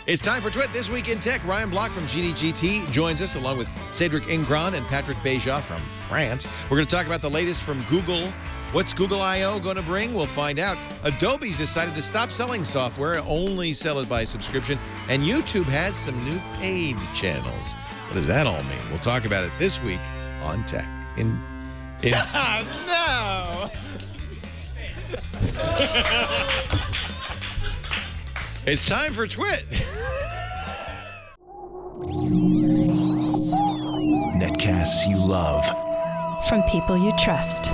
It's time for Twit This Week in Tech. Ryan Block from GDGT joins us along with Cédric Ingran and Patrick Béja from France. We're going to talk about the latest from Google. What's Google I.O. going to bring? We'll find out. Adobe's decided to stop selling software and only sell it by subscription. And YouTube has some new paid channels. What does that all mean? We'll talk about it this week on Tech. No! It's time for Twit. Netcasts you love. From people you trust.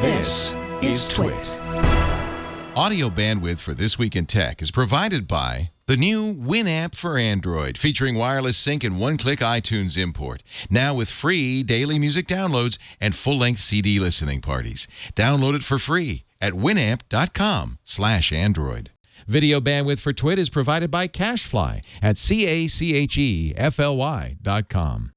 This is Twit. Audio bandwidth for This Week in Tech is provided by the new Winamp for Android, featuring wireless sync and one-click iTunes import. Now with free daily music downloads and full-length CD listening parties. Download it for free at winamp.com/Android. Video bandwidth for Twit is provided by CacheFly at CacheFly.com.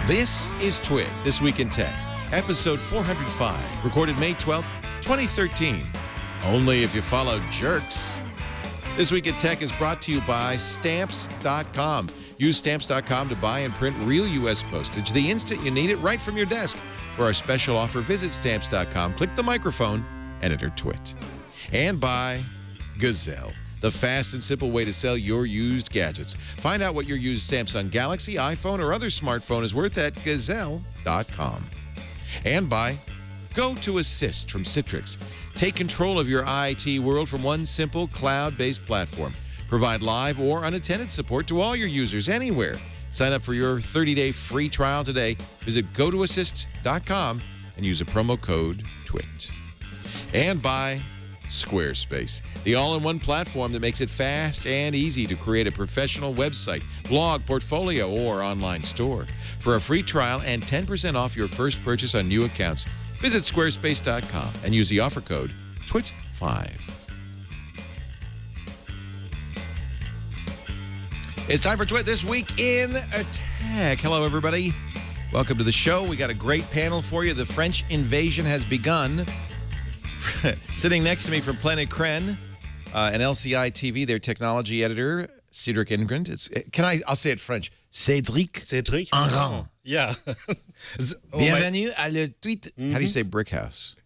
This is Twit, This Week in Tech, episode 405, recorded May 12th, 2013. Only if you follow jerks. This Week in Tech is brought to you by Stamps.com. Use Stamps.com to buy and print real U.S. postage the instant you need it right from your desk. For our special offer, visit Stamps.com, click the microphone, and enter Twit. And by Gazelle, the fast and simple way to sell your used gadgets. Find out what your used Samsung Galaxy, iPhone, or other smartphone is worth at Gazelle.com. And by Go to Assist from Citrix. Take control of your IT world from one simple cloud-based platform. Provide live or unattended support to all your users anywhere. Sign up for your 30-day free trial today. Visit gotoassist.com and use a promo code TWIT. And by Squarespace, the all-in-one platform that makes it fast and easy to create a professional website, blog, portfolio, or online store. For a free trial and 10% off your first purchase on new accounts, visit squarespace.com and use the offer code TWIT5. It's time for Twit This Week in Tech. Hello, everybody. Welcome to the show. We got a great panel for you. The French invasion has begun. Sitting next to me from Planet Cren and LCI TV, their technology editor, Cédric Ingran. I'll say it French. Cédric Ingran. Yeah. Bienvenue à le Tweet. How do you say brick house?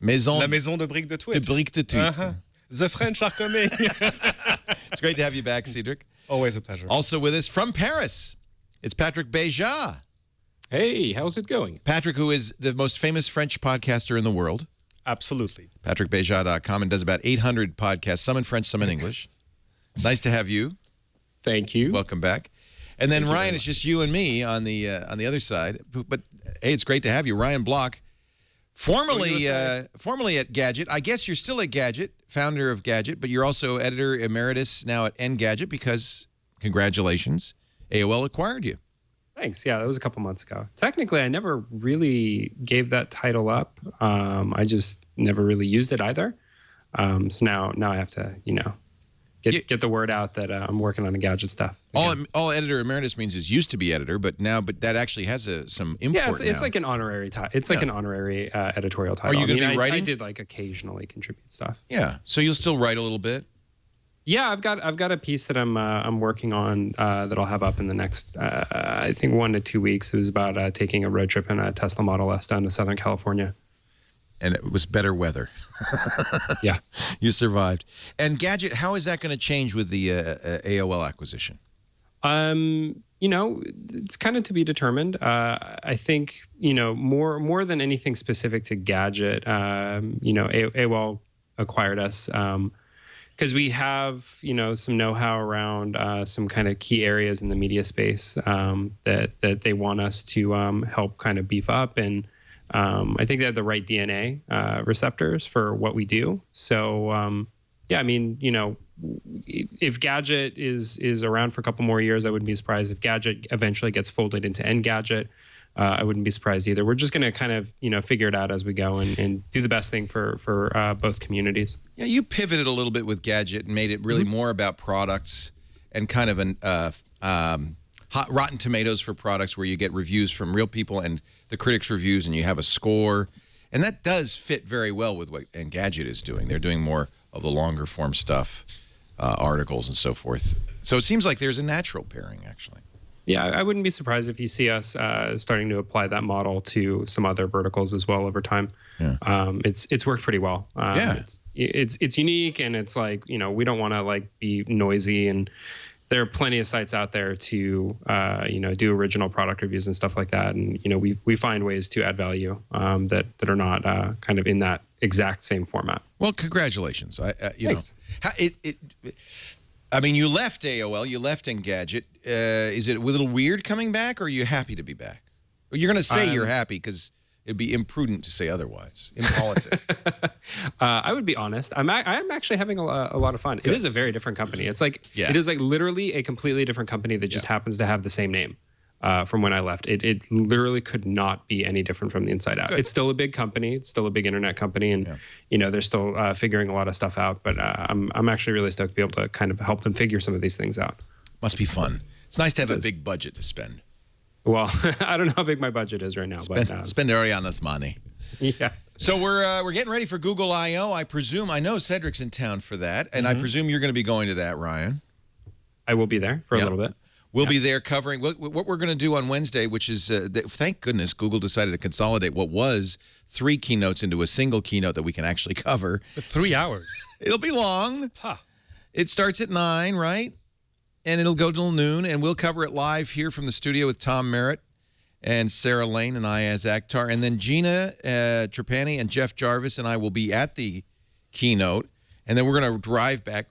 La maison de briques de Twit. De briques de Tweet. The French are coming. It's great to have you back, Cédric. Always a pleasure. Also with us from Paris, it's Patrick Béja. Hey, how's it going? Patrick, who is the most famous French podcaster in the world. Absolutely. PatrickBéja.com, and does about 800 podcasts, some in French, some in English. Nice to have you. Thank you. Welcome back. And then Ryan, it's just you and me on the other side. But hey, it's great to have you, Ryan Block. Formerly at Gadget. I guess you're still at Gadget, founder of Gadget, but you're also editor emeritus now at Engadget because, congratulations, AOL acquired you. Thanks. Yeah, that was a couple months ago. Technically, I never really gave that title up. I just never really used it either. So now I have to, get the word out that I'm working on the Gadget stuff. All editor emeritus means is used to be editor, but that actually has some import. Yeah, it's like an honorary title. It's like an honorary editorial title. Are you going to be writing? I did occasionally contribute stuff. Yeah, so you'll still write a little bit. Yeah, I've got a piece that I'm working on that I'll have up in the next I think 1 to 2 weeks. It was about taking a road trip in a Tesla Model S down to Southern California. And it was better weather. Yeah. You survived. And Gadget, how is that going to change with the AOL acquisition? It's kind of to be determined. I think, more than anything specific to Gadget, AOL acquired us because we have, some know-how around some kind of key areas in the media space that they want us to help kind of beef up. And I think they have the right DNA receptors for what we do. So, if Gadget is around for a couple more years, I wouldn't be surprised. If Gadget eventually gets folded into Engadget, I wouldn't be surprised either. We're just going to kind of, figure it out as we go and do the best thing for both communities. Yeah, you pivoted a little bit with Gadget and made it really more about products and kind of an hot Rotten Tomatoes for products where you get reviews from real people and the critics' reviews and you have a score. And that does fit very well with what Engadget is doing. They're doing more of the longer form stuff, articles and so forth. So it seems like there's a natural pairing, actually. Yeah, I wouldn't be surprised if you see us starting to apply that model to some other verticals as well over time. Yeah. It's worked pretty well. Yeah. It's unique, and it's like, you know, we don't want to like be noisy, and there are plenty of sites out there to you know, do original product reviews and stuff like that. And you know, we find ways to add value that are not kind of in that exact same format. Well, congratulations. You Thanks. know, I mean, you left AOL, you left Engadget. Is it a little weird coming back, or are you happy to be back? Well, you're going to say you're happy because it'd be imprudent to say otherwise in politics. I would be honest. I'm actually having a lot of fun. Good. It is a very different company. It's like it is like literally a completely different company that just happens to have the same name. From when I left, it literally could not be any different from the inside out. Good. It's still a big company. It's still a big internet company, and you know, they're still figuring a lot of stuff out. But I'm actually really stoked to be able to kind of help them figure some of these things out. Must be fun. It's nice to have a big budget to spend. Well, I don't know how big my budget is right now, but spend it on this money. Yeah. So we're getting ready for Google I/O. I know Cedric's in town for that, and I presume you're going to be going to that, Ryan. I will be there for a little bit. We'll be there covering what we're going to do on Wednesday, which is, thank goodness, Google decided to consolidate what was 3 keynotes into a single keynote that we can actually cover. For 3 hours. It'll be long. Huh. It starts at 9, right? And it'll go till noon, and we'll cover it live here from the studio with Tom Merritt and Sarah Lane and Ayaz Akhtar. And then Gina Trapani and Jeff Jarvis and I will be at the keynote, and then we're going to drive back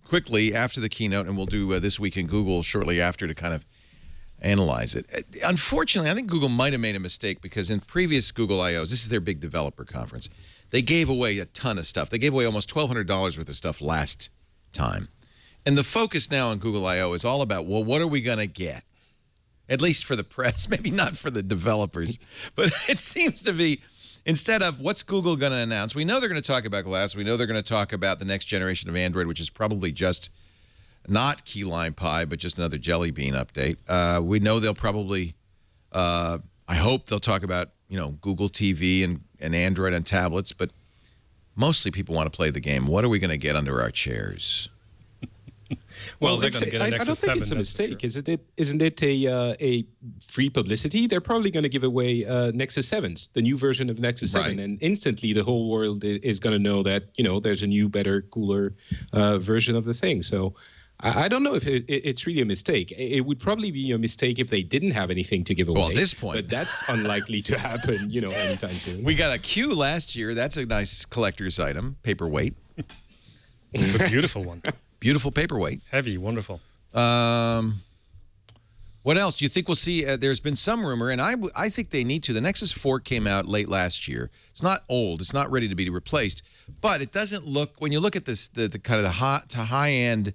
quickly after the keynote, and we'll do This Week in Google shortly after to kind of analyze it. Unfortunately, I think Google might have made a mistake because in previous Google I/Os, this is their big developer conference, they gave away a ton of stuff. They gave away almost $1,200 worth of stuff last time. And the focus now on Google I/O is all about, well, what are we going to get? At least for the press, maybe not for the developers. But it seems to be, instead of what's Google going to announce, we know they're going to talk about Glass. We know they're going to talk about the next generation of Android, which is probably just not Key Lime Pie, but just another Jelly Bean update. We know they'll probably, I hope they'll talk about, you know, Google TV and Android and tablets, but mostly people want to play the game. What are we going to get under our chairs? Well, they're going to get a Nexus 7. I don't think it's a mistake, sure. Isn't it a free publicity? They're probably going to give away Nexus 7s, the new version of Nexus 7, and instantly the whole world is going to know that, you know, there's a new, better, cooler version of the thing. So I don't know if it's really a mistake. It would probably be a mistake if they didn't have anything to give away. Well, at this point. But that's unlikely to happen, you know, anytime soon. We got a Q last year. That's a nice collector's item, paperweight. A beautiful one. Beautiful paperweight. Heavy, wonderful. What else? Do you think we'll see? There's been some rumor, and I think they need to. The Nexus 4 came out late last year. It's not old. It's not ready to be replaced. But it doesn't look, when you look at this, the kind of the high-end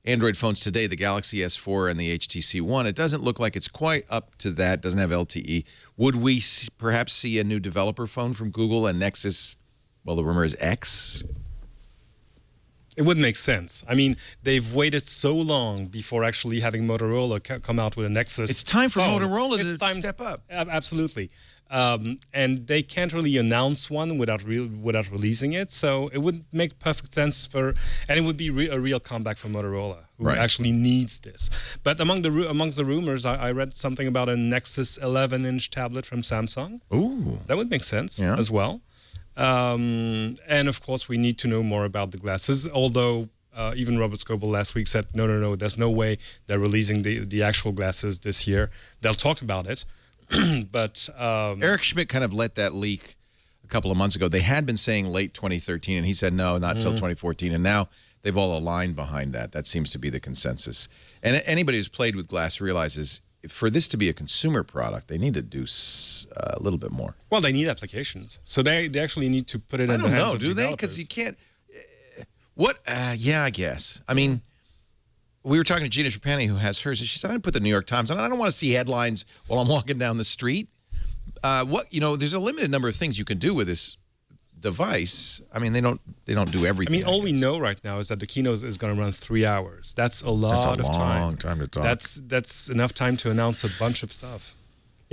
Android phones today, the Galaxy S4 and the HTC One, it doesn't look like it's quite up to that. It doesn't have LTE. Would we perhaps see a new developer phone from Google and Nexus? Well, the rumor is X. It would make sense. I mean, they've waited so long before actually having Motorola come out with a Nexus. It's time for phone. Motorola to step up. Absolutely. And they can't really announce one without releasing it. So it would make perfect sense and it would be a real comeback for Motorola, who actually needs this. But amongst the rumors, I read something about a Nexus 11-inch tablet from Samsung. Ooh. That would make sense as well. And of course, we need to know more about the glasses, although even Robert Scoble last week said, no, there's no way they're releasing the actual glasses this year. They'll talk about it. But Eric Schmidt kind of let that leak a couple of months ago. They had been saying late 2013, and he said no, not until 2014. And now they've all aligned behind that. That seems to be the consensus. And anybody who's played with glass realizes for this to be a consumer product, they need to do a little bit more. Well, they need applications. So they actually need to put it in the hands of developers. Do they? Because you can't... yeah, I guess. I mean... We were talking to Gina Trapani, who has hers, and she said, I put the New York Times on. I don't want to see headlines while I'm walking down the street. There's a limited number of things you can do with this device. I mean, they don't do everything. I mean, all we know right now is that the keynote is going to run 3 hours. That's a lot of time. That's a long time to talk. That's enough time to announce a bunch of stuff.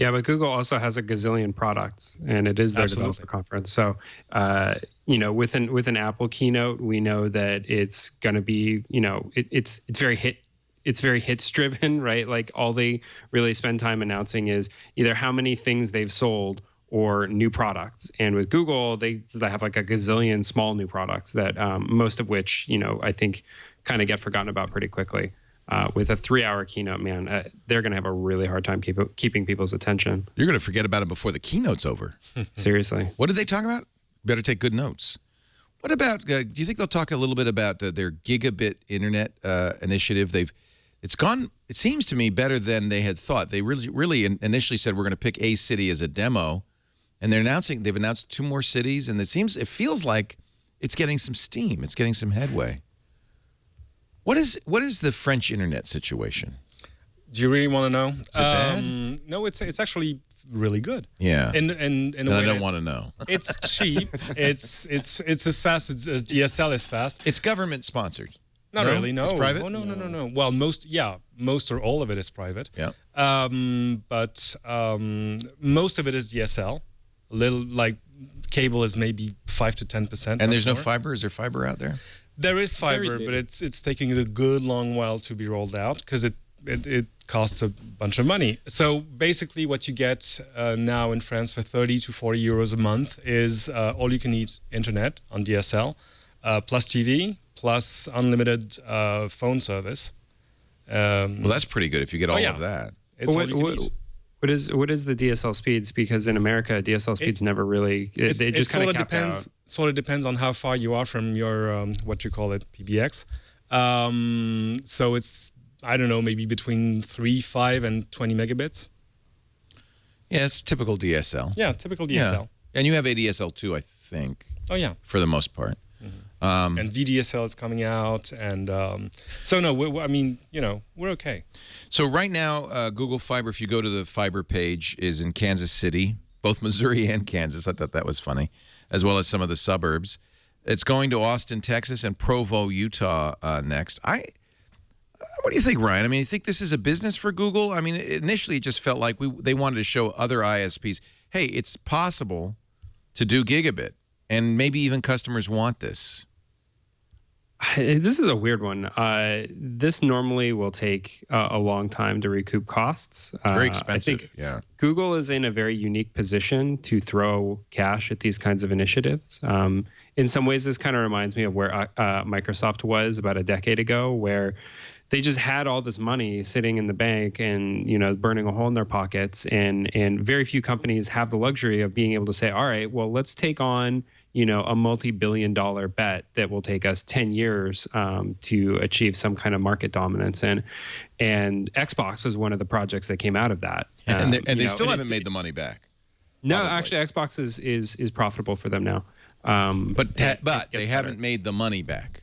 Yeah, but Google also has a gazillion products, and it is their developer conference. So, with an Apple keynote, we know that it's going to be, it's very hits driven, right? Like all they really spend time announcing is either how many things they've sold or new products. And with Google, they have like a gazillion small new products that most of which, I think kind of get forgotten about pretty quickly. With a 3-hour keynote, man, they're going to have a really hard time keeping people's attention. You're going to forget about it before the keynote's over. Seriously. What did they talk about? Better take good notes. What about, do you think they'll talk a little bit about their gigabit internet initiative? It seems to me better than they had thought. They really initially said we're going to pick a city as a demo, and they've announced 2 more cities, and it feels like it's getting some steam. It's getting some headway. What is the French internet situation? Do you really want to know? Is it bad? No, it's actually really good. Yeah. In a way I don't want to know. It's cheap. It's as fast as DSL is fast. It's government sponsored. Not really. No. It's private. Oh no. Well, most or all of it is private. Yeah. But most of it is DSL. A little like cable is maybe 5 to 10%. And there's no fiber. Is there fiber out there? There is fiber, but it's taking a good long while to be rolled out because it costs a bunch of money. So basically what you get now in France for 30 to 40 euros a month is all-you-can-eat internet on DSL, plus TV, plus unlimited phone service. Well, that's pretty good if you get all of that. It's all-you-can-eat. What is the DSL speeds? Because in America, DSL speeds never really. They just kind of cap out. Sort of depends on how far you are from your what you call it PBX. So it's I don't know, maybe between 3, 5, and 20 megabits. Yeah, it's typical DSL. Yeah, typical DSL. Yeah. And you have ADSL too, I think. Oh yeah, for the most part. Mm-hmm. And VDSL is coming out, and so no, we're okay. So right now, Google Fiber, if you go to the fiber page, is in Kansas City, both Missouri and Kansas. I thought that was funny, as well as some of the suburbs. It's going to Austin, Texas, and Provo, Utah next. What do you think, Ryan? I mean, you think this is a business for Google? I mean, initially it just felt like they wanted to show other ISPs, hey, it's possible to do gigabit, and maybe even customers want this. This is a weird one. This normally will take a long time to recoup costs. It's very expensive. I think yeah. Google is in a very unique position to throw cash at these kinds of initiatives. In some ways, this kind of reminds me of where Microsoft was about a decade ago, where they just had all this money sitting in the bank and, burning a hole in their pockets. And very few companies have the luxury of being able to say, all right, well, let's take on, a multi-billion-dollar bet that will take us 10 years to achieve some kind of market dominance. And Xbox was one of the projects that came out of that. And they still haven't made the money back. No, probably. Actually, Xbox is profitable for them now. But they haven't made the money back.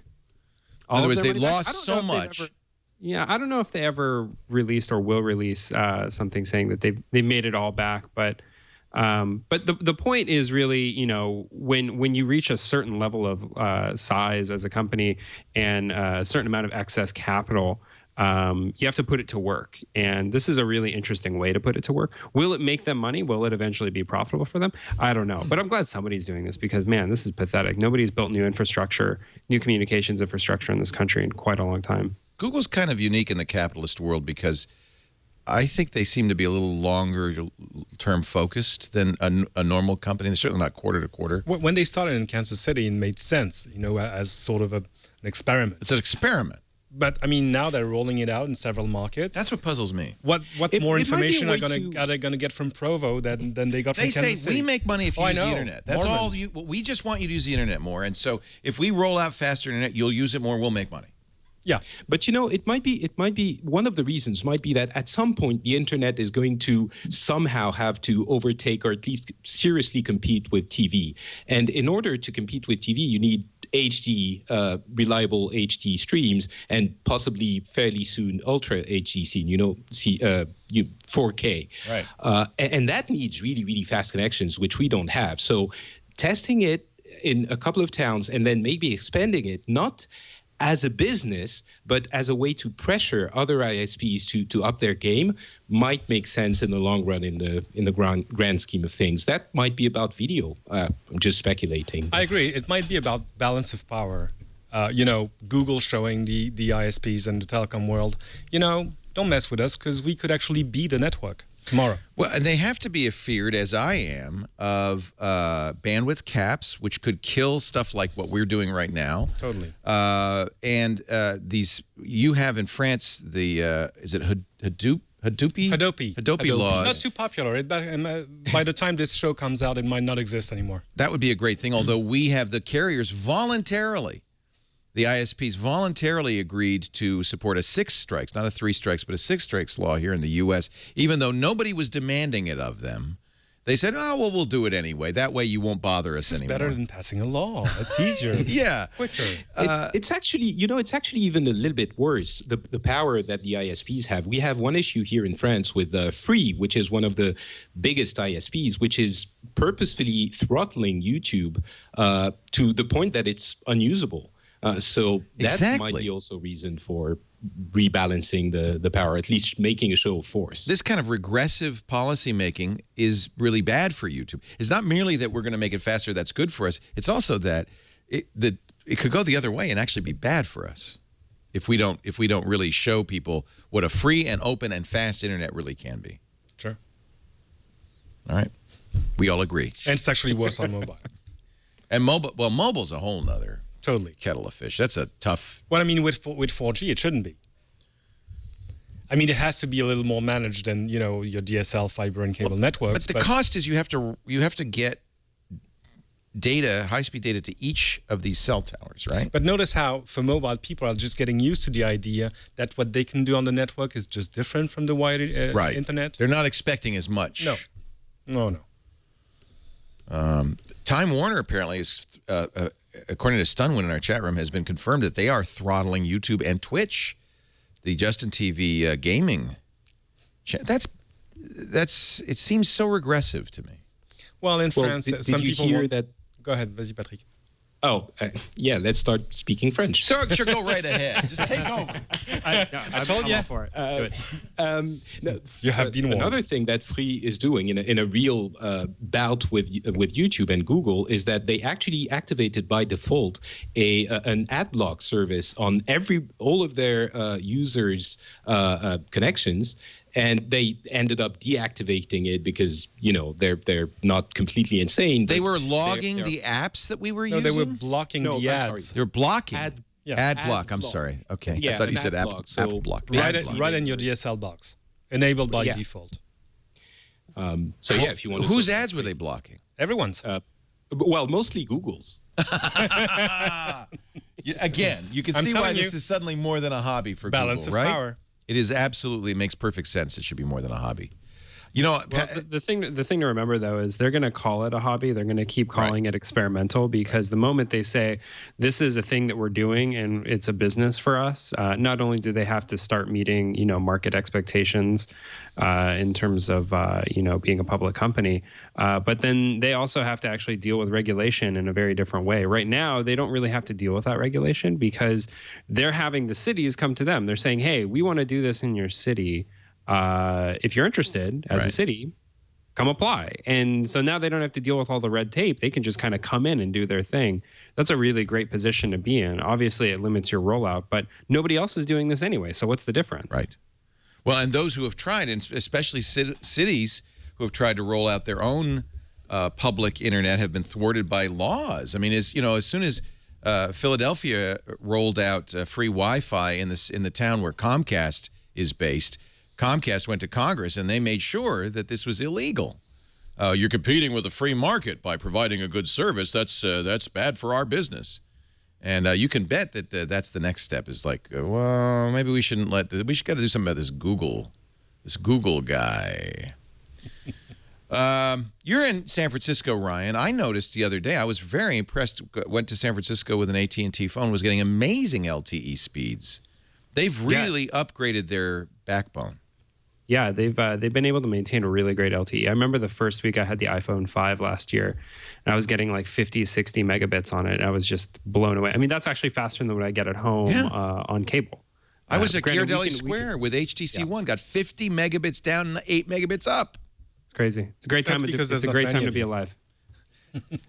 In other words, they lost so much. Yeah, I don't know if they ever released or will release something saying that they made it all back. But the point is really, when you reach a certain level of size as a company and a certain amount of excess capital, you have to put it to work. And this is a really interesting way to put it to work. Will it make them money? Will it eventually be profitable for them? I don't know. But I'm glad somebody's doing this because, man, this is pathetic. Nobody's built new communications infrastructure in this country in quite a long time. Google's kind of unique in the capitalist world because I think they seem to be a little longer term focused than a normal company. They're certainly not quarter to quarter. When they started in Kansas City, it made sense, as sort of an experiment. It's an experiment. But I mean, now they're rolling it out in several markets. That's what puzzles me. What more information are they going to get from Provo than they got from Kansas City? They say we make money if you use the internet. That's all. We just want you to use the internet more. And so if we roll out faster internet, you'll use it more. We'll make money. Yeah, but it might be one of the reasons might be that at some point the internet is going to somehow have to overtake or at least seriously compete with TV. And in order to compete with TV, you need HD, reliable HD streams, and possibly fairly soon Ultra HD scene. 4K. Right. And that needs really, really fast connections, which we don't have. So testing it in a couple of towns and then maybe expanding it, not as a business, but as a way to pressure other ISPs to up their game, might make sense in the long run in the grand scheme of things. That might be about video. I'm just speculating. I agree. It might be about balance of power. Google showing the ISPs and the telecom world, don't mess with us because we could actually be the network tomorrow. Well, and they have to be afeared, as I am, of bandwidth caps, which could kill stuff like what we're doing right now. Totally. And you have in France the, is it Hadoop? Hadopi laws. Not too popular. By the time this show comes out, it might not exist anymore. That would be a great thing, although we have the carriers voluntarily, the ISPs voluntarily agreed to support a 6 strikes, not a 3 strikes, but a 6 strikes law here in the U.S., even though nobody was demanding it of them. They said, oh, well, we'll do it anyway. That way you won't bother us anymore. It's better than passing a law. It's easier. Yeah. Quicker. It's actually, it's actually even a little bit worse, the power that the ISPs have. We have one issue here in France with Free, which is one of the biggest ISPs, which is purposefully throttling YouTube to the point that it's unusable. So that might be also reason for rebalancing the power, at least making a show of force. This kind of regressive policy making is really bad for YouTube. It's not merely that we're going to make it faster that's good for us. It's also that it could go the other way and actually be bad for us if we don't really show people what a free and open and fast internet really can be. Sure. All right. We all agree. And it's actually worse on mobile. And mobile's a whole nother kettle of fish. That's a tough... Well, I mean, with 4G, it shouldn't be. I mean, it has to be a little more managed than, your DSL, fiber, and cable networks. But the cost is you have to get data, high-speed data, to each of these cell towers, right? But notice how, for mobile, people are just getting used to the idea that what they can do on the network is just different from the wired internet. They're not expecting as much. No. Time Warner apparently is, according to Stunwin in our chat room, has been confirmed that they are throttling YouTube and Twitch, the Justin TV gaming. It seems so regressive to me. Well, in France, some you people hear that? Go ahead, vas-y, Patrick. Oh, yeah, let's start speaking French. Sure, go right ahead. Just take over. I told you. I'm all for it. You have been warned. Another thing that Free is doing in a real bout with YouTube and Google is that they actually activated by default an ad block service on all of their users' connections. And they ended up deactivating it because, they're not completely insane. They were logging the apps that we were using? No, they were blocking the ads. They were blocking? Ad block. I'm block. sorry. Okay. Yeah, I thought you said ad block. Apple block. Right in your DSL box. Enabled by default. If you want to... Whose ads were they blocking? Everyone's. Well, mostly Google's. Again, you can see why this is suddenly more than a hobby for balance Google, of right? power. It is absolutely, makes perfect sense. It should be more than a hobby. The thing to remember, though, is they're going to call it a hobby. They're going to keep calling it experimental, because the moment they say this is a thing that we're doing and it's a business for us, not only do they have to start meeting, market expectations in terms of, being a public company, but then they also have to actually deal with regulation in a very different way. Right now, they don't really have to deal with that regulation because they're having the cities come to them. They're saying, hey, we want to do this in your city. If you're interested as a city, come apply. And so now they don't have to deal with all the red tape. They can just kind of come in and do their thing. That's a really great position to be in. Obviously, it limits your rollout, but nobody else is doing this anyway. So what's the difference? Right. Well, and those who have tried, and especially cities who have tried to roll out their own public internet, have been thwarted by laws. I mean, as soon as Philadelphia rolled out free Wi-Fi in the town where Comcast is based, Comcast went to Congress and they made sure that this was illegal. You're competing with a free market by providing a good service. That's bad for our business. And you can bet that that's the next step. Is like, well, maybe we shouldn't we should got to do something about this Google guy. You're in San Francisco, Ryan. I noticed the other day. I was very impressed. Went to San Francisco with an AT&T phone. Was getting amazing LTE speeds. They've really upgraded their backbone. Yeah, they've been able to maintain a really great LTE. I remember the first week I had the iPhone 5 last year, and I was getting like 50, 60 megabits on it, and I was just blown away. I mean, that's actually faster than what I get at home on cable. I was at Ghirardelli Square with HTC One, got 50 megabits down and 8 megabits up. It's crazy. It's a great time. It's a great time to be alive.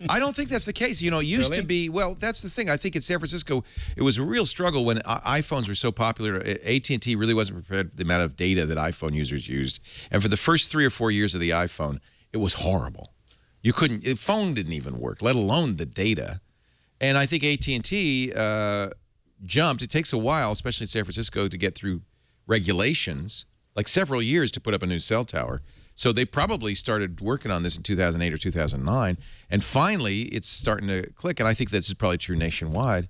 I don't think that's the case. You know, it used to be, well, that's the thing. I think in San Francisco, it was a real struggle when iPhones were so popular. AT&T really wasn't prepared for the amount of data that iPhone users used. And for the first 3 or 4 years of the iPhone, it was horrible. You couldn't, the phone didn't even work, let alone the data. And I think AT&T jumped. It takes a while, especially in San Francisco, to get through regulations, like several years to put up a new cell tower. So they probably started working on this in 2008 or 2009, and finally it's starting to click, and I think this is probably true nationwide.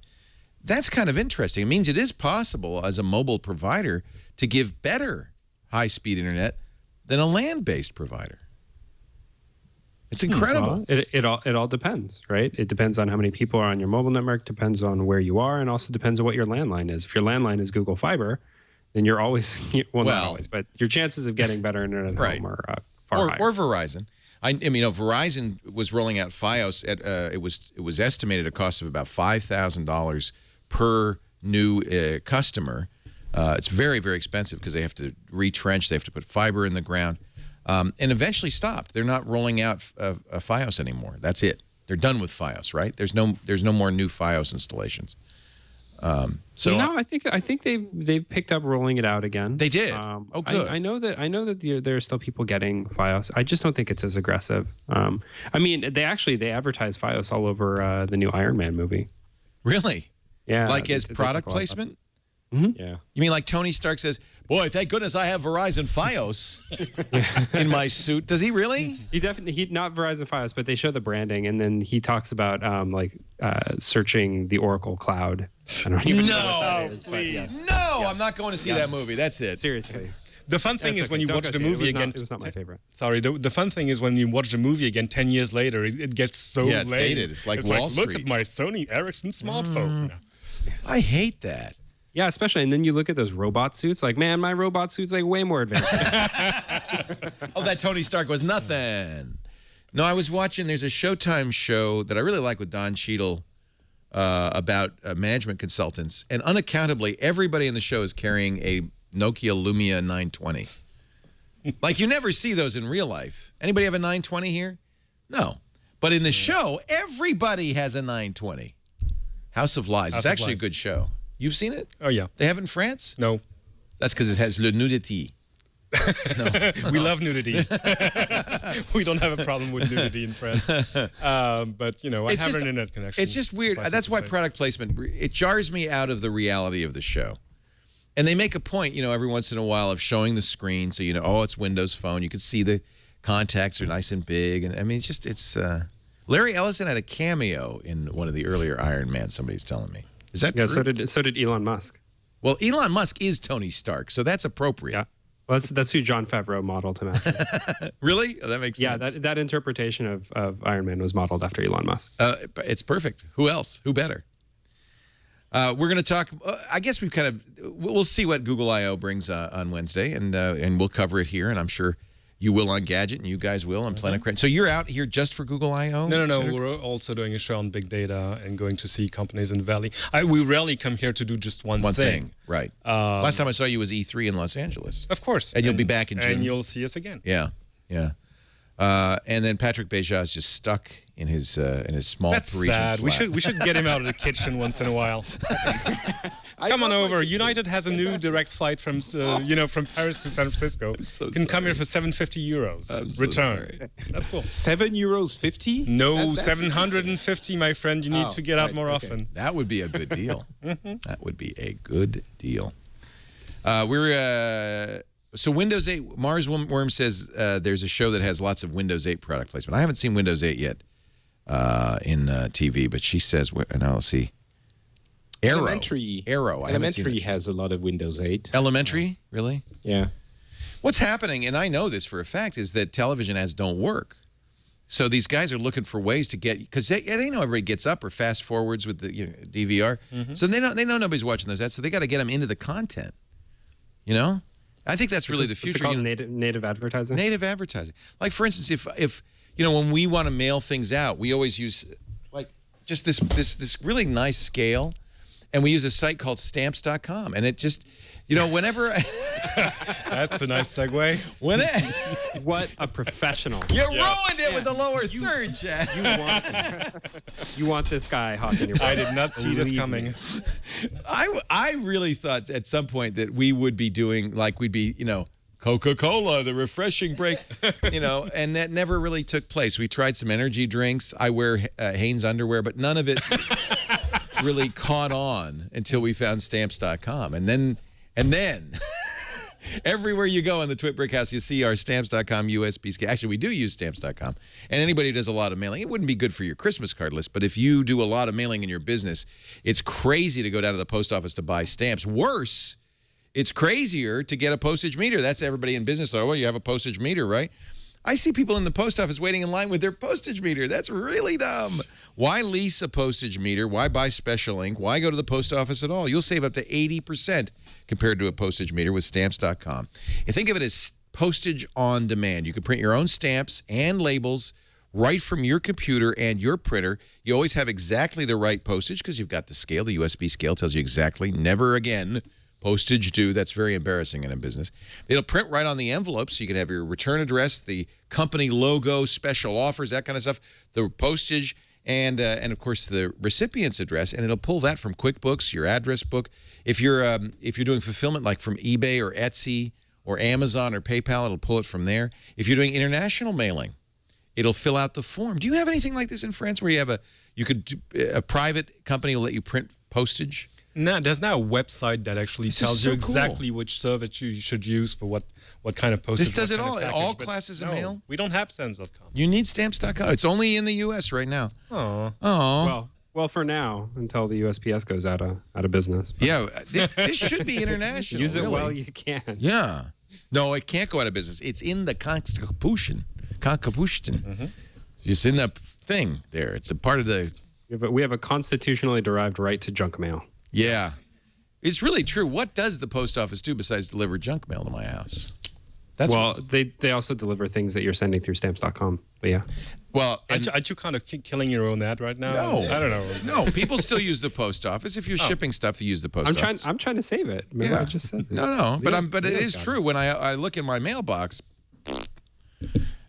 That's kind of interesting. It means it is possible as a mobile provider to give better high-speed internet than a land-based provider. It's incredible. Well, it all depends, right? It depends on how many people are on your mobile network, depends on where you are, and also depends on what your landline is. If your landline is Google Fiber, then you're always, well, not always, but your chances of getting better internet at home are far higher. Or Verizon. I mean, you know, Verizon was rolling out FiOS at it was estimated a cost of about $5,000 per new customer. It's very, very expensive because they have to retrench, they have to put fiber in the ground, and eventually stopped. They're not rolling out FiOS anymore. That's it. They're done with FiOS, right? There's no more new FiOS installations. So no, I think they've picked up rolling it out again. They did. Oh, good. I know that there are still people getting FiOS. I just don't think it's as aggressive. I mean, they advertise FiOS all over the new Iron Man movie. Really? Yeah. Like as product placement? Mm-hmm. Yeah. You mean like Tony Stark says, "Boy, thank goodness I have Verizon FiOS in my suit." Does he really? He not Verizon FiOS, but they show the branding, and then he talks about searching the Oracle Cloud. I don't even know what that is, please. Yes. No, I'm not going to see that movie. That's it. Seriously. The fun thing is when you watch the movie again. It was not my favorite. Sorry. The fun thing is when you watch the movie again 10 years later, it gets so lame. It's dated. It's like Wall Street. Look at my Sony Ericsson smartphone. I hate that. Yeah, especially, and then you look at those robot suits. Like, man, my robot suit's like way more advanced. Oh, that Tony Stark was nothing. No, I was watching. There's a Showtime show that I really like with Don Cheadle about management consultants, and unaccountably, everybody in the show is carrying a Nokia Lumia 920. Like, you never see those in real life. Anybody have a 920 here? No. But in the show, everybody has a 920. House of Lies. It's actually a good show. You've seen it? Oh, yeah. They have it in France? No. That's because it has le nudity. No. We love nudity. We don't have a problem with nudity in France. But, you know, I have an internet connection. It's just weird. That's why product placement, it jars me out of the reality of the show. And they make a point, you know, every once in a while of showing the screen so you know, oh, it's Windows Phone. You can see the contacts are nice and big. And I mean, it's Larry Ellison had a cameo in one of the earlier Iron Man, somebody's telling me. Is that true? So did Elon Musk. Well, Elon Musk is Tony Stark, so that's appropriate. Yeah. Well, that's who Jon Favreau modeled him after. Really? Oh, that makes sense. Yeah, that interpretation of Iron Man was modeled after Elon Musk. It's perfect. Who else? Who better? We're going to talk. I guess we'll see what Google I/O brings on Wednesday, and we'll cover it here. And I'm sure you will on Gadget, and you guys will on Planet Crunch. So you're out here just for Google I/O? No. We're also doing a show on big data and going to see companies in the Valley. We rarely come here to do just one thing. Right. Last time I saw you was E3 in Los Angeles. Of course. And you'll be back in June. And you'll see us again. Yeah. And then Patrick Beja is just stuck in his small Parisian sad. flat. We should get him out of the kitchen once in a while. Come on over. United has a new direct flight from from Paris to San Francisco. You can come here for €750 return. That's cool. €7.50? No, 750, my friend. You need to get out more often. That would be a good deal. That would be a good deal. So Windows 8, Mars Worm says there's a show that has lots of Windows 8 product placement. I haven't seen Windows 8 yet in TV, but she says, now let's see. Elementary has a lot of Windows 8. Elementary? Really? Yeah. What's happening, and I know this for a fact, is that television ads don't work. So these guys are looking for ways to get, because they know everybody gets up or fast forwards with the DVR. So they know nobody's watching those ads, so they got to get them into the content. You know? I think that's really the future. What's it called? Native advertising? Native advertising. Like, for instance, if when we want to mail things out, we always use like just this really nice scale, and we use a site called stamps.com, and it just whenever that's a nice segue. What a professional! You ruined it with the lower third, Chad. You want this guy hawking your. I did not see this coming. I really thought at some point that we would be doing like we'd be Coca-Cola, the refreshing break, and that never really took place. We tried some energy drinks. I wear Hanes underwear, but none of it really caught on until we found stamps.com. And then everywhere you go in the Twit Brick House, you see our stamps.com USB scale. Actually, we do use stamps.com. And anybody who does a lot of mailing, it wouldn't be good for your Christmas card list, but if you do a lot of mailing in your business, it's crazy to go down to the post office to buy stamps. Worse, it's crazier to get a postage meter. That's everybody in business. Oh, well, you have a postage meter, right? I see people in the post office waiting in line with their postage meter. That's really dumb. Why lease a postage meter? Why buy special ink? Why go to the post office at all? You'll save up to 80% compared to a postage meter with stamps.com. And think of it as postage on demand. You can print your own stamps and labels right from your computer and your printer. You always have exactly the right postage because you've got the scale. The USB scale tells you exactly, never again postage due. That's very embarrassing in a business. It'll print right on the envelope, so you can have your return address, the company logo, special offers, that kind of stuff, the postage, and of course the recipient's address, and it'll pull that from QuickBooks, your address book. If you're doing fulfillment like from eBay or Etsy or Amazon or PayPal, it'll pull it from there. If you're doing international mailing, it'll fill out the form. Do you have anything like this in France where you have a private company will let you print postage? No, there's now a website that actually tells you exactly which service you should use for what kind of postage. This does it all classes of mail? We don't have stamps.com. You need stamps.com. It's only in the U.S. right now. Oh. Well, for now, until the USPS goes out of business. But. Yeah, this should be international. Use it really. while you can. Yeah. No, it can't go out of business. It's in the Constitution. It's in that thing there. It's a part of the... We have a constitutionally derived right to junk mail. Yeah. It's really true. What does the post office do besides deliver junk mail to my house? They also deliver things that you're sending through stamps.com. Yeah. Well, aren't you kind of killing your own ad right now? No. I don't know. No, people still use the post office. If you're shipping stuff, you use the post office. I'm trying to save it. Remember I just said it. No. But it is true. When I look in my mailbox,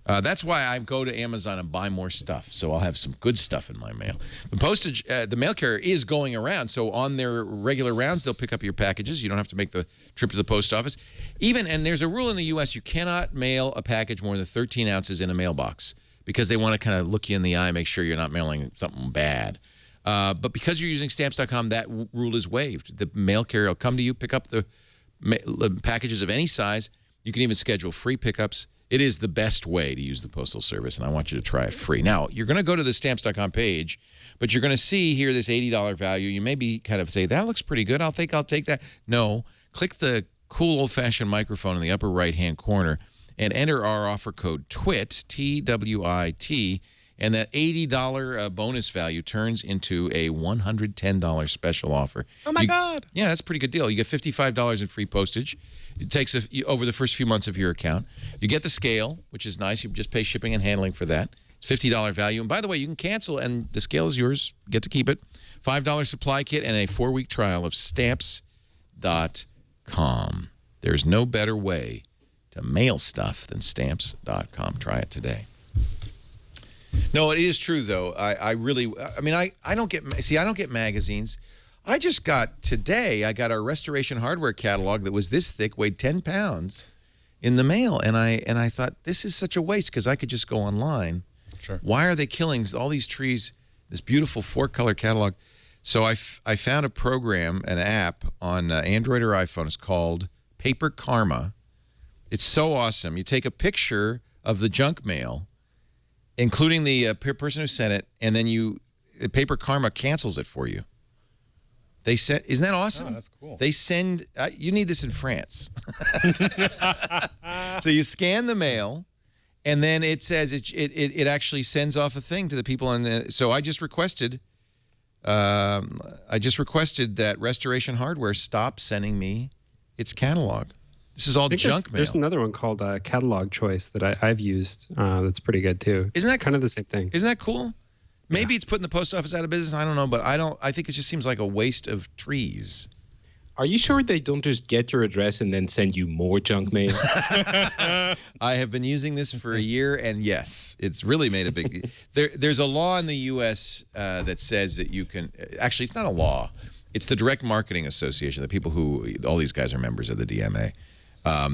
that's why I go to Amazon and buy more stuff. So I'll have some good stuff in my mail. The postage, the mail carrier is going around. So on their regular rounds, they'll pick up your packages. You don't have to make the trip to the post office. And there's a rule in the U.S. you cannot mail a package more than 13 ounces in a mailbox because they want to kind of look you in the eye, make sure you're not mailing something bad. But because you're using stamps.com, that rule is waived. The mail carrier will come to you, pick up the packages of any size. You can even schedule free pickups. It is the best way to use the Postal Service, and I want you to try it free. Now, you're going to go to the Stamps.com page, but you're going to see here this $80 value. You may be kind of say, that looks pretty good. I'll take that. No. Click the cool old-fashioned microphone in the upper right-hand corner and enter our offer code TWIT, T-W-I-T, and that $80 bonus value turns into a $110 special offer. Oh, my God. Yeah, that's a pretty good deal. You get $55 in free postage. It takes over the first few months of your account. You get the scale, which is nice. You just pay shipping and handling for that. It's $50 value. And by the way, you can cancel, and the scale is yours. You get to keep it. $5 supply kit and a 4-week trial of Stamps.com. There's no better way to mail stuff than Stamps.com. Try it today. No, it is true, though. I don't get magazines. I just got today, I got our Restoration Hardware catalog that was this thick, weighed 10 pounds in the mail. And I thought, this is such a waste because I could just go online. Sure. Why are they killing all these trees, this beautiful 4-color catalog? So I found a program, an app on Android or iPhone. It's called Paper Karma. It's so awesome. You take a picture of the junk mail, including the person who sent it, and then Paper Karma cancels it for you. Isn't that awesome? Oh, that's cool. They send, you need this in France. So you scan the mail, and then it says it actually sends off a thing to the people. So I just requested that Restoration Hardware stop sending me its catalog. This is all I think junk mail. There's another one called Catalog Choice that I've used. That's pretty good too. Isn't that kind of the same thing? Isn't that cool? Maybe it's putting the post office out of business. I don't know, but I think it just seems like a waste of trees. Are you sure they don't just get your address and then send you more junk mail? I have been using this for a year, and yes, it's really made a big... There's a law in the U.S. That says that you can... Actually, it's not a law. It's the Direct Marketing Association, the people who... All these guys are members of the DMA.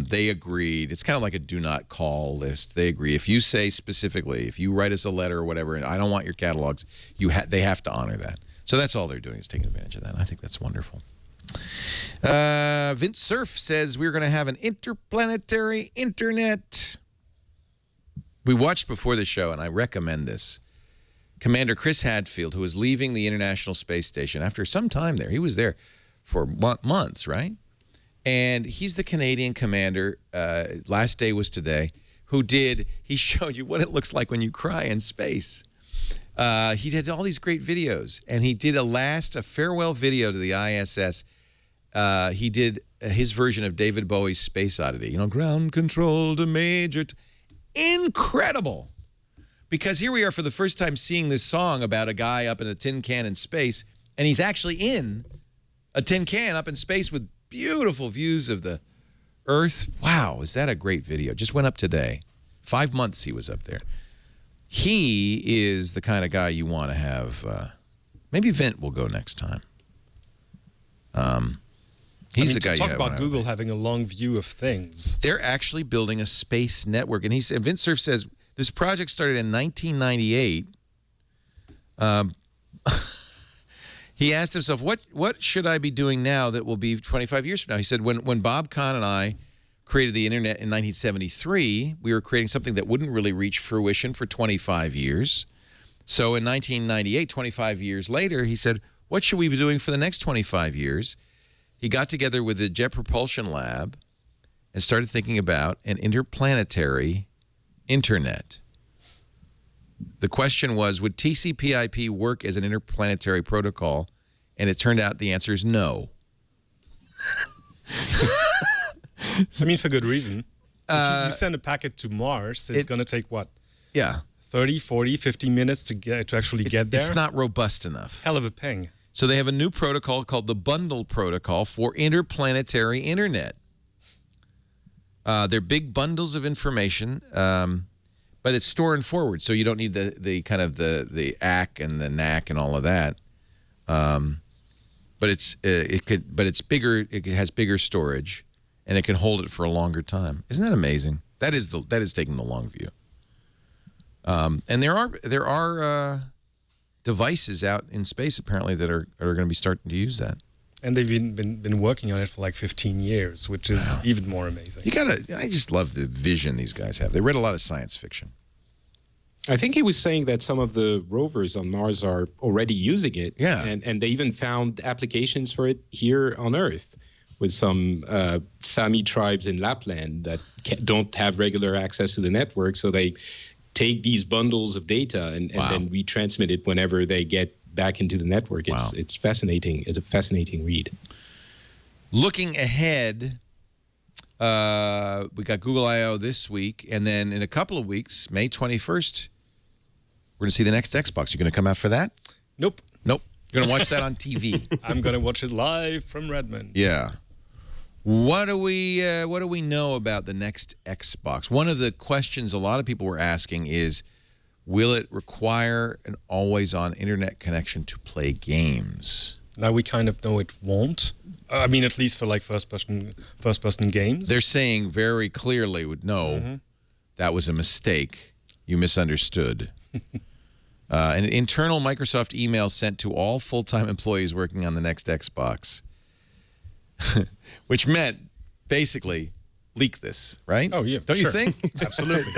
They agreed. It's kind of like a do not call list. They agree. If you say specifically, if you write us a letter or whatever, and I don't want your catalogs, they have to honor that. So that's all they're doing is taking advantage of that. I think that's wonderful. Vince Cerf says we're going to have an interplanetary internet. We watched before the show, and I recommend this. Commander Chris Hadfield, who is leaving the International Space Station after some time there. He was there for months, right? And he's the Canadian commander, last day was today, he showed you what it looks like when you cry in space. He did all these great videos, and he did a farewell video to the ISS. He did his version of David Bowie's Space Oddity. You know, ground control to Major. Incredible. Because here we are for the first time seeing this song about a guy up in a tin can in space, and he's actually in a tin can up in space with beautiful views of the Earth. Wow, is that a great video? Just went up today. 5 months he was up there. He is the kind of guy you want to have. Maybe Vint will go next time. He's the guy you talk have. About Google having a long view of things. They're actually building a space network. And Vint Cerf says this project started in 1998. He asked himself, what should I be doing now that will be 25 years from now? He said, when Bob Kahn and I created the internet in 1973, we were creating something that wouldn't really reach fruition for 25 years. So in 1998, 25 years later, he said, what should we be doing for the next 25 years? He got together with the Jet Propulsion Lab and started thinking about an interplanetary internet. The question was, would TCP/IP work as an interplanetary protocol? And it turned out the answer is no. I mean, for good reason. If you send a packet to Mars, it's going to take what? Yeah. 30, 40, 50 minutes to actually get there? It's not robust enough. Hell of a ping. So they have a new protocol called the Bundle Protocol for interplanetary internet. They're big bundles of information, but it's store and forward, so you don't need the kind of the ACK and the NAC and all of that. But it's bigger. It has bigger storage, and it can hold it for a longer time. Isn't that amazing? That is taking the long view. And there are devices out in space apparently that are going to be starting to use that. And they've been working on it for like 15 years, which is even more amazing. I just love the vision these guys have. They read a lot of science fiction. I think he was saying that some of the rovers on Mars are already using it. Yeah. And they even found applications for it here on Earth with some Sami tribes in Lapland that don't have regular access to the network. So they take these bundles of data and then retransmit it whenever they get back into the network. It's fascinating. It's a fascinating read. Looking ahead, we got Google I/O this week, and then in a couple of weeks, May 21st, we're going to see the next Xbox. You going to come out for that? Nope. Nope. You're going to watch that on TV. I'm going to watch it live from Redmond. Yeah. What do we know about the next Xbox? One of the questions a lot of people were asking is, will it require an always-on internet connection to play games? Now we kind of know it won't. I mean, at least for like first-person games. They're saying very clearly, no, that was a mistake. You misunderstood. An internal Microsoft email sent to all full-time employees working on the next Xbox, which meant basically leak this, right? Oh yeah, don't you think? Absolutely,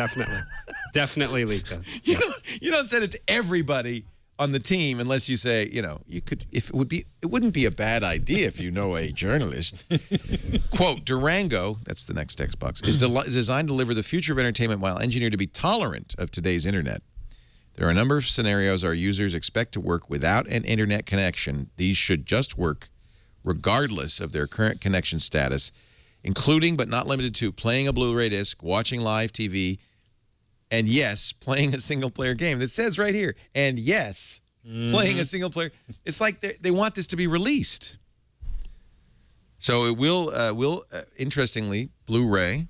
definitely leak this. Yeah. You don't send it to everybody on the team unless you say, you could. If it wouldn't be a bad idea if you know a journalist. Quote: Durango, that's the next Xbox, is designed to deliver the future of entertainment while engineered to be tolerant of today's internet. There are a number of scenarios our users expect to work without an internet connection. These should just work regardless of their current connection status. including but not limited to playing a Blu-ray disc, watching live TV, and yes, playing a single-player game. That says right here, and yes, playing a single-player. It's like they want this to be released. So it will interestingly, Blu-ray.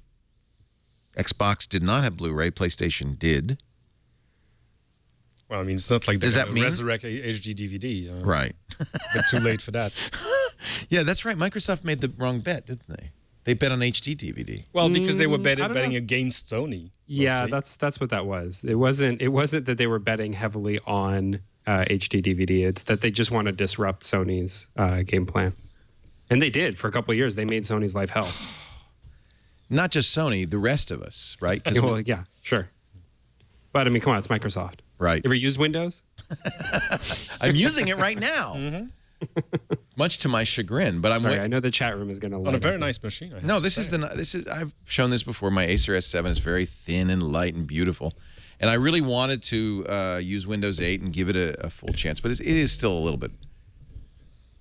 Xbox did not have Blu-ray. PlayStation did. Well, I mean, it's not like they're Does that going mean to resurrect HD DVD. Right. But too late for that. Yeah, that's right. Microsoft made the wrong bet, didn't they? They bet on HD DVD. Well, because they were I don't betting know. against Sony. Yeah, mostly. that's what that was. It wasn't that they were betting heavily on HD DVD. It's that they just want to disrupt Sony's game plan, and they did for a couple of years. They made Sony's life hell. Not just Sony, the rest of us, right? 'Cause Well, yeah, sure. But I mean, come on, it's Microsoft. right. You ever used Windows? I'm using it right now. Much to my chagrin, but I'm Sorry, I know the chat room is going to. On a very nice machine. I have No, to this say. is I've shown this before. My Acer S7 is very thin and light and beautiful. And I really wanted to use Windows 8 and give it a full chance, but it is still a little bit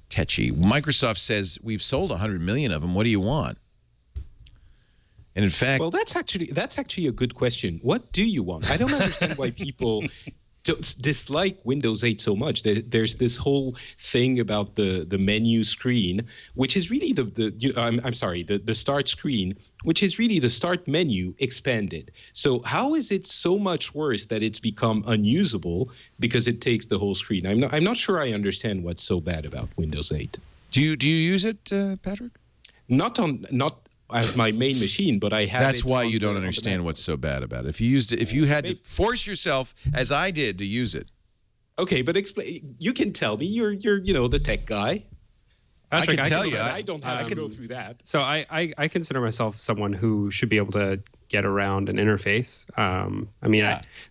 tetchy. Microsoft says we've sold 100 million of them. What do you want? And in fact, Well, that's actually a good question. What do you want? I don't understand why people dislike Windows 8 so much. There's this whole thing about the menu screen, which is really the start screen, which is really the start menu expanded. So how is it so much worse that it's become unusable because it takes the whole screen? I'm not sure I understand what's so bad about Windows 8. do you use it, Patrick? Not as my main machine, but I have. That's it why on you don't the understand Mac. what's so bad about it. If you used it, if you had to force yourself, as I did, to use it. Okay, but explain. You can tell me. You're the tech guy. Patrick, I can tell you. I don't have to go through that. So I consider myself someone who should be able to get around an interface. I mean,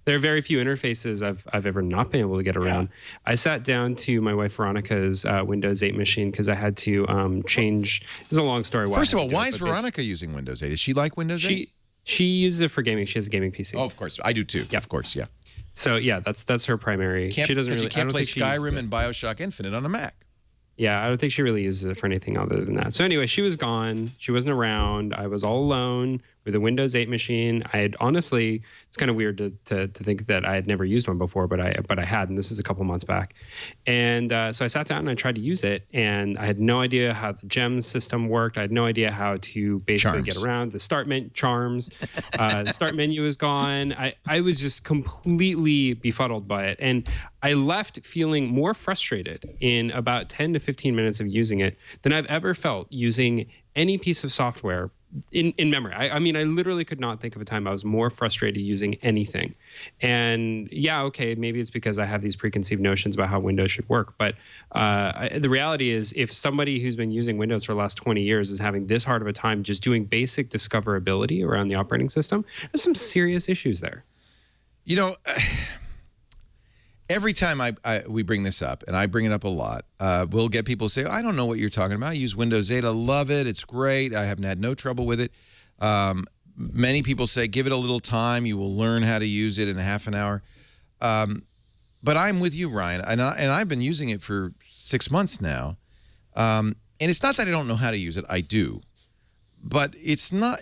there are very few interfaces I've ever not been able to get around. I sat down to my wife Veronica's Windows 8 machine because I had to change. It's a long story. First of all, why is Veronica using Windows 8? Is she like Windows 8? She uses it for gaming. She has a gaming PC. Oh, of course. I do too. Yeah. Of course, yeah. So yeah, that's her primary. She doesn't really. You can't I don't play think she uses Skyrim it. and BioShock Infinite on a Mac. Yeah, I don't think she really uses it for anything other than that. So anyway, she was gone. She wasn't around. I was all alone with a Windows 8 machine. I had honestly, it's kind of weird to think that I had never used one before, but I had, and this is a couple months back. And so I sat down and I tried to use it, and I had no idea how the gems system worked. I had no idea how to basically get around the start menu. The start menu is gone. I was just completely befuddled by it, and I left feeling more frustrated in about 10 to 15 minutes of using it than I've ever felt using any piece of software in memory. I mean, I literally could not think of a time I was more frustrated using anything. And yeah, okay, maybe it's because I have these preconceived notions about how Windows should work. But the reality is, if somebody who's been using Windows for the last 20 years is having this hard of a time just doing basic discoverability around the operating system, there's some serious issues there. You know, every time we bring this up, and I bring it up a lot, we'll get people say, I don't know what you're talking about. I use Windows 8. I love it. It's great. I haven't had no trouble with it. Many people say, give it a little time. You will learn how to use it in a half an hour. But I'm with you, Ryan, and I've been using it for 6 months now. And it's not that I don't know how to use it. I do. But it's not.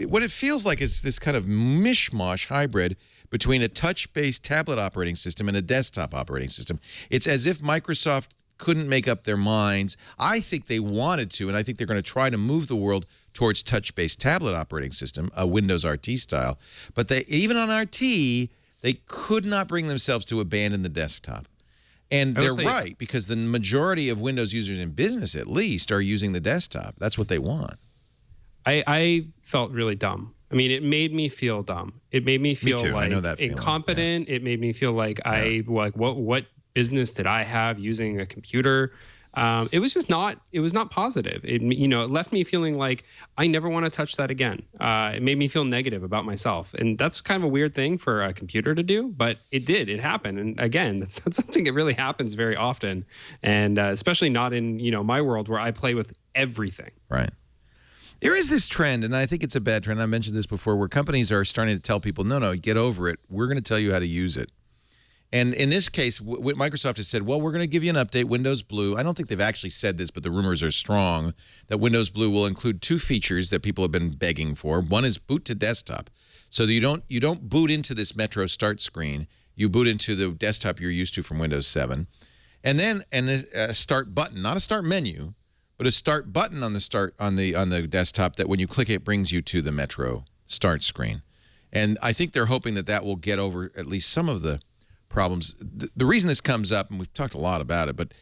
What it feels like is this kind of mishmash hybrid between a touch-based tablet operating system and a desktop operating system. It's as if Microsoft couldn't make up their minds. I think they wanted to, and I think they're going to try to move the world towards touch-based tablet operating system, a Windows RT style. But even on RT, they could not bring themselves to abandon the desktop. And they're right, because the majority of Windows users in business, at least, are using the desktop. That's what they want. I felt really dumb. I mean, it made me feel dumb. It made me feel like incompetent. Yeah. It made me feel like what business did I have using a computer? It was just not. It was not positive. It left me feeling like I never want to touch that again. It made me feel negative about myself, and that's kind of a weird thing for a computer to do. But it did. It happened, and again, that's not something that really happens very often, and especially not in my world where I play with everything. Right. There is this trend, and I think it's a bad trend. I mentioned this before, where companies are starting to tell people, no, get over it. We're going to tell you how to use it. And in this case, what Microsoft has said, well, we're going to give you an update, Windows Blue. I don't think they've actually said this, but the rumors are strong that Windows Blue will include 2 features that people have been begging for. One is boot to desktop. So that you don't boot into this Metro start screen. You boot into the desktop you're used to from Windows 7. And then a start button, not a start menu, but a start button on the desktop that when you click it brings you to the Metro start screen. And I think they're hoping that will get over at least some of the problems. The reason this comes up, and we've talked a lot about it, but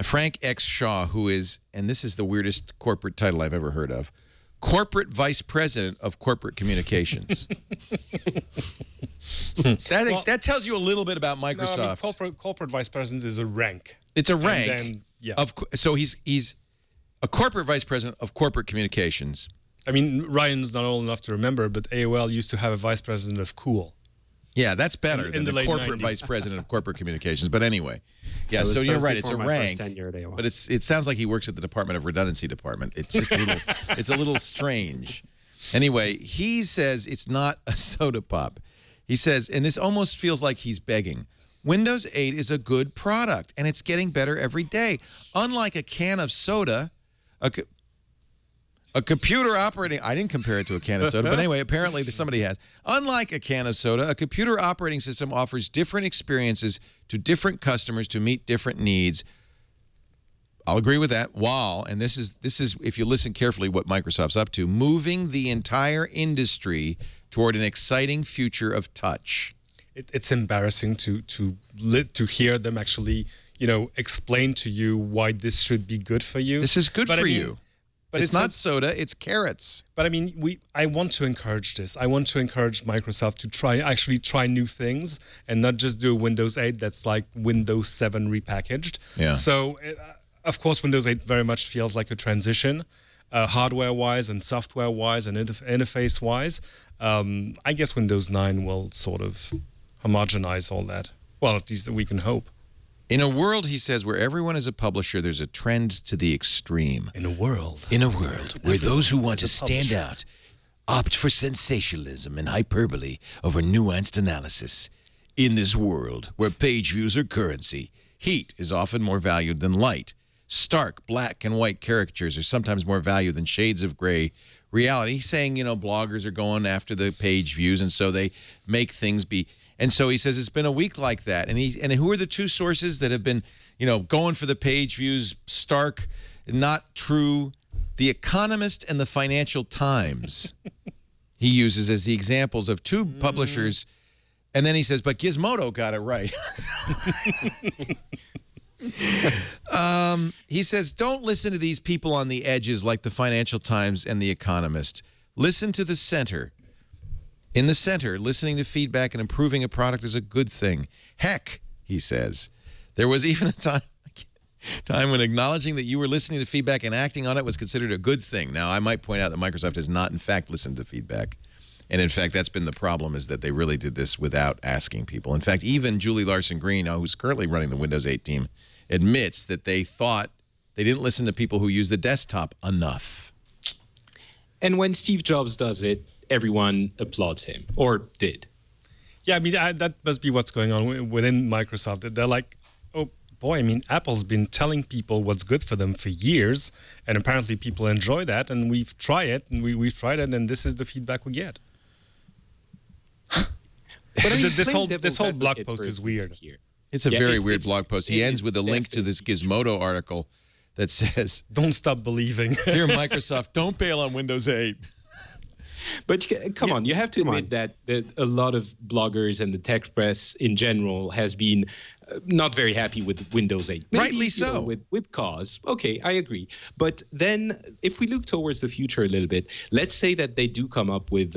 Frank X. Shaw, who is, and this is the weirdest corporate title I've ever heard of, Corporate Vice President of Corporate Communications. That tells you a little bit about Microsoft. No, I mean, corporate Vice President is a rank. It's a rank. And then, yeah. So he's a Corporate Vice President of Corporate Communications. I mean, Ryan's not old enough to remember, but AOL used to have a Vice President of Cool. Yeah, that's better than the late Corporate 90s. Vice President of Corporate Communications. But anyway, yeah, so you're right. It's a rank, but it sounds like he works at the Department of Redundancy Department. It's just it's a little strange. Anyway, he says it's not a soda pop. He says, and this almost feels like he's begging, Windows 8 is a good product, and it's getting better every day. Unlike a can of soda, a computer operating... I didn't compare it to a can of soda, but anyway, apparently somebody has. Unlike a can of soda, a computer operating system offers different experiences to different customers to meet different needs. I'll agree with that. While, and this is if you listen carefully what Microsoft's up to, moving the entire industry toward an exciting future of touch. It's embarrassing to hear them actually, explain to you why this should be good for you. This is good for you. But it's not soda, it's carrots. But I mean, I want to encourage this. I want to encourage Microsoft to actually try new things and not just do Windows 8 that's like Windows 7 repackaged. Yeah. So, of course, Windows 8 very much feels like a transition, hardware-wise and software-wise and interface-wise. I guess Windows 9 will sort of homogenize all that. Well, at least we can hope. In a world, he says, where everyone is a publisher, there's a trend to the extreme. In a world where those who want to stand out opt for sensationalism and hyperbole over nuanced analysis. In this world where page views are currency, heat is often more valued than light. Stark black and white caricatures are sometimes more valued than shades of gray reality. He's saying, bloggers are going after the page views, and so they make things be... And so he says it's been a week like that. And who are the 2 sources that have been, going for the page views? Stark, not true. The Economist and the Financial Times. He uses as the examples of 2 publishers. And then he says, but Gizmodo got it right. He says, don't listen to these people on the edges like the Financial Times and the Economist. Listen to the center. In the center, listening to feedback and improving a product is a good thing. Heck, he says, there was even a time when acknowledging that you were listening to feedback and acting on it was considered a good thing. Now, I might point out that Microsoft has not, in fact, listened to feedback. And, in fact, that's been the problem, is that they really did this without asking people. In fact, even Julie Larson-Green, who's currently running the Windows 8 team, admits that they thought they didn't listen to people who use the desktop enough. And when Steve Jobs does it, everyone applauds him, or did. Yeah, I mean, that must be what's going on within Microsoft. They're like, oh, boy, I mean, Apple's been telling people what's good for them for years, and apparently people enjoy that, and we've tried it, and and this is the feedback we get. But this whole blog post is weird. Here. It's a very weird blog post. He ends with a link to this Gizmodo article that says, don't stop believing. Dear Microsoft, don't bail on Windows 8. But come on, you have to admit that a lot of bloggers and the tech press in general has been not very happy with Windows 8. Maybe, rightly so. With cause. Okay, I agree. But then if we look towards the future a little bit, let's say that they do come up with,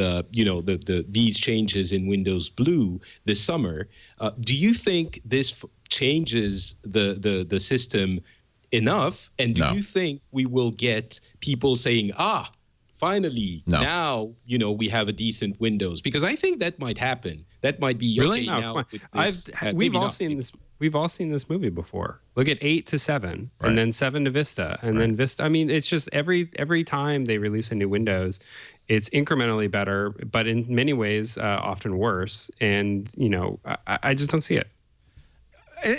these changes in Windows Blue this summer. Do you think this changes the system enough? And do you think we will get people saying, finally, now, we have a decent Windows? Because I think that might happen. That might be really. Okay now. With this, we've all seen this. We've all seen this movie before. Look at 8 to 7, and then 7 to Vista, and then Vista. I mean, it's just every time they release a new Windows, it's incrementally better, but in many ways, often worse. And I just don't see it.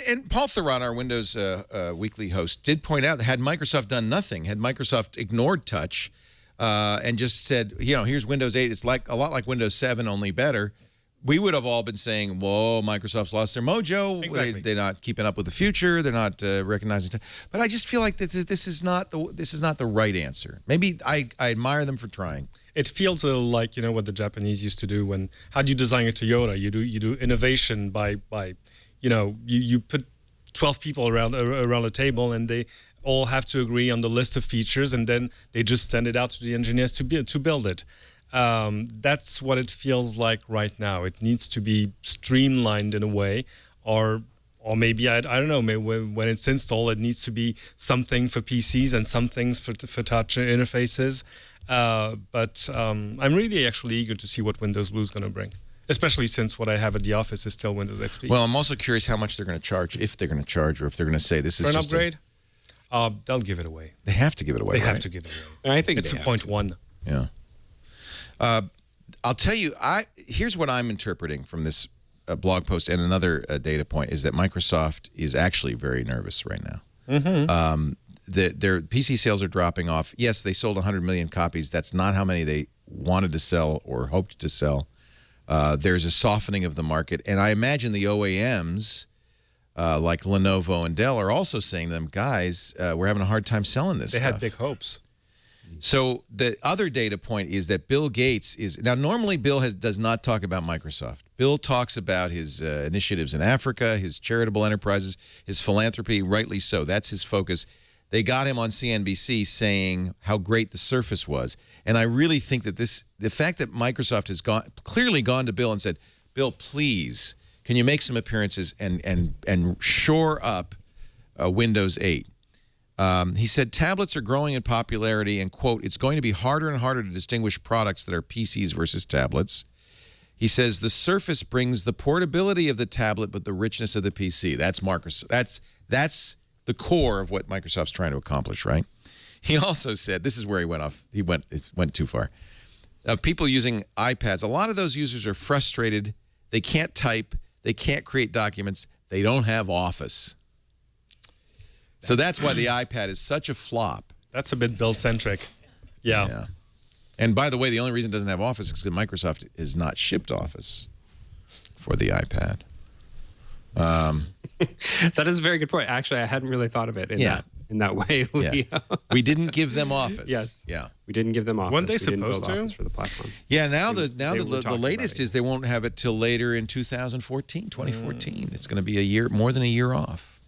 And Paul Theron, our Windows weekly host, did point out that had Microsoft done nothing, had Microsoft ignored touch and just said, here's Windows 8, it's like a lot like Windows 7, only better, we would have all been saying, whoa, Microsoft's lost their mojo. Exactly. They're not keeping up with the future. They're not recognizing. But I just feel like this is not the right answer. Maybe I admire them for trying. It feels a little like what the Japanese used to do when how do you design a Toyota? You do innovation by you put 12 people around a table and they all have to agree on the list of features and then they just send it out to the engineers to build it. That's what it feels like right now. It needs to be streamlined in a way, or maybe I don't know. Maybe when it's installed, it needs to be something for PCs and some things for touch interfaces. But I'm really actually eager to see what Windows Blue is going to bring, especially since what I have at the office is still Windows XP. Well, I'm also curious how much they're going to charge, if they're going to charge, or if they're going to say this is for an just upgrade. They'll give it away. They have to give it away. They have right? to give it away. I think it's a 0.1. Yeah. I'll tell you, here's what I'm interpreting from this blog post, and another data point is that Microsoft is actually very nervous right now. Mm-hmm. Their PC sales are dropping off. Yes, they sold 100 million copies. That's not how many they wanted to sell or hoped to sell. There's a softening of the market, and I imagine the OEMs like Lenovo and Dell are also saying to them, guys, we're having a hard time selling this They stuff. had big hopes. So the other data point is that Bill Gates is now normally Bill does not talk about Microsoft. Bill talks about his initiatives in Africa, his charitable enterprises, his philanthropy. Rightly so. That's his focus. They got him on CNBC saying how great the Surface was, and I really think that the fact that Microsoft has clearly gone to Bill and said, Bill, please, can you make some appearances and shore up Windows 8? He said tablets are growing in popularity and, quote, it's going to be harder and harder to distinguish products that are PCs versus tablets. He says the Surface brings the portability of the tablet but the richness of the PC. That's Microsoft. That's the core of what Microsoft's trying to accomplish, right? He also said, this is where he went off. It went too far. Of people using iPads, a lot of those users are frustrated. They can't type. They can't create documents. They don't have Office. So that's why the iPad is such a flop. That's a bit Bill-centric. Yeah. And by the way, the only reason it doesn't have Office is because Microsoft has not shipped Office for the iPad. That is a very good point. Actually, I hadn't really thought of it in that way, Leo. Yeah. We didn't give them Office. Yes. Yeah. We didn't give them Office. Weren't they We didn't build supposed to? Office for the platform. Yeah, now They the were talking latest about it. is they won't have it till later in 2014. It's going to be more than a year off.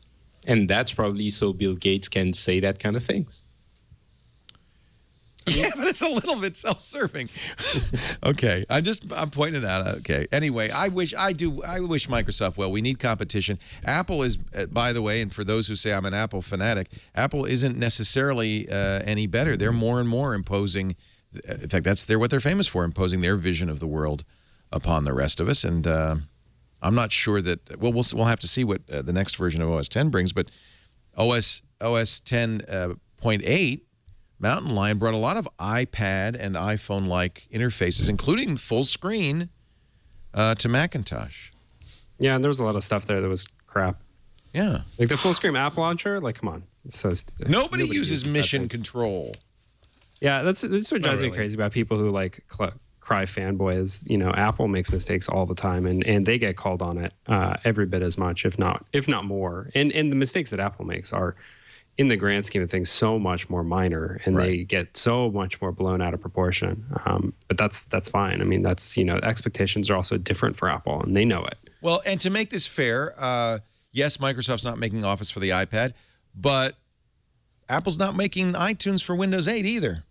And that's probably so Bill Gates can say that kind of things. Yeah, but it's a little bit self-serving. Okay, I'm pointing it out. Okay. Anyway, I wish Microsoft well. We need competition. Apple is, by the way, and for those who say I'm an Apple fanatic, Apple isn't necessarily any better. They're more and more imposing. In fact, they're what they're famous for, imposing their vision of the world upon the rest of us. And I'm not sure that. Well, we'll have to see what the next version of OS 10 brings. But OS 10.8. Mountain Lion brought a lot of iPad and iPhone-like interfaces, including full screen, to Macintosh. Yeah, and there was a lot of stuff there that was crap. Yeah. Like the full screen app launcher, like, come on. It's so Nobody uses that mission thing. control. Yeah, that's what drives me really. crazy about people who like cry fanboys. Apple makes mistakes all the time, and they get called on it every bit as much, if not more. And the mistakes that Apple makes are, in the grand scheme of things, so much more minor, and they get so much more blown out of proportion. But that's fine. I mean, that's expectations are also different for Apple, and they know it. Well, and to make this fair, yes, Microsoft's not making Office for the iPad, but Apple's not making iTunes for Windows 8 either.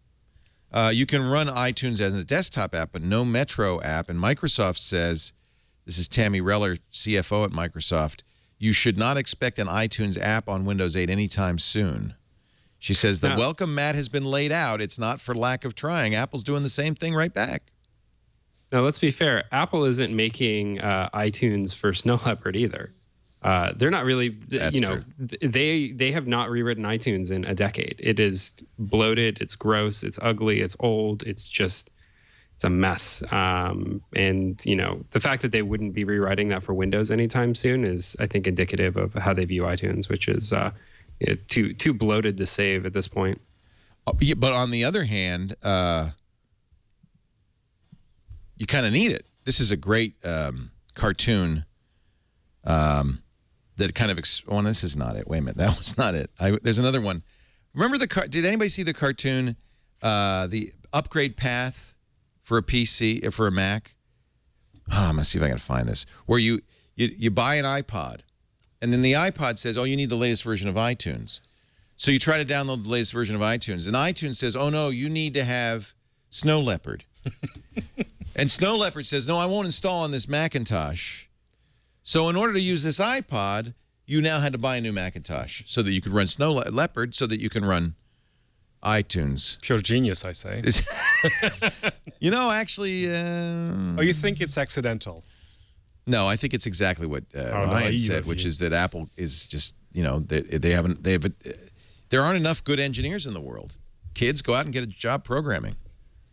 You can run iTunes as a desktop app, but no Metro app. And Microsoft says, this is Tammy Reller, CFO at Microsoft, you should not expect an iTunes app on Windows 8 anytime soon. She says, the welcome mat has been laid out. It's not for lack of trying. Apple's doing the same thing right back. Now, let's be fair. Apple isn't making iTunes for Snow Leopard either. They're not really, true. They have not rewritten iTunes in a decade. It is bloated. It's gross. It's ugly. It's old. It's just, it's a mess. And the fact that they wouldn't be rewriting that for Windows anytime soon is, I think, indicative of how they view iTunes, which is too bloated to save at this point. Yeah, but on the other hand, you kind of need it. This is a great cartoon that kind of this is not it. Wait a minute, that was not it. There's another one. Remember did anybody see the cartoon, the upgrade path for a PC, for a Mac? Oh, I'm gonna see if I can find this. Where you buy an iPod, and then the iPod says, "Oh, you need the latest version of iTunes." So you try to download the latest version of iTunes, and iTunes says, "Oh no, you need to have Snow Leopard." And Snow Leopard says, "No, I won't install on this Macintosh." So in order to use this iPod, you now had to buy a new Macintosh so that you could run Snow Leopard, so that you can run iTunes. Pure genius, I say. Actually... oh, you think it's accidental? No, I think it's exactly what Ryan said, which is that Apple is just, there aren't enough good engineers in the world. Kids, go out and get a job programming.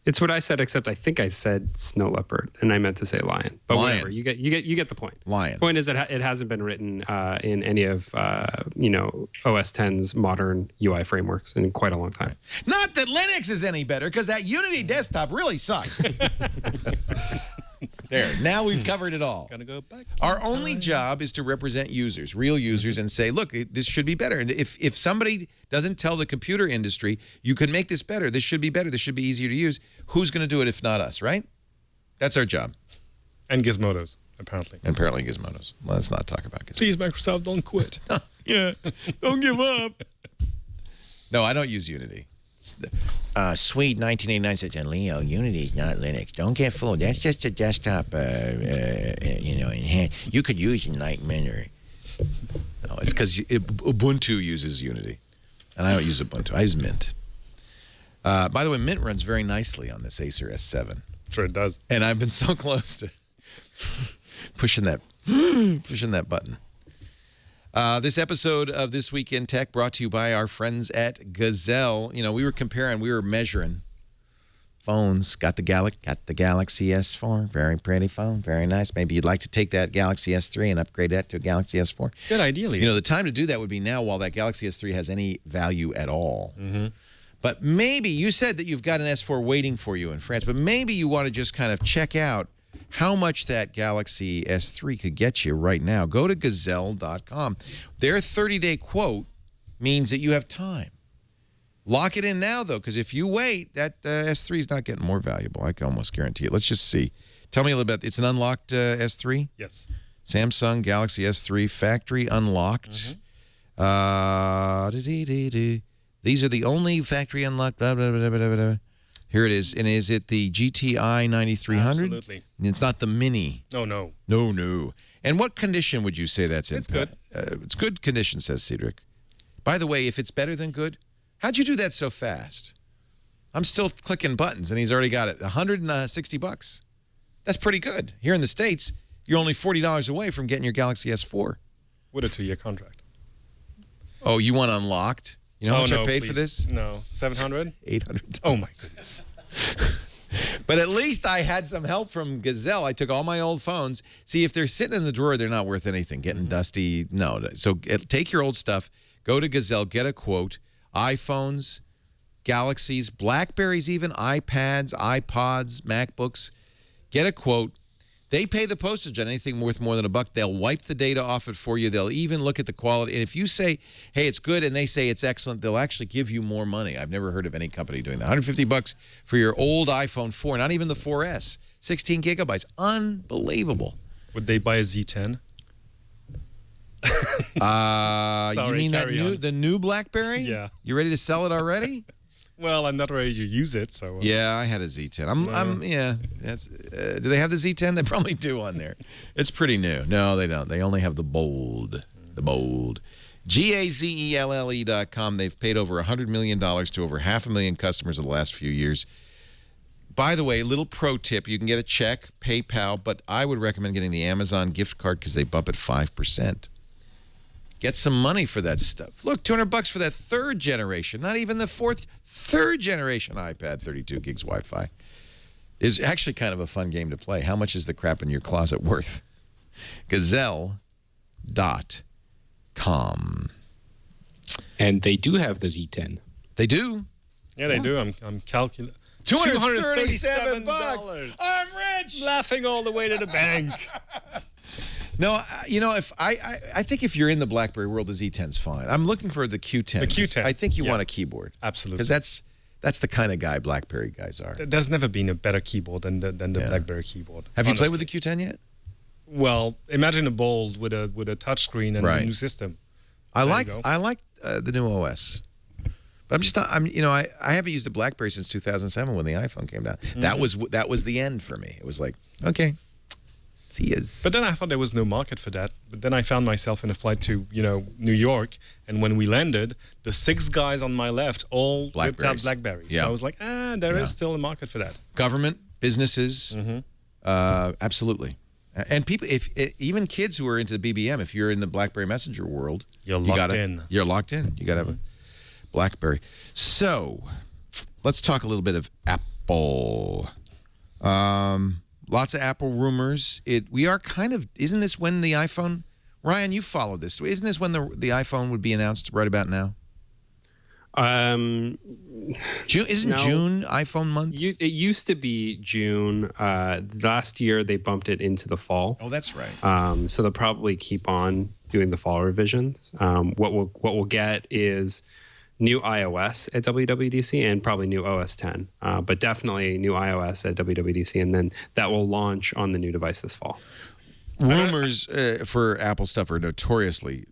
It's what I said, except I think I said snow leopard, and I meant to say lion. But lion. Whatever, you get the point. Lion. The point is that it hasn't been written in any of OS X's modern UI frameworks in quite a long time. Not that Linux is any better, because that Unity desktop really sucks. There. Now we've covered it all. Gonna go back. Our only job is to represent users, real users, and say, look, this should be better. And if somebody doesn't tell the computer industry, you can make this better, this should be better, this should be easier to use, who's going to do it if not us, right? That's our job. And Gizmodos, apparently. And apparently Gizmodos. Let's not talk about Gizmodos. Please, Microsoft, don't quit. Yeah, don't give up. No, I don't use Unity. Sweet 1989 says, and Leo, Unity is not Linux. Don't get fooled. That's just a desktop, you could use Enlightenment or... No, it's because Ubuntu uses Unity. And I don't use Ubuntu. I use Mint. By the way, Mint runs very nicely on this Acer S7. Sure it does. And I've been so close to pushing that button. This episode of This Week in Tech brought to you by our friends at Gazelle. We were measuring phones. Got the Galaxy S4. Very pretty phone. Very nice. Maybe you'd like to take that Galaxy S3 and upgrade that to a Galaxy S4. Good idea, Leo. The time to do that would be now, while that Galaxy S3 has any value at all. Mm-hmm. But maybe, you said that you've got an S4 waiting for you in France, but maybe you want to just kind of check out how much that Galaxy S3 could get you right now. Go to Gazelle.com. Their 30-day quote means that you have time. Lock it in now, though, because if you wait, that S3 is not getting more valuable. I can almost guarantee it. Let's just see. Tell me a little bit. It's an unlocked S3? Yes. Samsung Galaxy S3, factory unlocked. Mm-hmm. These are the only factory unlocked. Blah, blah, blah, blah, blah, blah. Here it is. And is it the GTI 9300? Absolutely. It's not the Mini. No. No. And what condition would you say that's in? It's good. It's good condition, says Cedric. By the way, if it's better than good, how'd you do that so fast? I'm still clicking buttons, and he's already got it. $160. That's pretty good. Here in the States, you're only $40 away from getting your Galaxy S4. With a 2-year contract. Oh, you want unlocked? You know how much I paid for this? No. $700? $800. Oh, my goodness. But at least I had some help from Gazelle. I took all my old phones. See, if they're sitting in the drawer, they're not worth anything. Getting dusty, no. So take your old stuff, go to Gazelle, get a quote. iPhones, Galaxies, Blackberries even, iPads, iPods, MacBooks. Get a quote. They pay the postage on anything worth more than $1. They'll wipe the data off it for you. They'll even look at the quality. And if you say, hey, it's good, and they say it's excellent, they'll actually give you more money. I've never heard of any company doing that. $150 for your old iPhone 4, not even the 4S. 16 gigabytes. Unbelievable. Would they buy a Z10? You mean the new BlackBerry? Yeah. You ready to sell it already? Well, I'm not ready to use it, so... Yeah, I had a Z10. Yeah. That's, do they have the Z10? They probably do on there. It's pretty new. No, they don't. They only have the bold. The bold. GAZELLE.com. They've paid over $100 million to over 500,000 customers in the last few years. By the way, little pro tip. You can get a check, PayPal, but I would recommend getting the Amazon gift card because they bump it 5%. Get some money for that stuff. Look, $200 for that third generation, not even the third generation iPad, 32 gigs Wi-Fi. is actually kind of a fun game to play. How much is the crap in your closet worth? Gazelle.com. And they do have the Z10. They do. Yeah, they do. I'm calculating. $237. I'm rich. Laughing all the way to the bank. No, you know, if I think if you're in the BlackBerry world, the Z10's fine. I'm looking for the Q10. The Q10. I think you want a keyboard. Absolutely. Because that's the kind of guy BlackBerry guys are. There's never been a better keyboard than the BlackBerry keyboard. Have you played with the Q10 yet? Well, imagine a Bold with a touch screen and a new system. I like the new OS. But I'm just not. I haven't used a BlackBerry since 2007 when the iPhone came down. Mm-hmm. That was the end for me. It was like, okay, see yous. But then I thought there was no market for that. But then I found myself in a flight to New York, and when we landed, the 6 guys on my left all whipped out BlackBerries. Yeah. So I was like, there is still a market for that. Government, businesses, absolutely. And people, even kids who are into the BBM, if you're in the BlackBerry Messenger world, you're locked in. You're locked in. You got to have a BlackBerry. So, let's talk a little bit of Apple. Lots of Apple rumors. We are kind of. Isn't this when the iPhone? Ryan, you followed this. Isn't this when the iPhone would be announced right about now? June June iPhone month? It used to be June. Last year they bumped it into the fall. Oh, that's right. So they'll probably keep on doing the fall revisions. What we'll get is new iOS at WWDC and probably new OS 10, but definitely new iOS at WWDC, and then that will launch on the new device this fall. Rumors for Apple stuff are notoriously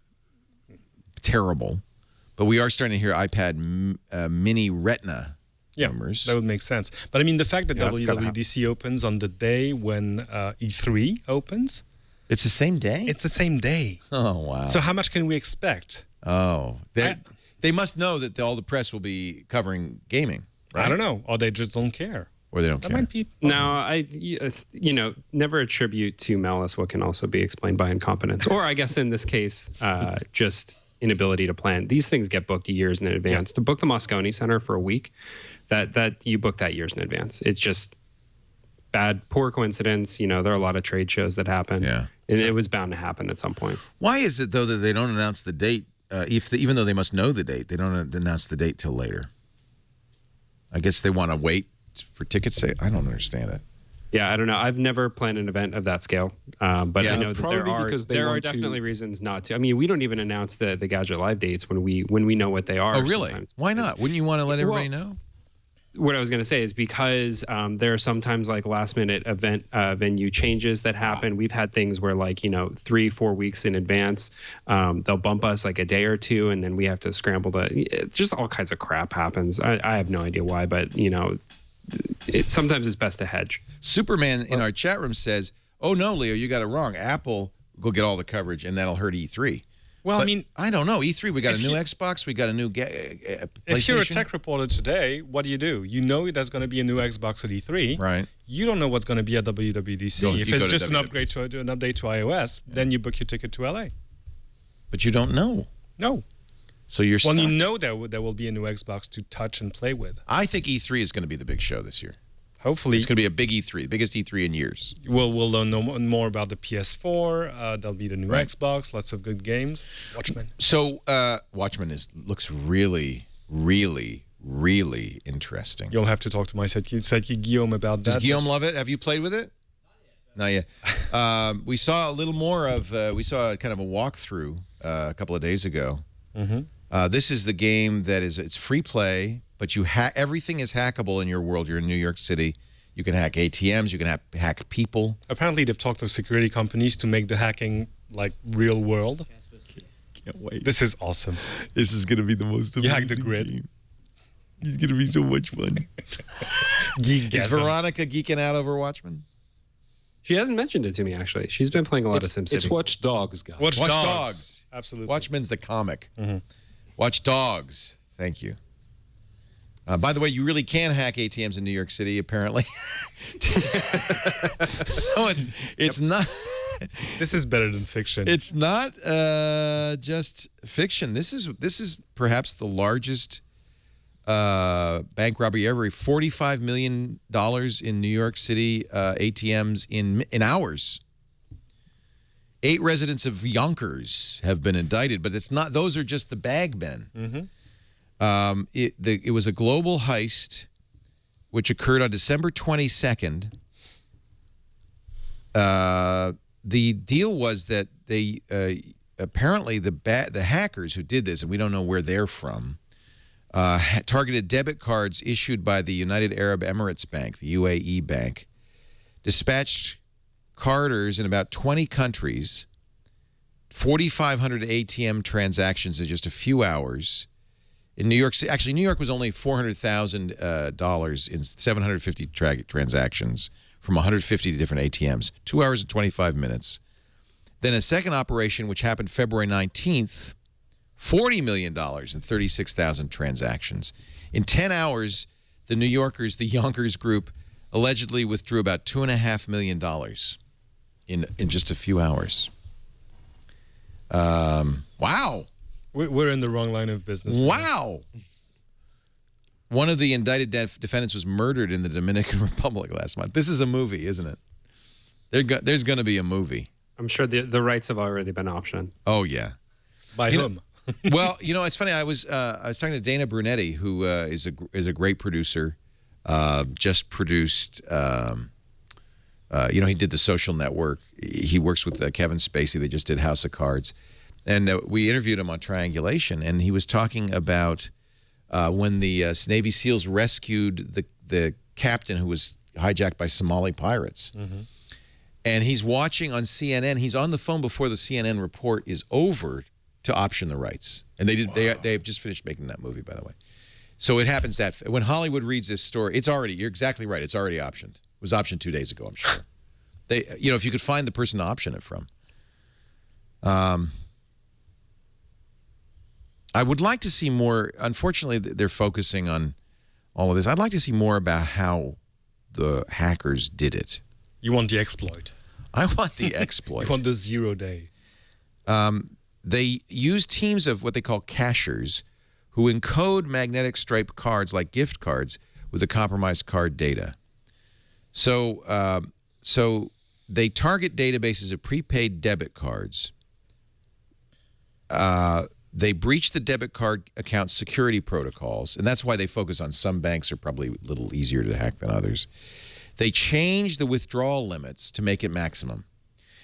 terrible. But we are starting to hear iPad mini Retina rumors. That would make sense. But I mean, the fact that WWDC opens on the day when E3 opens. It's the same day? It's the same day. Oh, wow. So how much can we expect? Oh. They must know that all the press will be covering gaming, right? I don't know. Or they just don't care. Or they don't care. Might be No, never attribute to malice what can also be explained by incompetence. Or I guess in this case, just inability to plan. These things get booked years in advance. Yeah. To book the Moscone Center for a week, that you book that years in advance. It's just poor coincidence. There are a lot of trade shows that happen. Yeah. It was bound to happen at some point. Why is it, though, that they don't announce the date? Even though they must know the date, they don't announce the date till later. I guess they want to wait for tickets. I don't understand it. Yeah, I don't know. I've never planned an event of that scale, but I know that there are definitely reasons not to. I mean, we don't even announce the Gadget Live dates when we know what they are. Oh, really? Sometimes. Why not? Wouldn't you want to let everybody know? What I was going to say is because there are sometimes like last minute event venue changes that happen. Wow. We've had things where 3-4 weeks in advance, they'll bump us like a day or two, and then we have to scramble to. Just all kinds of crap happens. I have no idea why, but sometimes it's best to hedge. Superman in our chat room says, "Oh no, Leo, you got it wrong. Apple will get all the coverage, and that'll hurt E3." Well, but I mean, I don't know. E3, we got a new Xbox, we got a new PlayStation. If you're a tech reporter today, what do? You know there's going to be a new Xbox at E3. Right. You don't know what's going to be at WWDC. If it's just an update to iOS, then you book your ticket to LA. But you don't know. No. So you're stuck. Well, you know there will be a new Xbox to touch and play with. I think E3 is going to be the big show this year. Hopefully. It's going to be a big E3, the biggest E3 in years. We'll learn more about the PS4. There'll be the new Xbox, lots of good games. Watchmen. So Watchmen looks really, really, really interesting. You'll have to talk to my sidekick Guillaume about that. Does Guillaume love it? Have you played with it? Not yet. We saw a little more of, we saw kind of a walkthrough a couple of days ago. Mm-hmm. This is the game that it's free play, but everything is hackable in your world. You're in New York City. You can hack ATMs. You can hack people. Apparently, they've talked to security companies to make the hacking like real world. Can't wait. This is awesome. This is going to be the most amazing You hack the grid. game. It's going to be so much fun. Is Veronica geeking out over Watchmen? She hasn't mentioned it to me, actually. She's been playing a lot of SimCity. It's Watch Dogs, guys. Watch Dogs. Absolutely. Watchmen's the comic. Mm-hmm. Watch Dogs. Thank you. By the way, you really can hack ATMs in New York City, apparently. So it's not. This is better than fiction. It's not just fiction. This is perhaps the largest bank robbery ever. $45 million in New York City ATMs in hours. 8 residents of Yonkers have been indicted, but it's not. Those are just the bag men. It was a global heist, which occurred on December 22nd. The deal was that they apparently the hackers who did this, and we don't know where they're from, targeted debit cards issued by the United Arab Emirates Bank, the UAE Bank, dispatched carders in about 20 countries, 4,500 ATM transactions in just a few hours. In New York City, actually, New York was only $400,000 in 750 transactions from 150 different ATMs, 2 hours and 25 minutes. Then a second operation, which happened February 19th, $40 million and 36,000 transactions. In 10 hours, the Yonkers group, allegedly withdrew about $2.5 million in just a few hours. Wow. We're in the wrong line of business. Wow. One of the indicted defendants was murdered in the Dominican Republic last month. This is a movie, isn't it? There's going to be a movie. I'm sure the rights have already been optioned. Oh, yeah. By whom? Well, it's funny. I was talking to Dana Brunetti, who is a great producer. Just produced. He did The Social Network. He works with Kevin Spacey. They just did House of Cards, and we interviewed him on Triangulation, and he was talking about when the Navy SEALs rescued the captain who was hijacked by Somali pirates. And he's watching on CNN. He's on the phone before the CNN report is over to option the rights. And they did. Wow. They have just finished making that movie, by the way. So it happens that when Hollywood reads this story, it's already. You're exactly right. It's already optioned. It was optioned 2 days ago, I'm sure. If you could find the person to option it from. I would like to see more. Unfortunately, they're focusing on all of this. I'd like to see more about how the hackers did it. You want the exploit. I want the exploit. You want the 0 day. They use teams of what they call cachers who encode magnetic stripe cards like gift cards with the compromised card data. So they target databases of prepaid debit cards. They breach the debit card account security protocols, and that's why they focus on some banks are probably a little easier to hack than others. They change the withdrawal limits to make it maximum.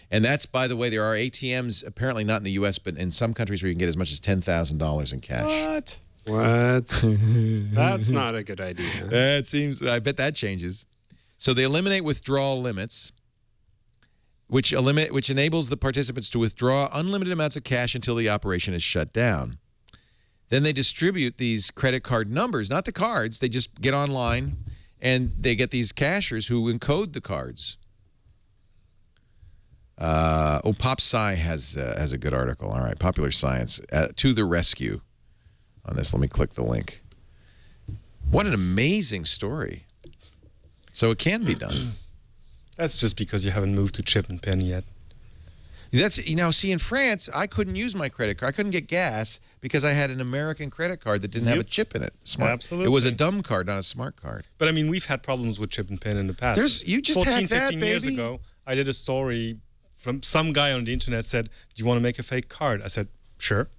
And that's, by the way, there are ATMs, apparently not in the U.S., but in some countries where you can get as much as $10,000 in cash. What? That's not a good idea. I bet that changes. So they eliminate withdrawal limits, which enables the participants to withdraw unlimited amounts of cash until the operation is shut down. Then they distribute these credit card numbers, not the cards. They just get online and they get these cashers who encode the cards. Pop Sci has a good article. All right, Popular Science to the rescue on this. Let me click the link. What an amazing story. So it can be done. That's just because you haven't moved to chip and pin yet. See, in France, I couldn't use my credit card. I couldn't get gas because I had an American credit card that didn't have a chip in it. Smart. Absolutely. It was a dumb card, not a smart card. But I mean, we've had problems with chip and pin in the past. You just 15 hacked that, years baby. ago, I did a story from some guy on the internet said, "Do you want to make a fake card?" I said, "Sure."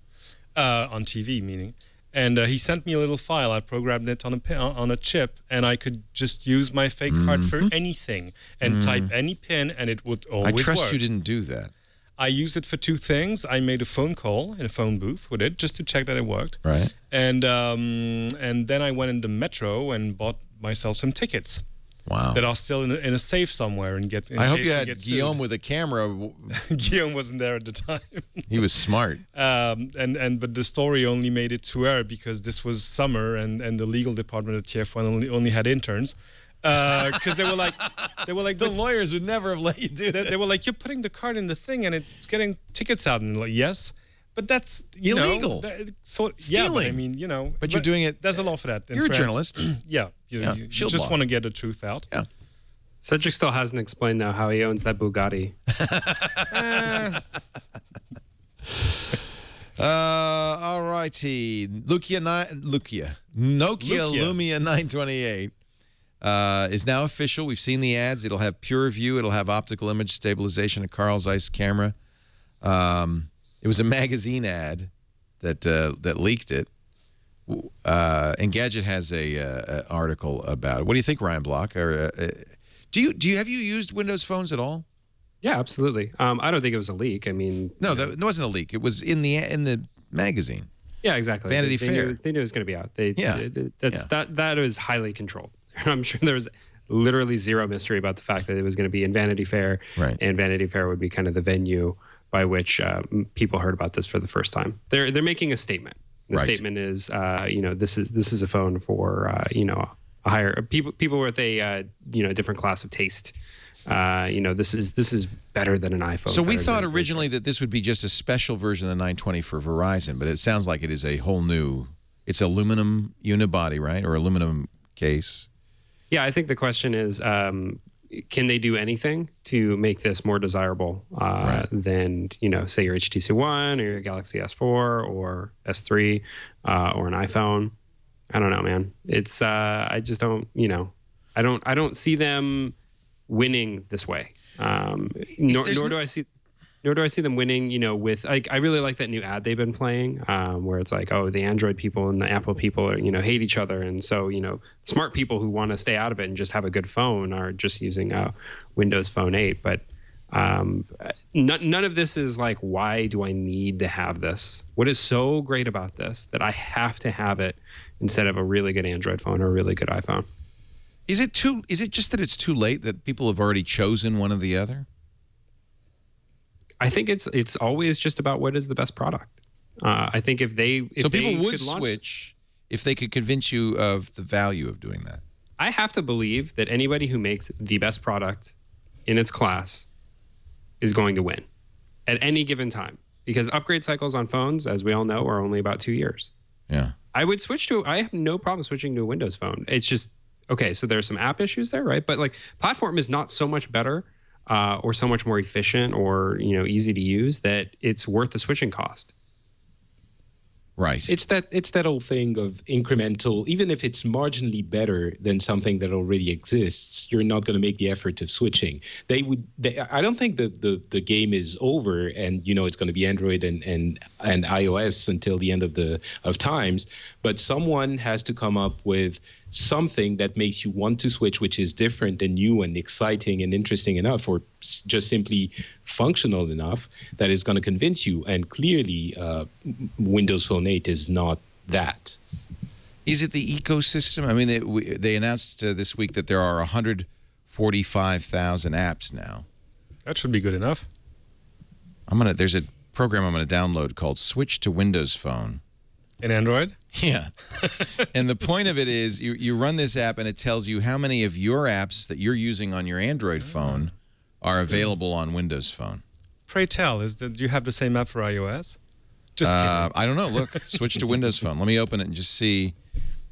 On TV, meaning. And he sent me a little file. I programmed it on a chip, and I could just use my fake card for anything and type any pin, and it would always work. I trust you didn't do that. I used it for 2 things. I made a phone call in a phone booth with it just to check that it worked. Right. And then I went in the metro and bought myself some tickets. Wow. That are still in a safe somewhere and get. I hope you had Guillaume with a camera. Guillaume wasn't there at the time. He was smart. But the story only made it to air because this was summer and the legal department at TF1 only had interns. Because they were like the lawyers would never have let you do that. They were like, you're putting the card in the thing and it's getting tickets out, and like, yes, but that's illegal. Yeah, but I mean, But you're doing it. There's a law for that. You're a journalist. Yeah, you just want to get the truth out. Yeah. Cedric still hasn't explained now how he owns that Bugatti. All righty. Nokia Lumia 928 is now official. We've seen the ads. It'll have pure view. It'll have optical image stabilization, a Carl Zeiss camera. It was a magazine ad that leaked it. Engadget has a article about it. What do you think, Ryan Block? Or have you used Windows phones at all? Yeah, absolutely. I don't think it was a leak. I mean, no, that wasn't a leak. It was in the magazine. Yeah, exactly. Vanity Fair. They knew it was going to be out. That is highly controlled. I'm sure there was literally zero mystery about the fact that it was going to be in Vanity Fair, and Vanity Fair would be kind of the venue by which people heard about this for the first time. They're making a statement. The statement is, this is a phone for a higher people with a different class of taste. This is better than an iPhone. So we thought originally that this would be just a special version of the 920 for Verizon, but it sounds like it is a whole new. It's aluminum unibody, right, or aluminum case. Yeah, I think the question is, can they do anything to make this more desirable than say your HTC One or your Galaxy S4 or S3 or an iPhone? I don't know, man. It's I just don't I don't see them winning this way. Nor do I see them winning, with I really like that new ad they've been playing, where it's like, oh, the Android people and the Apple people hate each other, and so smart people who want to stay out of it and just have a good phone are just using Windows Phone 8. But none of this is like, why do I need to have this? What is so great about this that I have to have it instead of a really good Android phone or a really good iPhone? Is it just that it's too late, that people have already chosen one or the other? I think it's always just about what is the best product. I think if people would switch if they could convince you of the value of doing that. I have to believe that anybody who makes the best product in its class is going to win at any given time, because upgrade cycles on phones, as we all know, are only about 2 years. Yeah. I have no problem switching to a Windows phone. It's just, okay, so there are some app issues there, right? But platform is not so much better or so much more efficient or easy to use that it's worth the switching cost. Right. It's that old thing of incremental. Even if it's marginally better than something that already exists, you're not going to make the effort of switching. I don't think the game is over, and it's going to be Android and iOS until the end of times. But someone has to come up with something that makes you want to switch, which is different and new and exciting and interesting enough, or just simply functional enough that is going to convince you. And clearly, Windows Phone 8 is not that. Is it the ecosystem? I mean, they announced this week that there are 145,000 apps now. That should be good enough. There's a program I'm going to download called Switch to Windows Phone. In Android? Yeah. And the point of it is you run this app and it tells you how many of your apps that you're using on your Android phone are available on Windows Phone. Pray tell, do you have the same app for iOS? Just kidding. I don't know. Look, switch to Windows Phone. Let me open it and just see.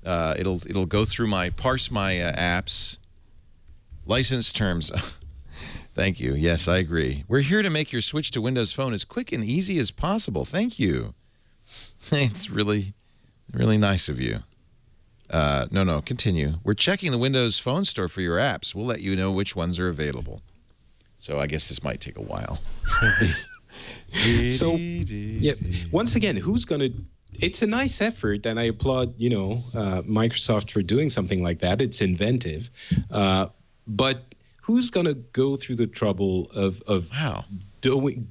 It'll go through parse my apps. License terms. Thank you. Yes, I agree. We're here to make your switch to Windows Phone as quick and easy as possible. Thank you. It's really, really nice of you. No, continue. We're checking the Windows Phone Store for your apps. We'll let you know which ones are available. So I guess this might take a while. So, yeah, once again, who's going to... It's a nice effort, and I applaud, Microsoft for doing something like that. It's inventive. But who's going to go through the trouble of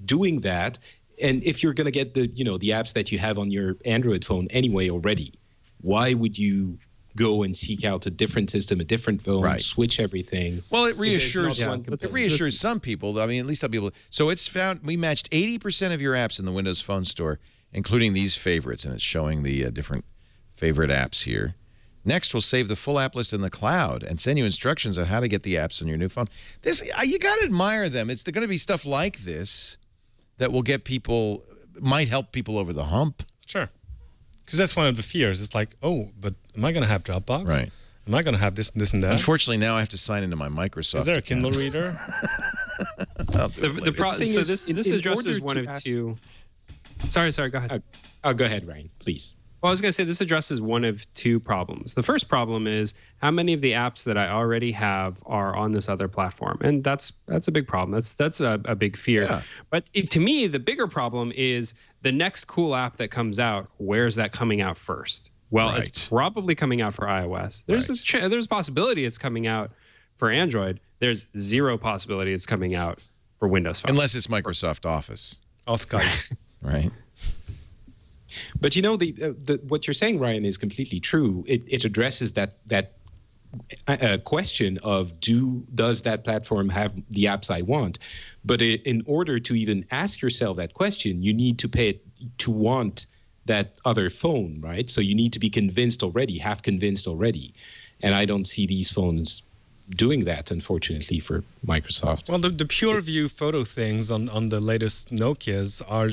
doing that? And if you're going to get the apps that you have on your Android phone anyway already, why would you go and seek out a different system, a different phone, switch everything? Well, it reassures some people. I mean, at least some people. So it's found we matched 80% of your apps in the Windows Phone Store, including these favorites, and it's showing the different favorite apps here. Next, we'll save the full app list in the cloud and send you instructions on how to get the apps on your new phone. This you got to admire them. It's going to be stuff like this that will might help people over the hump. Sure. Because that's one of the fears. It's like, oh, but am I going to have Dropbox? Right. Am I going to have this and that? Unfortunately, now I have to sign into my Microsoft Is there a account. Kindle reader? This addresses one of two. Sorry, go ahead. Go ahead, Ryan, please. Well, I was going to say this addresses one of two problems. The first problem is how many of the apps that I already have are on this other platform, and that's a big problem. That's a big fear. Yeah. But to me, the bigger problem is the next cool app that comes out. Where's that coming out first? Well, Right. it's probably coming out for iOS. There's there's a possibility it's coming out for Android. There's zero possibility it's coming out for Windows Phone. Unless it's Microsoft Office, Or Skype. right? But the what you're saying, Ryan, is completely true. It addresses that question of does that platform have the apps I want? But in order to even ask yourself that question, you need to want that other phone, right? So you need to be half convinced already. And I don't see these phones doing that, unfortunately, for Microsoft. Well, the pure view photo things on the latest Nokias are,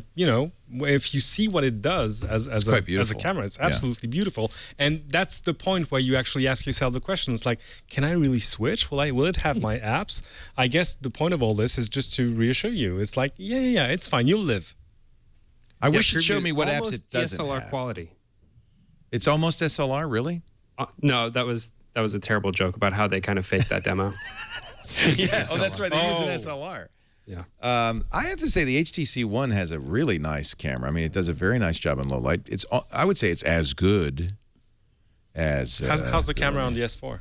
if you see what it does as a camera, it's absolutely beautiful. And that's the point where you actually ask yourself the question. It's like, can I really switch? Will it have my apps? I guess the point of all this is just to reassure you. It's like, yeah, it's fine. You'll live. I wish it showed me what apps it doesn't DSLR have. quality. It's almost SLR, really? No, that was a terrible joke about how they kind of faked that demo. Yeah. Oh, that's right. They use an SLR. Yeah. I have to say the HTC One has a really nice camera. I mean, it does a very nice job in low light. I would say it's as good as. How's the camera on the S4?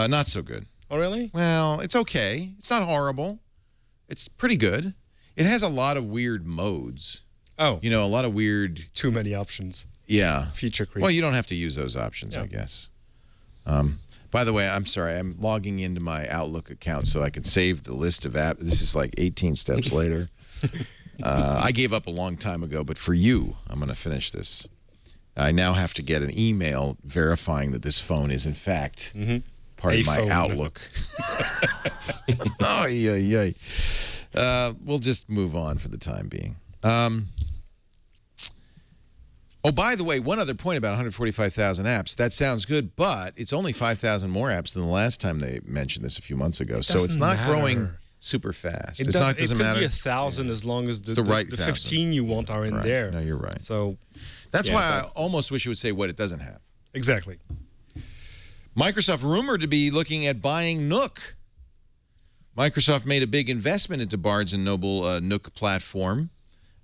Not so good. Oh, really? Well, it's okay. It's not horrible. It's pretty good. It has a lot of weird modes. Oh. A lot of weird. Too many options. Yeah. Feature creep. Well, you don't have to use those options, I guess. By the way, I'm sorry. I'm logging into my Outlook account so I can save the list of apps. This is like 18 steps later. I gave up a long time ago, but for you, I'm going to finish this. I now have to get an email verifying that this phone is, in fact, part of my phone. Outlook. Oh, yeah. We'll just move on for the time being. Oh, by the way, one other point about 145,000 apps. That sounds good, but it's only 5,000 more apps than the last time they mentioned this a few months ago. So it's not growing super fast. It doesn't could matter. be 1,000 as long as the right 15 you want are in Right. there. No, you're right. So That's why I almost wish you would say what it doesn't have. exactly. Microsoft rumored to be looking at buying Nook. Microsoft made a big investment into Barnes & Noble Nook platform.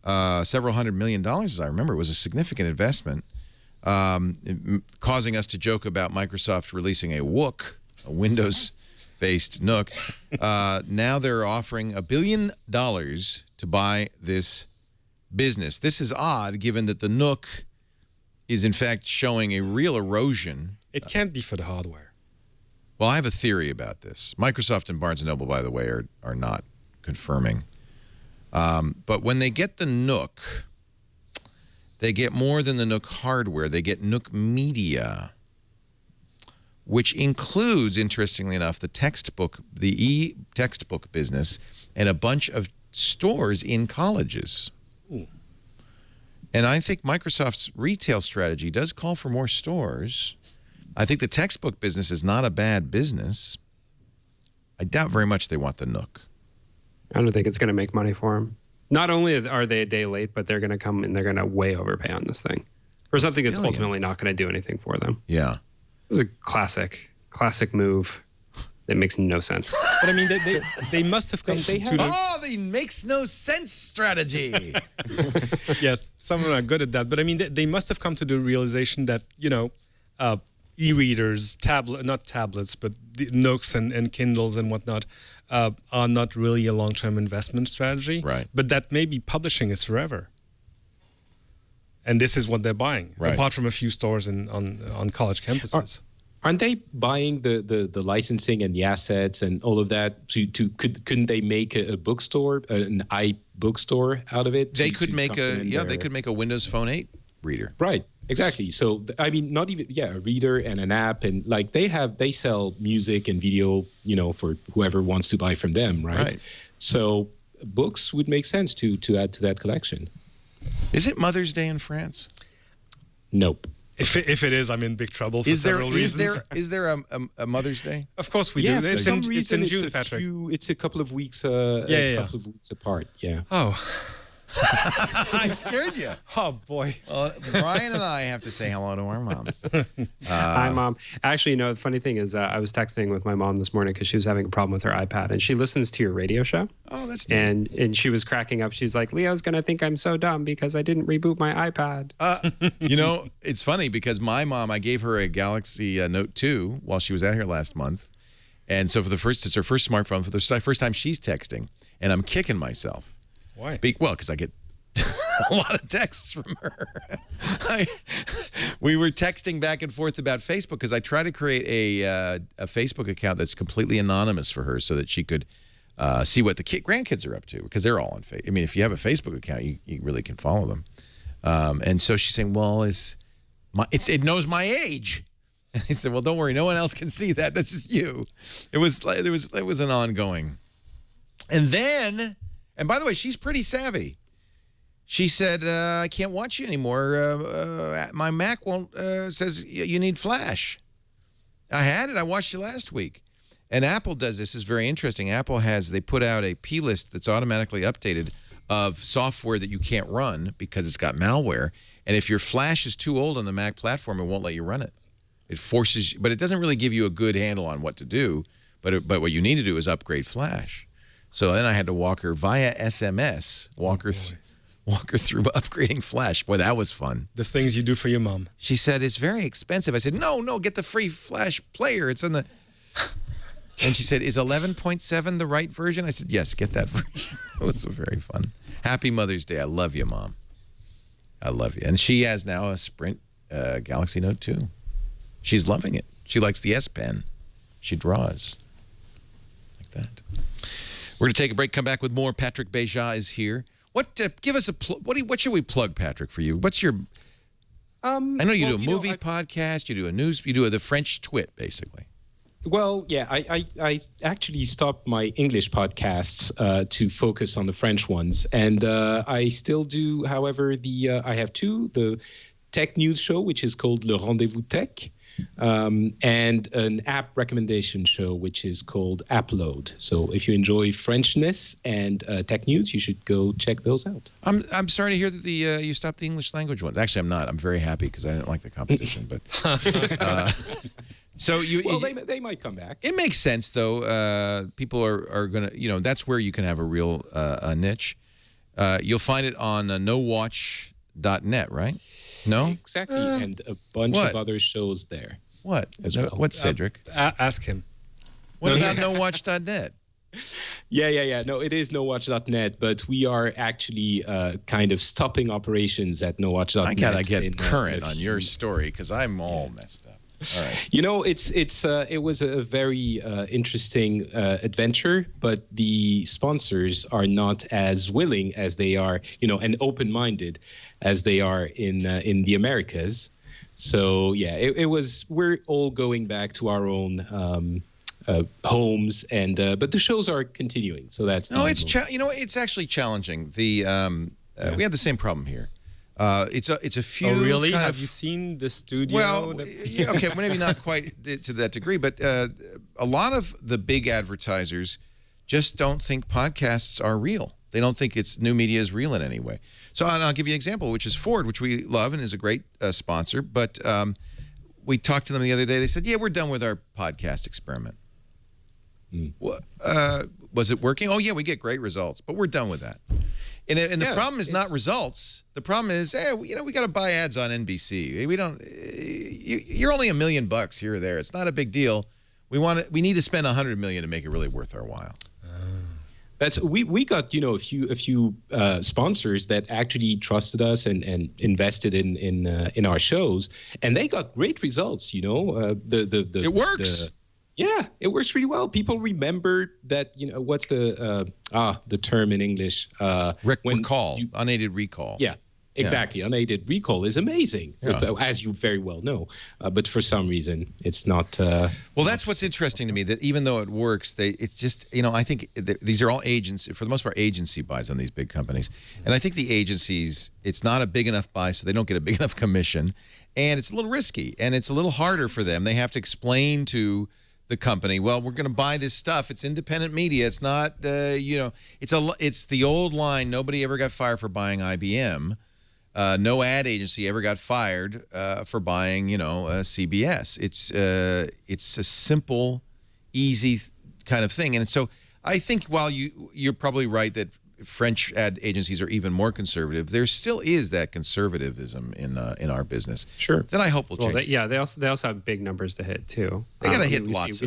Several $100 million, as I remember. It was a significant investment, causing us to joke about Microsoft releasing a Wook, a Windows-based Nook. Now they're offering $1 billion to buy this business. This is odd, given that the Nook is, in fact, showing a real erosion. It can't be for the hardware. Well, I have a theory about this. Microsoft and Barnes & Noble, by the way, are not confirming. But when they get the Nook, they get more than the Nook hardware. They get Nook Media, which includes, interestingly enough, the e-textbook business and a bunch of stores in colleges. Ooh. And I think Microsoft's retail strategy does call for more stores. I think the textbook business is not a bad business. I doubt very much they want the Nook. I don't think it's going to make money for them. Not only are they a day late, but they're going to come and they're going to way overpay on this thing for something that's ultimately not going to do anything for them. Yeah. This is a classic move that makes no sense. But I mean, they must have come to the... Oh, the makes no sense strategy. Yes, some of them are good at that. But I mean, they must have come to the realization that, e-readers, not tablets, but the Nooks and Kindles and whatnot are not really a long-term investment strategy. Right. But that maybe publishing is forever. And this is what they're buying, right. apart from a few stores on college campuses. Aren't they buying the licensing and the assets and all of that? Couldn't they make a bookstore, an iBookstore out of it? They could make a Windows Phone 8 reader. Right. Exactly. So, I mean, not even, a reader and an app. And like they sell music and video, for whoever wants to buy from them. Right. So books would make sense to add to that collection. Is it Mother's Day in France? Nope. If it is, I'm in big trouble for several reasons. Is there a Mother's Day? Of course we do. For some it's reason in June, Patrick. It's a couple of weeks. Couple of weeks apart. Yeah. Oh. I scared you. Oh, boy. Brian and I have to say hello to our moms. Hi, Mom. Actually, the funny thing is I was texting with my mom this morning because she was having a problem with her iPad, and she listens to your radio show. Oh, that's neat. And she was cracking up. She's like, Leo's going to think I'm so dumb because I didn't reboot my iPad. It's funny because my mom, I gave her a Galaxy Note 2 while she was out here last month. And so it's her first smartphone for the first time she's texting. And I'm kicking myself. Why? Well, because I get a lot of texts from her. We were texting back and forth about Facebook because I try to create a Facebook account that's completely anonymous for her so that she could see what the grandkids are up to because they're all on Facebook. I mean, if you have a Facebook account, you really can follow them. And so she's saying, well, it knows my age. And I said, well, don't worry. No one else can see that. That's just you. It was an ongoing. And then, and by the way, she's pretty savvy. She said, I can't watch you anymore. My Mac says you need Flash. I had it. I watched you last week. And Apple does this. It's very interesting. Apple they put out a P list that's automatically updated of software that you can't run because it's got malware. And if your Flash is too old on the Mac platform, it won't let you run it. It forces you, but it doesn't really give you a good handle on what to do. But what you need to do is upgrade Flash. So then I had to walk her via SMS, walk her through upgrading Flash. Boy, that was fun. The things you do for your mom. She said, it's very expensive. I said, no, get the free Flash player. It's on the... And she said, is 11.7 the right version? I said, yes, get that version. It was very fun. Happy Mother's Day. I love you, Mom. I love you. And she has now a Sprint Galaxy Note 2. She's loving it. She likes the S Pen. She draws like that. We're going to take a break, come back with more. Patrick Beja is here. Give us what should we plug, Patrick, for you? What's your... I know you do a movie podcast, you do a news, you do the French twit, basically. Well, yeah, I actually stopped my English podcasts to focus on the French ones. And I still do, however, I have two, the tech news show, which is called Le Rendezvous Tech, and an app recommendation show, which is called Upload. So if you enjoy Frenchness and tech news, you should go check those out. I'm sorry to hear that you stopped the English language ones. Actually, I'm not. I'm very happy because I didn't like the competition. But so they might come back. It makes sense, though. People are going to, that's where you can have a real niche. You'll find it on nowatch.net, right? No? Exactly, and a bunch of other shows there. What? As well. What's Cedric? Ask him. What about nowatch.net? Yeah. No, it is nowatch.net, but we are actually kind of stopping operations at nowatch.net. I gotta get current on your story because I'm all messed up. All right. It was a very interesting adventure, but the sponsors are not as willing as they are, and open-minded as they are in the Americas. So yeah, we're all going back to our own homes, and but the shows are continuing. So that's it's actually challenging. We have the same problem here. It's a few. Oh, really? Have you seen the studio? Well, okay, maybe not quite to that degree, but a lot of the big advertisers just don't think podcasts are real. They don't think new media is real in any way. So I'll give you an example, which is Ford, which we love and is a great sponsor. But we talked to them the other day. They said, "Yeah, we're done with our podcast experiment." Was it working? Oh yeah, we get great results, but we're done with that. And the problem is not results. The problem is, we got to buy ads on NBC. We don't. You're only $1 million here or there. It's not a big deal. We need to spend $100 million to make it really worth our while. We got a few sponsors that actually trusted us and invested in our shows, and they got great results. It works. Yeah, it works really well. People remember that, what's the term in English? Recall, unaided recall. Yeah, exactly. Yeah. Unaided recall is amazing, as you very well know. But for some reason, it's not. Well, that's what's interesting to me, that even though it works, it's just, I think these are all agency, for the most part, agency buys on these big companies. And I think the agencies, it's not a big enough buy, so they don't get a big enough commission. And it's a little risky, and it's a little harder for them. They have to explain to the company, well, we're going to buy this stuff. It's independent media. It's not, it's the old line. Nobody ever got fired for buying IBM. No ad agency ever got fired for buying, CBS. It's a simple, easy kind of thing. And so I think while you're probably right that French ad agencies are even more conservative, there still is that conservatism in our business. Sure. That I hope will change. They also have big numbers to hit too. They got to hit lots.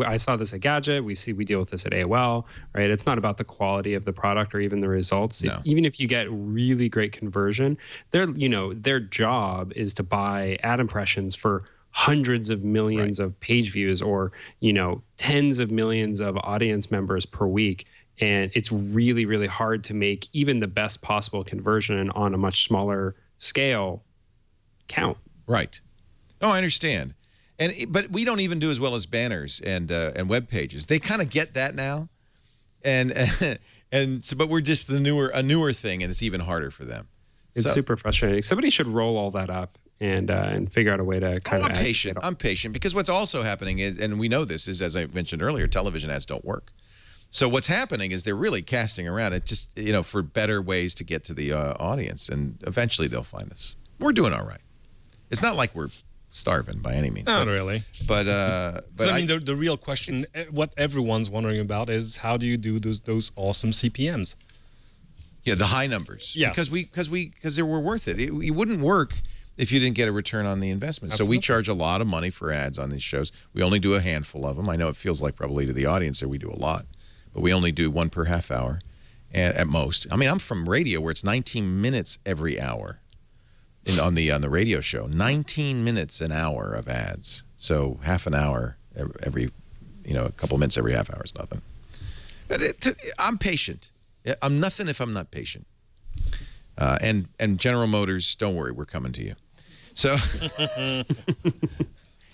I saw this at Gadget. We deal with this at AOL. Right. It's not about the quality of the product or even the results. No. Even if you get really great conversion, their job is to buy ad impressions for hundreds of millions of page views or tens of millions of audience members per week. And it's really, really hard to make even the best possible conversion on a much smaller scale count. Right. No, I understand. But we don't even do as well as banners and web pages. They kind of get that now, but we're just a newer thing, and it's even harder for them. It's super frustrating. Somebody should roll all that up and figure out a way to kind of. I'm patient because what's also happening is, and we know this is, as I mentioned earlier, television ads don't work. So what's happening is they're really casting around it just, for better ways to get to the audience. And eventually they'll find us. We're doing all right. It's not like we're starving by any means. Not really. But I mean, the real question, what everyone's wondering about is how do you do those awesome CPMs? Yeah, the high numbers. Yeah. Because they were worth it. It wouldn't work if you didn't get a return on the investment. Absolutely. So we charge a lot of money for ads on these shows. We only do a handful of them. I know it feels like probably to the audience that we do a lot. But we only do one per half hour at most. I mean, I'm from radio where it's 19 minutes every hour on the radio show. 19 minutes an hour of ads. So half an hour every, a couple of minutes every half hour is nothing. But I'm patient. I'm nothing if I'm not patient. And General Motors, don't worry, we're coming to you. So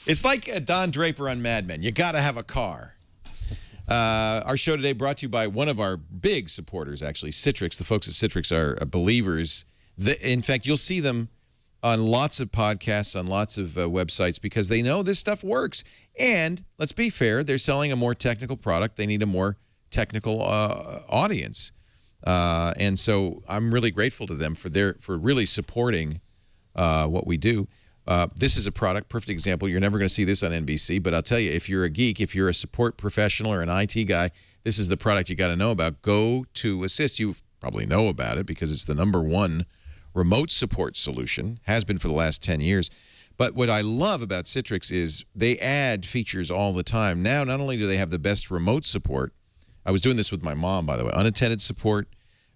it's like Don Draper on Mad Men. You got to have a car. Our show today brought to you by one of our big supporters, actually, Citrix. The folks at Citrix are believers. In fact, you'll see them on lots of podcasts, on lots of websites, because they know this stuff works. And let's be fair, they're selling a more technical product. They need a more technical audience. And so I'm really grateful to them for really supporting what we do. This is a product, perfect example. You're never going to see this on NBC, but I'll tell you, if you're a geek, if you're a support professional or an IT guy, this is the product you got to know about. Go to Assist. You probably know about it because it's the #1 remote support solution, has been for the last 10 years. But what I love about Citrix is they add features all the time. Now, not only do they have the best remote support, I was doing this with my mom, by the way, unattended support,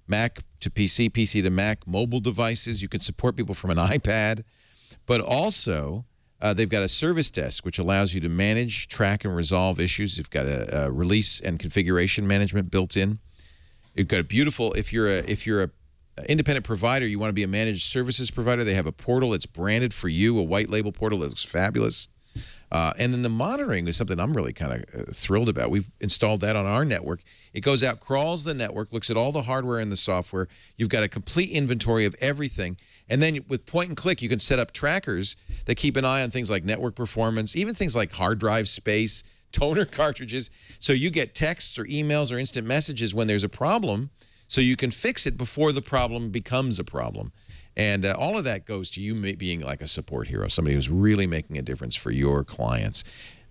Mac to PC, PC to Mac, mobile devices. You can support people from an iPad. But also, they've got a service desk, which allows you to manage, track, and resolve issues. You've got a release and configuration management built in. You've got a beautiful, if you're a independent provider, you want to be a managed services provider, they have a portal that's branded for you, a white label portal that looks fabulous. And then the monitoring is something I'm really kind of thrilled about. We've installed that on our network. It goes out, crawls the network, looks at all the hardware and the software. You've got a complete inventory of everything. And then with point and click, you can set up trackers that keep an eye on things like network performance, even things like hard drive space, toner cartridges. So you get texts or emails or instant messages when there's a problem, so you can fix it before the problem becomes a problem. And all of that goes to you being like a support hero, somebody who's really making a difference for your clients.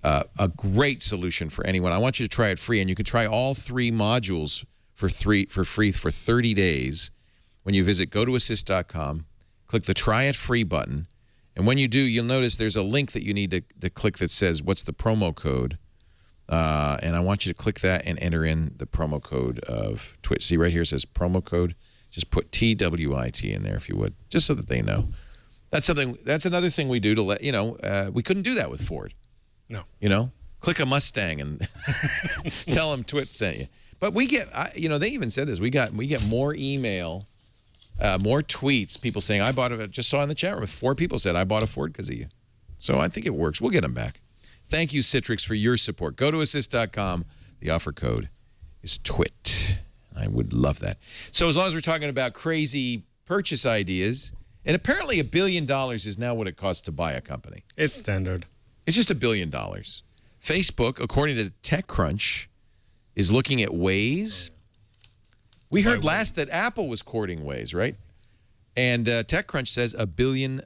A great solution for anyone. I want you to try it free, and you can try all 3 modules for free for 30 days when you visit gotoassist.com. Click the Try It Free button, and when you do, you'll notice there's a link that you need to click that says, what's the promo code? And I want you to click that and enter in the promo code of Twitch. See right here it says promo code. Just put TWIT in there if you would, just so that they know. That's another thing we do to let, we couldn't do that with Ford. No. Click a Mustang and tell them Twit sent you. But we get, they even said this, we get more email, more tweets, people saying, I bought it, just saw in the chat room, 4 people said, I bought a Ford because of you. So I think it works. We'll get them back. Thank you, Citrix, for your support. Go to assist.com. The offer code is TWIT. I would love that. So as long as we're talking about crazy purchase ideas, and apparently $1 billion is now what it costs to buy a company. It's standard. It's just $1 billion. Facebook, according to TechCrunch, is looking at Waze. We heard last that Apple was courting Waze, right? And TechCrunch says $1 billion.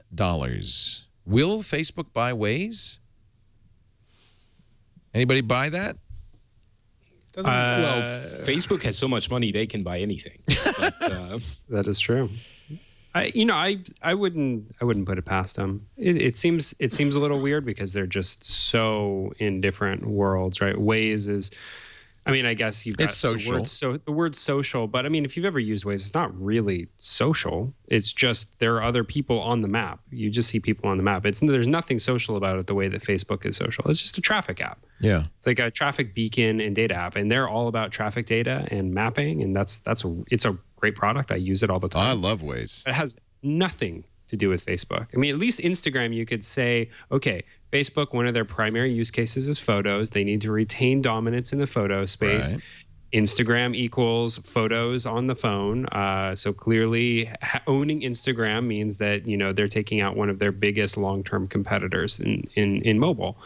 Will Facebook buy Waze? Anybody buy that? Well, Facebook has so much money they can buy anything. But, that is true. I wouldn't put it past them. It seems a little weird because they're just so in different worlds, right? Waze is, I mean, I guess you've got it's social. The word social, but I mean, if you've ever used Waze, it's not really social. It's just there are other people on the map. You just see people on the map. There's nothing social about it the way that Facebook is social. It's just a traffic app. Yeah, it's like a traffic beacon and data app, and they're all about traffic data and mapping, and it's a great product. I use it all the time. I love Waze. It has nothing to do with Facebook. I mean, at least Instagram, you could say, okay, Facebook, one of their primary use cases is photos. They need to retain dominance in the photo space. Right. Instagram equals photos on the phone. So clearly owning Instagram means that, they're taking out one of their biggest long-term competitors in mobile.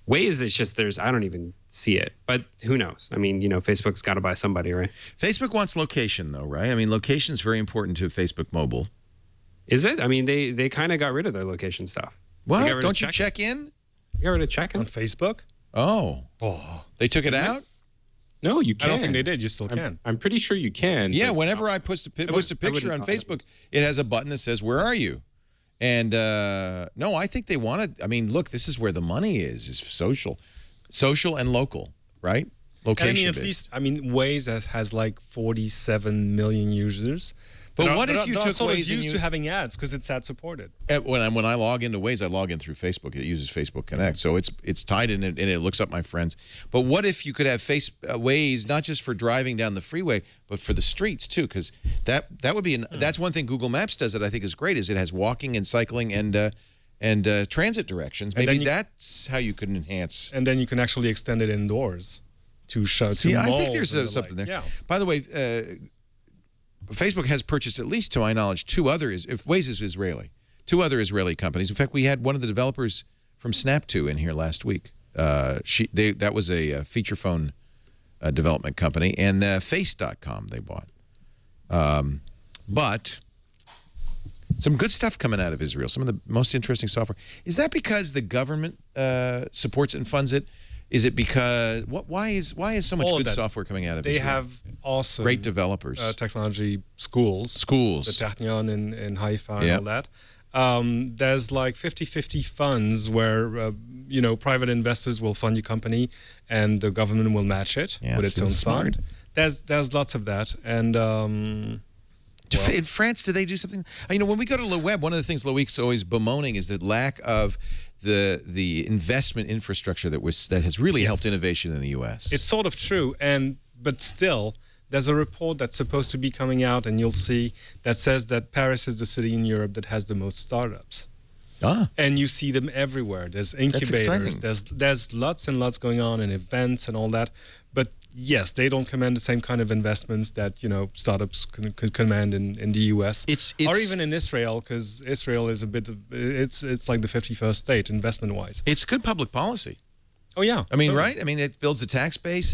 Waze is just I don't even see it, but who knows? I mean, Facebook's got to buy somebody, right? Facebook wants location though, right? I mean, location is very important to Facebook Mobile. Is it? I mean, they kind of got rid of their location stuff. What? Don't you check in? You got rid of check-in? On Facebook? Oh. They took it out? No, you can. I don't think they did. You still can. I'm pretty sure you can. Yeah, whenever I post a picture on Facebook, it has a button that says, "Where are you?" And no, I think they wanted. I mean, look, this is where the money is social and local, right? Location. I mean, Waze has like 47 million users. But what if you took Waze and used to having ads because it's ad supported? When I log into Waze, I log in through Facebook. It uses Facebook Connect, so it's tied in and it looks up my friends. But what if you could have Waze not just for driving down the freeway, but for the streets too? Because that would be that's one thing Google Maps does that I think is great. Is it has walking and cycling and transit directions. Maybe that's how you can enhance. And then you can actually extend it indoors to show. See, I think there's something there. Yeah. By the way. Facebook has purchased, at least to my knowledge, two other Israeli companies. In fact, we had one of the developers from Snap2 in here last week. That was a feature phone development company, and Face.com they bought. But some good stuff coming out of Israel. Some of the most interesting software. Is that because the government supports and funds it? Is it because why is so much good software coming out of Israel? They have awesome great developers, technology schools, the Technion in Haifa and all that. There's like 50-50 funds where private investors will fund your company and the government will match it with its own fund. There's lots of that, and in France, do they do something? When we go to Le Web, one of the things Loic's always bemoaning is the lack of the investment infrastructure that has really helped innovation in the U.S. It's sort of true, but still, there's a report that's supposed to be coming out, and you'll see that says that Paris is the city in Europe that has the most startups. And you see them everywhere. There's incubators. There's lots and lots going on, and events and all that. But yes, they don't command the same kind of investments that startups can command in the U.S. Or even in Israel, because Israel is it's like the 51st state investment-wise. It's good public policy. Oh yeah, I mean, right? I mean, it builds a tax base.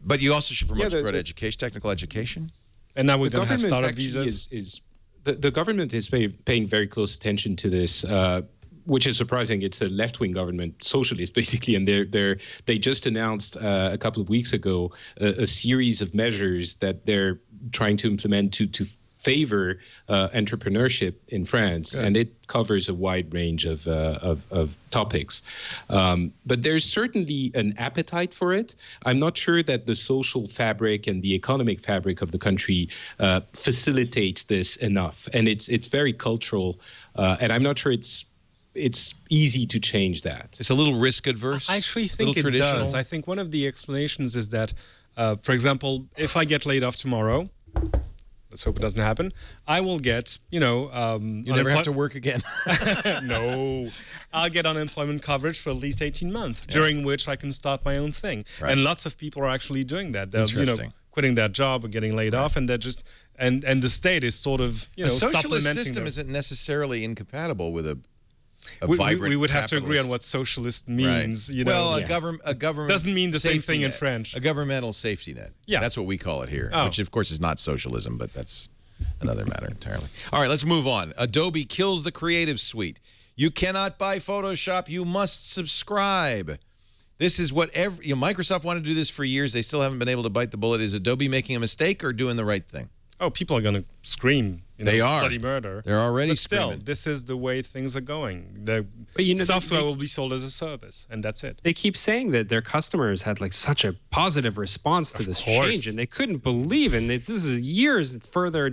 But you also should promote education, technical education. And now we're going to have startup visas. The government is paying very close attention to this, which is surprising. It's a left-wing government, socialist basically, and they just announced a couple of weeks ago a series of measures that they're trying to implement to favor entrepreneurship in France, and it covers a wide range of topics. But there's certainly an appetite for it. I'm not sure that the social fabric and the economic fabric of the country facilitates this enough, and it's very cultural, and I'm not sure it's easy to change that. It's a little risk adverse. I actually think it does. I think one of the explanations is that, for example, if I get laid off tomorrow, let's hope it doesn't happen, I will get, you never have to work again. No. I'll get unemployment coverage for at least 18 months, during which I can start my own thing. Right. And lots of people are actually doing that. They're, quitting that job or getting laid off, and they're just, and the state is sort of, a socialist system isn't necessarily incompatible with a vibrant we would have to agree on capitalist. what socialist means. Right. You know, Well, a government doesn't mean the same safety thing in net. French. A governmental safety net. Yeah. That's what we call it here, Oh. which of course is not socialism, but that's another matter entirely. All right, let's move on. Adobe kills the Creative Suite. You cannot buy Photoshop. You must subscribe. This is what Microsoft wanted to do this for years. They still haven't been able to bite the bullet. Is Adobe making a mistake or doing the right thing? Oh, people are going to scream. They are. Bloody murder. They're already but still, screaming. this is the way things are going. The But software will be sold as a service, and that's it. They keep saying that their customers had like such a positive response to this course. change, and they couldn't believe it. And this is years further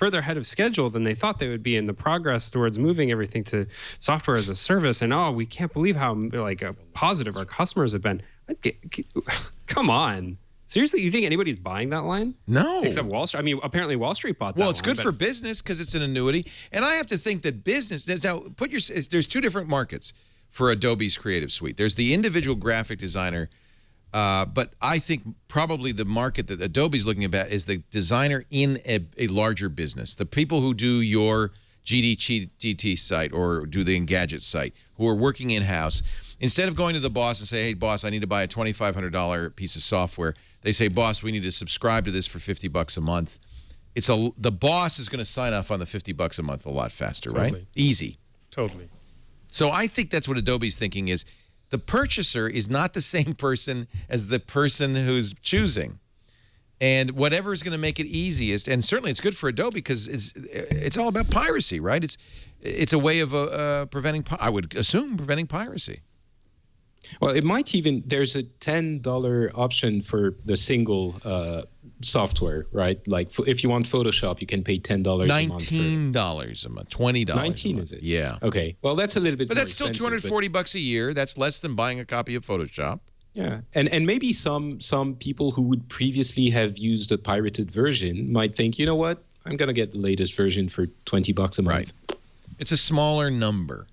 ahead of schedule than they thought they would be in the progress towards moving everything to software as a service. And we can't believe how positive our customers have been. Come on. Seriously, you think anybody's buying that line? No. Except Wall Street. I mean, apparently Wall Street bought that Well, it's line, good for business because it's an annuity. And I have to think that business, now there's two different markets for Adobe's Creative Suite. There's the individual graphic designer, but I think probably the market that Adobe's looking at is the designer in a larger business. The people who do your GDT site or do the Engadget site, who are working in-house. Instead of going to the boss and say, hey, boss, I need to buy a $2,500 piece of software, they say, boss, we need to subscribe to this for $50 a month. The boss is going to sign off on the $50 a month a lot faster, right? Easy. Totally. So I think that's what Adobe's thinking is the purchaser is not the same person as the person who's choosing. And whatever is going to make it easiest, and certainly it's good for Adobe because it's all about piracy, right? It's a way of preventing, I would assume, preventing piracy. Well, it might even, there's a $10 option for the single software, right? Like if you want Photoshop, you can pay $10 a month. $19 a month, $20 19 a month. is it? Yeah. Okay. Well, that's a little bit But more that's still expensive, $240 a year. That's less than buying a copy of Photoshop. Yeah, and maybe some people who would previously have used a pirated version might think, you know what, I'm gonna get the latest version for $20 a month. Right. It's a smaller number.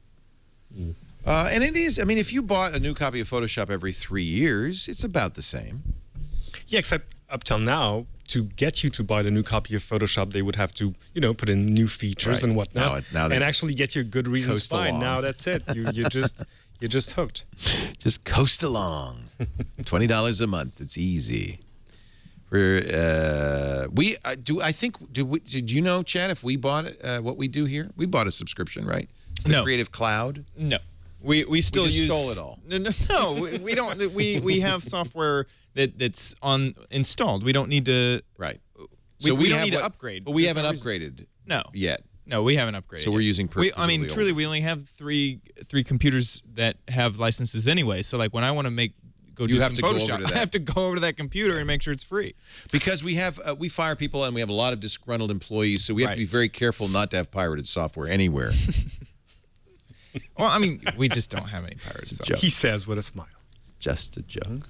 And it is, I mean, if you bought a new copy of Photoshop every 3 years, it's about the same. Yeah, except up till now, to get you to buy the new copy of Photoshop, they would have to, put in new features and whatnot, now and actually get you a good reason to buy. along. Now that's it. You're just hooked. Just coast along. $20 a month. It's easy. Did you know, Chad, if we bought it, what we do here? We bought a subscription, right? It's the Creative Cloud. No. We still just use stole it all. No, we don't. We have software that's installed. We don't need to. Right. We don't need to upgrade. But we There's haven't no reason. upgraded No. yet. No, we haven't upgraded. So we're using I truly, we only have three computers that have licenses anyway. So like when I want to do have some to go over Photoshop, to that. I have to go over to that computer and make sure it's free. Because we fire people and we have a lot of disgruntled employees, so we have to be very careful not to have pirated software anywhere. Well, I mean, we just don't have any pirates. So. He says with a smile. It's just a joke.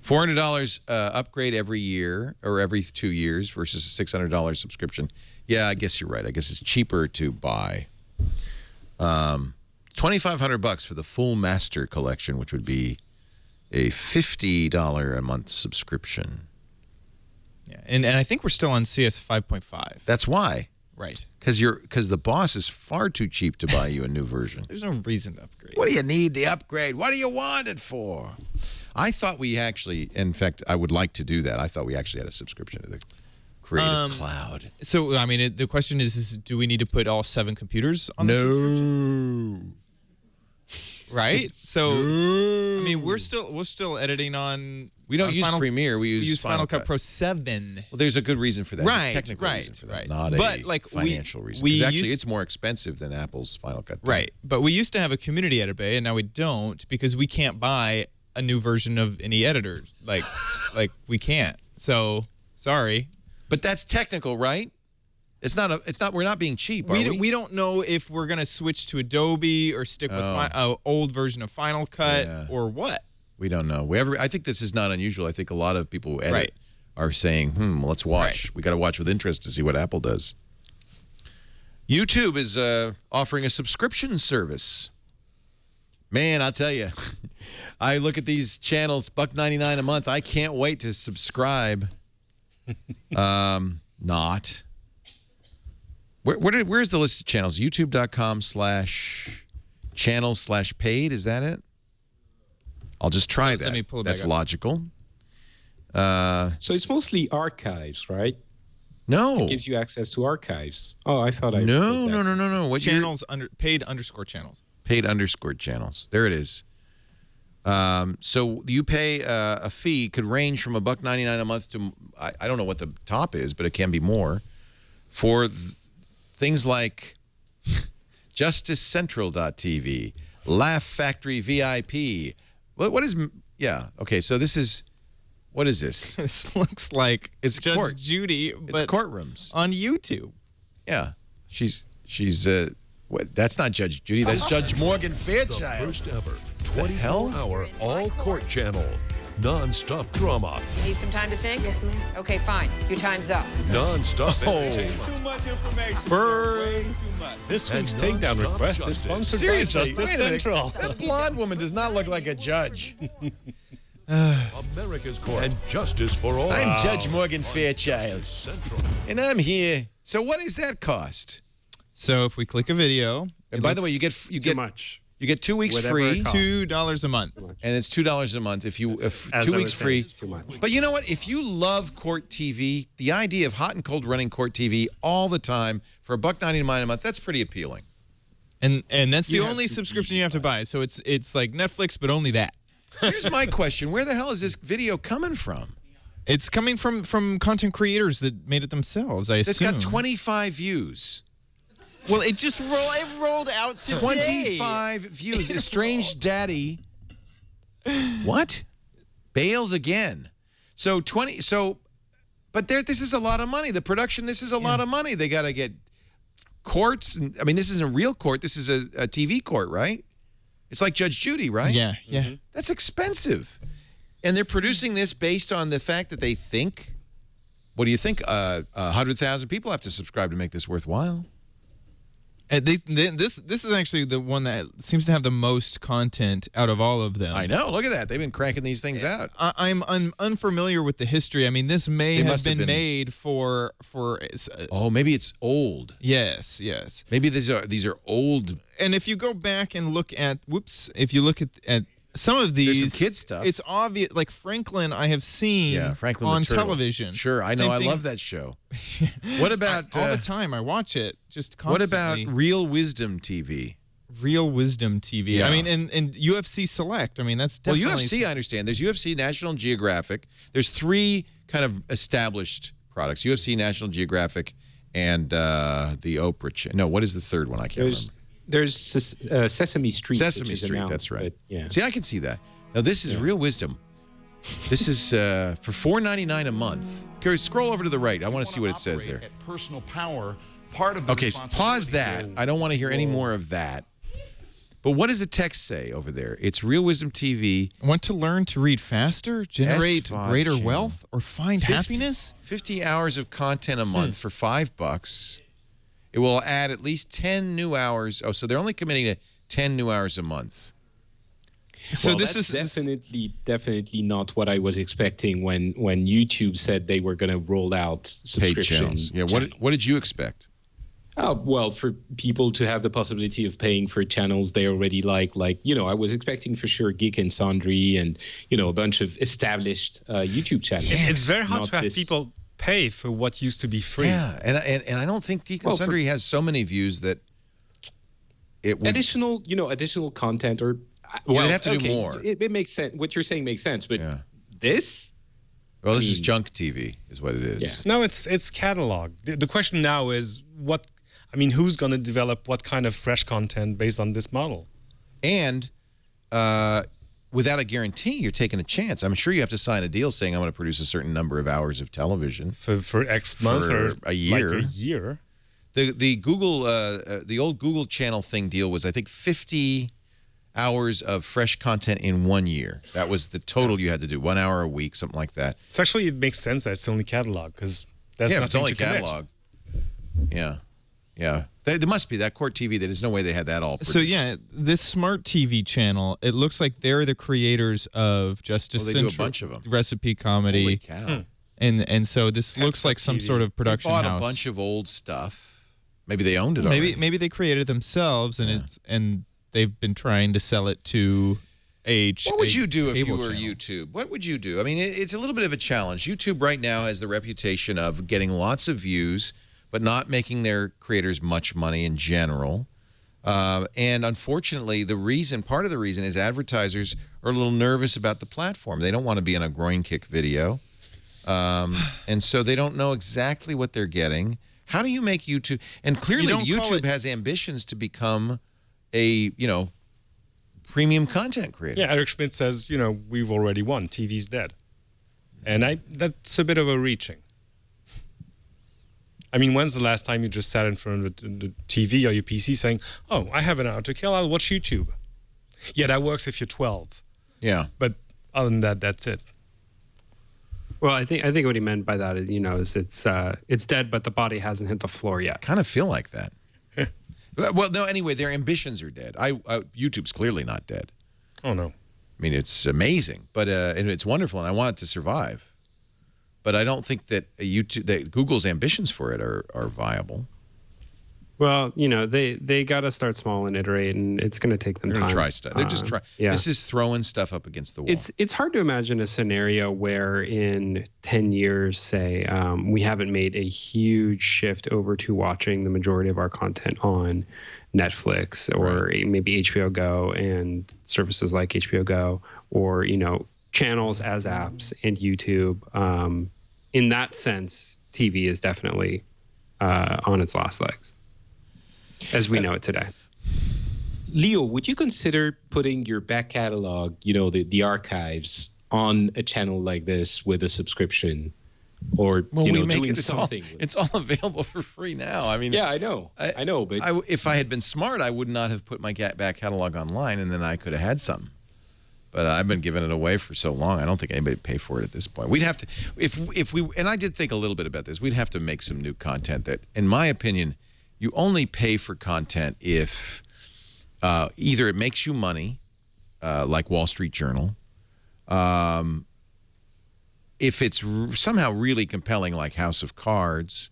$400 upgrade every year or every 2 years versus a $600 subscription. Yeah, I guess you're right. I guess it's cheaper to buy. $2,500 for the full master collection, which would be a $50 a month subscription. Yeah, and I think we're still on CS 5.5. That's why. Right. Because the boss is far too cheap to buy you a new version. There's no reason to upgrade. What do you need the upgrade? What do you want it for? I thought we actually, in fact, I would like to do that. I thought we actually had a subscription to the Creative Cloud. So, I mean, the question is do we need to put all 7 computers on the subscription? Right? So, I mean, we're still editing on. We don't use Premiere. We use Final Cut Pro 7. Well, there's a good reason for that. Right, a technical right, reason for that, right. not But, a like, financial reason. we Because actually, used- it's more expensive than Apple's Final Cut. Right. But we used to have a community editor, and now we don't because we can't buy a new version of any editor. Like we can't. So, sorry. But that's technical, right? It's not. We're not being cheap. Are we? We don't know if we're gonna switch to Adobe or stick with an old version of Final Cut or what. We don't know. I think this is not unusual. I think a lot of people who edit Right. are saying, let's watch. Right. We got to watch with interest to see what Apple does. YouTube is offering a subscription service. Man, I'll tell you, I look at these channels, $1.99 a month. I can't wait to subscribe. Not. Where's the list of channels? YouTube.com/ channel/paid. Is that it? I'll just try that. Let me pull it That's back up. logical. So it's mostly archives, right? No. It gives you access to archives. Oh, I thought I No. read that. What Channels paid underscore channels. paid underscore channels. There it is. So you pay a fee, could range from $1.99 a month to I don't know what the top is, but it can be more for things like JusticeCentral.tv, Laugh Factory VIP. What is okay, so this is what is this? This looks like It's Judge court. Judy, It's but courtrooms. on YouTube. Yeah. She's that's not Judge Judy, that's Judge Morgan The Fairchild. first ever hell? 24-hour all-court channel. Non-stop drama. You need some time to think? Yes, ma'am. Okay, fine. Your time's up. Non-stop Oh. entertainment. Too much information. Burn. This And week's takedown non-stop request is justice. sponsored Seriously, by Justice wait a minute. Central. That blonde woman does not look like a judge. America's court. And justice for all. I'm Judge Morgan Fairchild, Central. and I'm here. So what does that cost? So if we click a video, And by the way, you get Too much. you get 2 weeks Whatever free, it costs. $2 a month. and it's $2 a month if As 2 I weeks was saying, free. it's too much. But you know what? If you love court TV, the idea of hot and cold running court TV all the time for $1.99 a month, that's pretty appealing. And that's the You have only to subscription you have to buy. So it's like Netflix, but only that. Here's my question: where the hell is this video coming from? It's coming from content creators that made it themselves, I assume. It's got 25 views. Well, it just rolled out today. 25 views. Estranged daddy. What? Bails again. So 20. So, but this is a lot of money. The production. This is a lot of money. They got to get courts. And, I mean, this isn't a real court. This is a TV court, right? It's like Judge Judy, right? Yeah, yeah. That's expensive. And they're producing this based on the fact that they think. What do you think? 100,000 people have to subscribe to make this worthwhile. This is actually the one that seems to have the most content out of all of them. I know. Look at that. They've been cranking these things out. I'm unfamiliar with the history. I mean, this may They have must have been been- made for. Oh, maybe it's old. Yes. Maybe these are old. And if you go back and look at, if you look at some of these, There's some kid stuff. It's obvious. Like Franklin, I have seen Franklin the on Turtle. television. Sure, I know. Same I thing- love that show. What about all the time? I watch it just what constantly. about Real Wisdom TV? Real Wisdom TV? Yeah. I mean, and UFC Select. I mean, that's Well, definitely UFC, I understand. There's UFC, National Geographic. There's 3 kind of established products: UFC, National Geographic, and the Oprah. No, what is the third one? I can't remember. There's Sesame Street. Sesame which is Street. announced, That's right. but, yeah. See, I can see that. Now this is Real Wisdom. This is for $4.99 a month. Okay, scroll over to the right. I want to see what it says there. At personal power, part of the Okay, pause that. I don't want to hear any more of that. But what does the text say over there? It's Real Wisdom TV. Want to learn to read faster, generate S5 greater channel. wealth, or find 50 happiness? 50 hours of content a month for $5. It will add at least 10 new hours. Oh, so they're only committing to 10 new hours a month. So Well, this that's is definitely not what I was expecting when YouTube said they were going to roll out Paid subscription channels. Yeah. channels. What did you expect? Well, for people to have the possibility of paying for channels they already like, I was expecting for sure Geek and Sundry and, a bunch of established YouTube channels. It's very hard Not to have this- people pay for what used to be free. Yeah, and I don't think Geek and Well, Sundry has so many views that it would. additional content or they'd have to do more. It makes sense. What you're saying makes sense, but Yeah. this. Well, this is junk TV, is what it is. Yeah. No, it's catalog. The question now is who's going to develop what kind of fresh content based on this model? And without a guarantee, you're taking a chance. I'm sure you have to sign a deal saying I'm going to produce a certain number of hours of television. For X month For or a year. Like a year. The Google the old Google Channel thing deal was, I think, 50 hours of fresh content in 1 year. That was the total you had to do, 1 hour a week, something like that. So actually, it makes sense that it's only catalog because there's Yeah, nothing if it's only to commit. catalog. Yeah. There must be that Court TV. There's no way they had that all produced. so yeah. This smart TV channel. It looks like they're the creators of Justice Well, they do a Central, bunch of 'em. Recipe Comedy, Holy cow. and so this looks like some TV. sort of They production bought house. a bunch of old stuff. Maybe they owned it already. Maybe they created it themselves, and they've been trying to sell it to What would you do if you were channel. YouTube? What would you do? I mean, it's a little bit of a challenge. YouTube right now has the reputation of getting lots of views, but not making their creators much money in general. And unfortunately, part of the reason is advertisers are a little nervous about the platform. They don't want to be in a groin kick video. And so they don't know exactly what they're getting. How do you make YouTube? And clearly YouTube has ambitions to become a, premium content creator. Yeah, Eric Schmidt says, we've already won. TV's dead. And that's a bit of a reaching. I mean, when's the last time you just sat in front of the TV or your PC saying, oh, I have an hour to kill, I'll watch YouTube? Yeah, that works if you're 12. Yeah. But other than that, that's it. Well, I think what he meant by that, is it's dead, but the body hasn't hit the floor yet. Kind of feel like that. Well, no, anyway, their ambitions are dead. YouTube's clearly not dead. Oh, no. I mean, it's amazing, but and it's wonderful, and I want it to survive. But I don't think that Google's ambitions for it are viable. Well, they got to start small and iterate, and it's going to take them They're time. going to try stuff. They're just trying. Yeah. This is throwing stuff up against the wall. It's hard to imagine a scenario where in 10 years, say, we haven't made a huge shift over to watching the majority of our content on Netflix or maybe HBO Go and services like HBO Go, or, channels as apps and YouTube. In that sense, TV is definitely on its last legs, as we know it today. Leo, would you consider putting your back catalog, the archives, on a channel like this with a subscription? Or, doing something? It's all available for free now. I mean, yeah, I know. But if I had been smart, I would not have put my back catalog online, and then I could have had some. But I've been giving it away for so long, I don't think anybody would pay for it at this point. We'd have to, if we, and I did think a little bit about this, we'd have to make some new content that, in my opinion, you only pay for content if either it makes you money, like Wall Street Journal, if it's somehow really compelling, like House of Cards,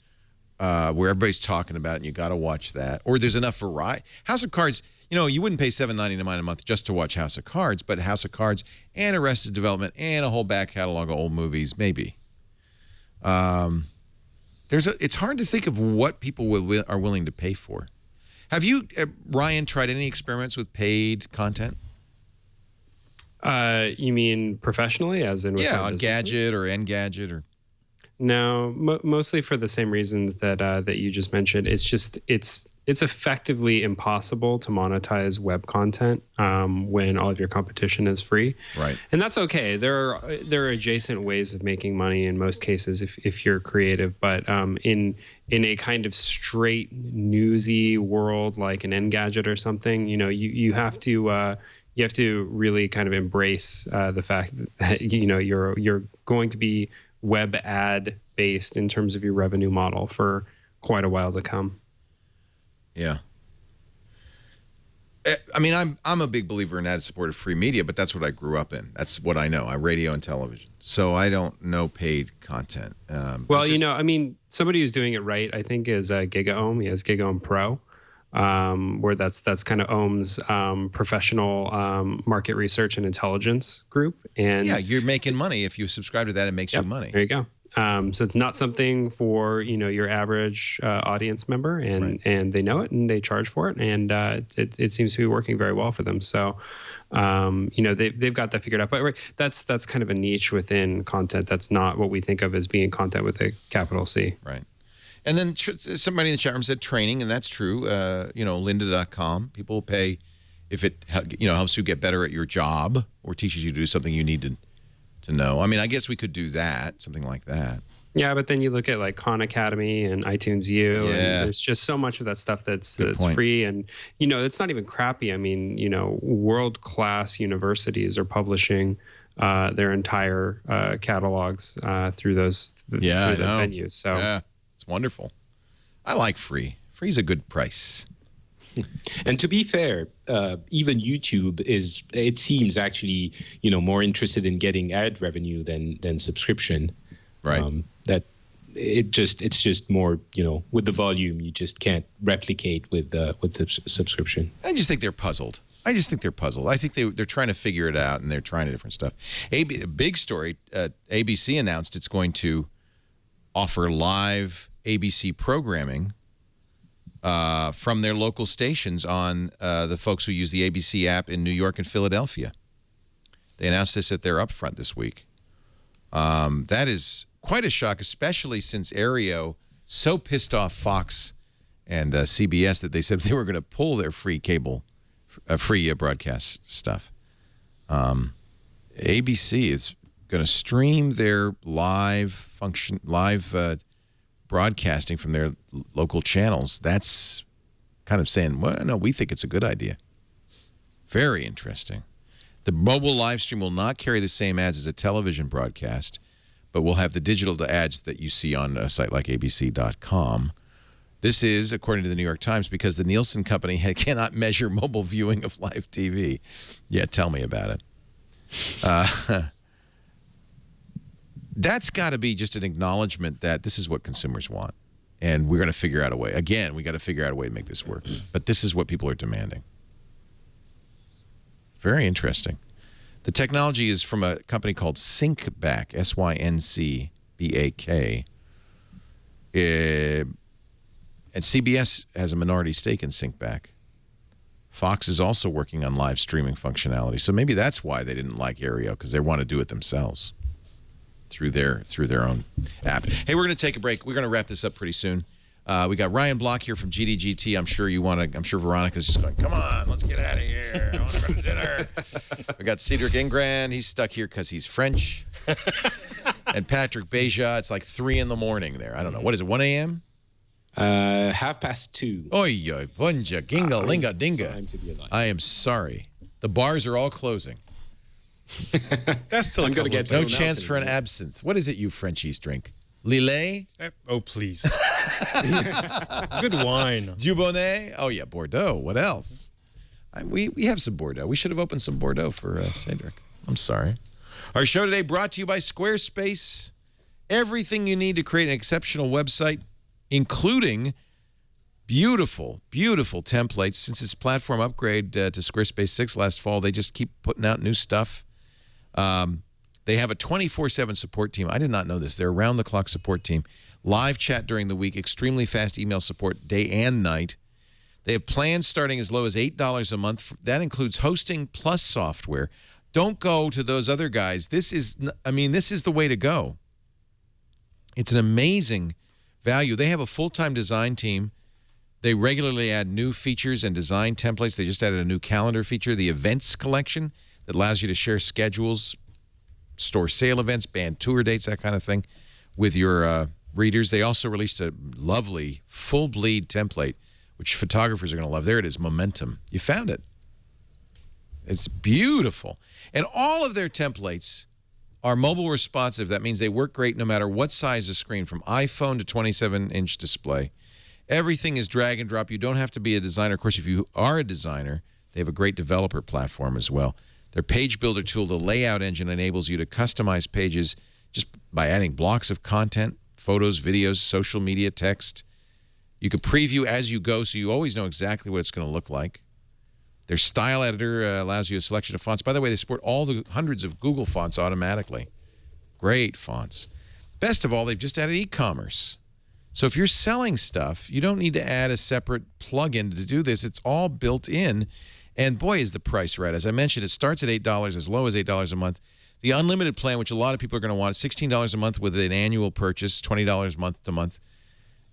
where everybody's talking about it and you got to watch that, or there's enough variety. House of Cards, you wouldn't pay $7.99 a month just to watch House of Cards, but House of Cards and Arrested Development and a whole back catalog of old movies, maybe. It's hard to think of what people are willing to pay for. Have you, Ryan, tried any experiments with paid content? You mean professionally, as in on Gadget or Engadget or? No, mostly for the same reasons that you just mentioned. It's effectively impossible to monetize web content when all of your competition is free. Right. And that's okay. There are adjacent ways of making money in most cases if you're creative. But in a kind of straight newsy world like an Engadget or something, you have to really kind of embrace the fact that you're going to be web ad based in terms of your revenue model for quite a while to come. Yeah. I mean, I'm a big believer in ad-supported free media, but that's what I grew up in. That's what I know. Radio and television. So I don't know paid content. Well, somebody who's doing it right, I think, is GigaOM. He has GigaOM Pro, where that's kind of Ohm's professional market research and intelligence group. And yeah, you're making money if you subscribe to that. It makes you money. There you go. So it's not something for your average audience member, and they know it and they charge for it, and it seems to be working very well for them. So they've got that figured out. But that's kind of a niche within content. That's not what we think of as being content with a capital C. Right. And then somebody in the chat room said training, and that's true. Lynda.com. People pay if it helps you get better at your job or teaches you to do something you need to know. I mean, I guess we could do that, something like that. Yeah, but then you look at like Khan Academy and iTunes U, and there's just so much of that stuff that's free, and it's not even crappy. I mean, world-class universities are publishing their entire catalogs through those venues. So yeah, it's wonderful. I like free. Free's a good price. And to be fair, even YouTube it seems actually, more interested in getting ad revenue than subscription. Right. That it's just more, with the volume you just can't replicate with the subscription. I just think they're puzzled. I just think they're puzzled. I think they're trying to figure it out, and they're trying different stuff. Big story, ABC announced it's going to offer live ABC programming from their local stations on the folks who use the ABC app in New York and Philadelphia. They announced this at their upfront this week. That is quite a shock, especially since Aereo so pissed off Fox and CBS that they said they were going to pull their free cable, free broadcast stuff. ABC is going to stream their live broadcasting from their local channels. That's kind of saying, well, no, we think it's a good idea. Very interesting. The mobile live stream will not carry the same ads as a television broadcast, but will have the digital ads that you see on a site like abc.com. This is, according to the New York Times, because the Nielsen company cannot measure mobile viewing of live TV. Yeah, tell me about it. That's got to be just an acknowledgement that this is what consumers want. And we're going to figure out a way. Again, we got to figure out a way to make this work. But this is what people are demanding. Very interesting. The technology is from a company called Syncback, S-Y-N-C-B-A-K. And CBS has a minority stake in Syncback. Fox is also working on live streaming functionality. So maybe that's why they didn't like Aereo, because they want to do it themselves through their own app. Hey, we're going to take a break. We're going to wrap this up pretty soon. We got Ryan Block here from GDGT. I'm sure Veronica's just going, come on, let's get out of here. I want to go to dinner. We got Cedric Ingran. He's stuck here because he's French. And Patrick Beja. It's like 3 in the morning there. I don't know. What is it, 1 a.m.? 2:30. Oy, bunja, ginga, linga, dinga. I am sorry. The bars are all closing. That's still I'm going to get no chance for an absinthe. What is it you Frenchies drink? Lillet? Oh, please. Good wine. Dubonnet? Oh, yeah, Bordeaux. What else? We have some Bordeaux. We should have opened some Bordeaux for Cedric. I'm sorry. Our show today brought to you by Squarespace. Everything you need to create an exceptional website, including beautiful, beautiful templates. Since its platform upgrade to Squarespace 6 last fall, they just keep putting out new stuff. They have a 24/7 support team. I did not know this. They're around-the-clock support team. Live chat during the week, extremely fast email support day and night. They have plans starting as low as $8 a month. That includes hosting plus software. Don't go to those other guys. This is the way to go. It's an amazing value. They have a full-time design team. They regularly add new features and design templates. They just added a new calendar feature, the events collection, that allows you to share schedules, store sale events, band tour dates, that kind of thing, with your readers. They also released a lovely full bleed template, which photographers are going to love. There it is, Momentum. You found it. It's beautiful. And all of their templates are mobile responsive. That means they work great no matter what size of screen, from iPhone to 27-inch display. Everything is drag and drop. You don't have to be a designer. Of course, if you are a designer, they have a great developer platform as well. Their page builder tool, the layout engine, enables you to customize pages just by adding blocks of content, photos, videos, social media, text. You can preview as you go, so you always know exactly what it's going to look like. Their style editor allows you a selection of fonts. By the way, they support all the hundreds of Google fonts automatically. Great fonts. Best of all, they've just added e-commerce. So if you're selling stuff, you don't need to add a separate plugin to do this. It's all built in. And boy, is the price right. As I mentioned, it starts at $8, as low as $8 a month. The unlimited plan, which a lot of people are going to want, $16 a month with an annual purchase, $20 month to month.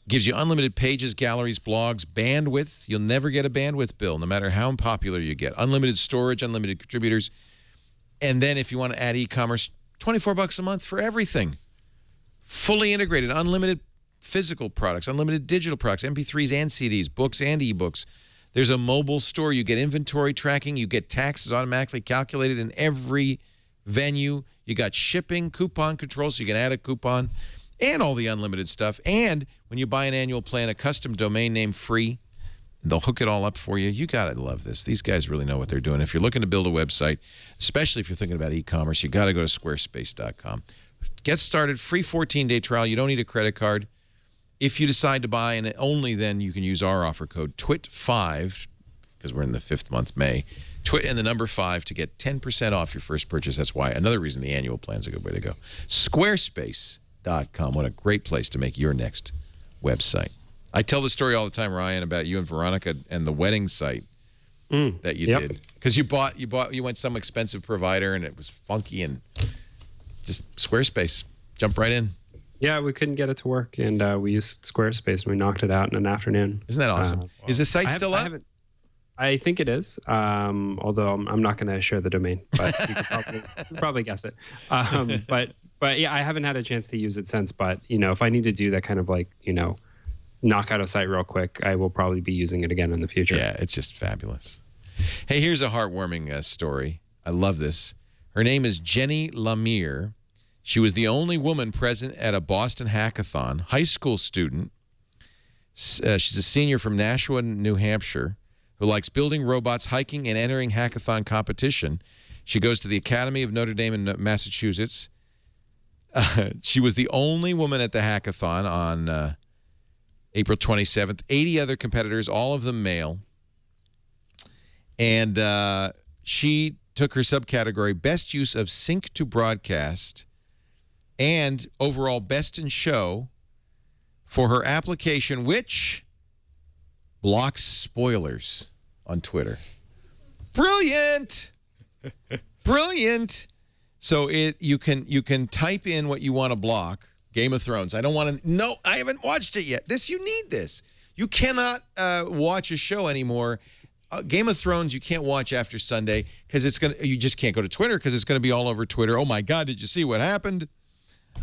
Gives you unlimited pages, galleries, blogs, bandwidth. You'll never get a bandwidth bill, no matter how popular you get. Unlimited storage, unlimited contributors. And then if you want to add e-commerce, $24 a month for everything. Fully integrated, unlimited physical products, unlimited digital products, MP3s and CDs, books and ebooks. There's a mobile store. You get inventory tracking. You get taxes automatically calculated in every venue. You got shipping, coupon control, so you can add a coupon, and all the unlimited stuff. And when you buy an annual plan, a custom domain name free. They'll hook it all up for you. You got to love this. These guys really know what they're doing. If you're looking to build a website, especially if you're thinking about e-commerce, you got to go to squarespace.com. Get started. Free 14-day trial. You don't need a credit card. If you decide to buy, and only then you can use our offer code TWIT5, because we're in the 5th month, May. And the number 5 to get 10% off your first purchase. That's why. Another reason the annual plan's a good way to go. Squarespace.com. What a great place to make your next website. I tell the story all the time, Ryan, about you and Veronica and the wedding site that you did. Because you went some expensive provider and it was funky and just Squarespace. Jump right in. Yeah, we couldn't get it to work, and we used Squarespace, and we knocked it out in an afternoon. Isn't that awesome? Is the site still up? I think it is, although I'm not going to share the domain, but you could probably guess it. But yeah, I haven't had a chance to use it since. But if I need to do that kind of knock out a site real quick, I will probably be using it again in the future. Yeah, it's just fabulous. Hey, here's a heartwarming story. I love this. Her name is Jenny Lemire. She was the only woman present at a Boston hackathon, high school student. She's a senior from Nashua, New Hampshire, who likes building robots, hiking, and entering hackathon competition. She goes to the Academy of Notre Dame in Massachusetts. She was the only woman at the hackathon on April 27th. 80 other competitors, all of them male. And she took her subcategory Best Use of Sync to Broadcast and overall Best in Show for her application, which blocks spoilers on Twitter. Brilliant! Brilliant! So you can type in what you want to block. Game of Thrones. I don't want to. No, I haven't watched it yet. You need this. You cannot watch a show anymore. Game of Thrones you can't watch after Sunday because you just can't go to Twitter because it's going to be all over Twitter. Oh my God, did you see what happened?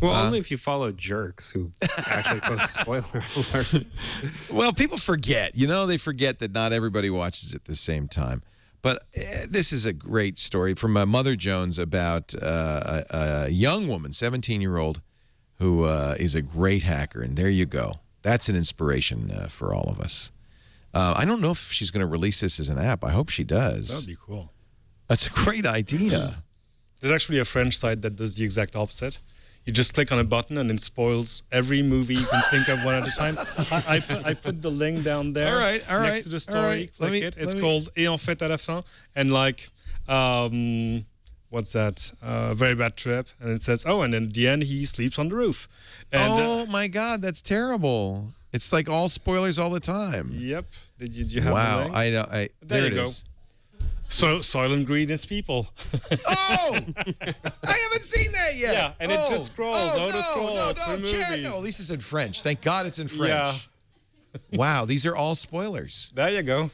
Well, only if you follow jerks who actually post spoiler alerts. Well, people forget. They forget that not everybody watches at the same time. But this is a great story from Mother Jones about a young woman, 17-year-old, who is a great hacker. And there you go. That's an inspiration for all of us. I don't know if she's going to release this as an app. I hope she does. That would be cool. That's a great idea. There's actually a French site that does the exact opposite. You just click on a button and it spoils every movie you can think of one at a time. I put the link down there next to the story. Click it. It's called Et en fait à la fin. And what's that? Very Bad Trip. And it says, and in the end, he sleeps on the roof. And, my God, that's terrible. It's like all spoilers all the time. Yep. Did you have wow. the link? There it you is. Go. So Soylent Green is people. Oh! I haven't seen that yet. Yeah, and it just scrolls. No, at least it's in French. Thank God it's in French. Yeah. Wow, these are all spoilers. There you go.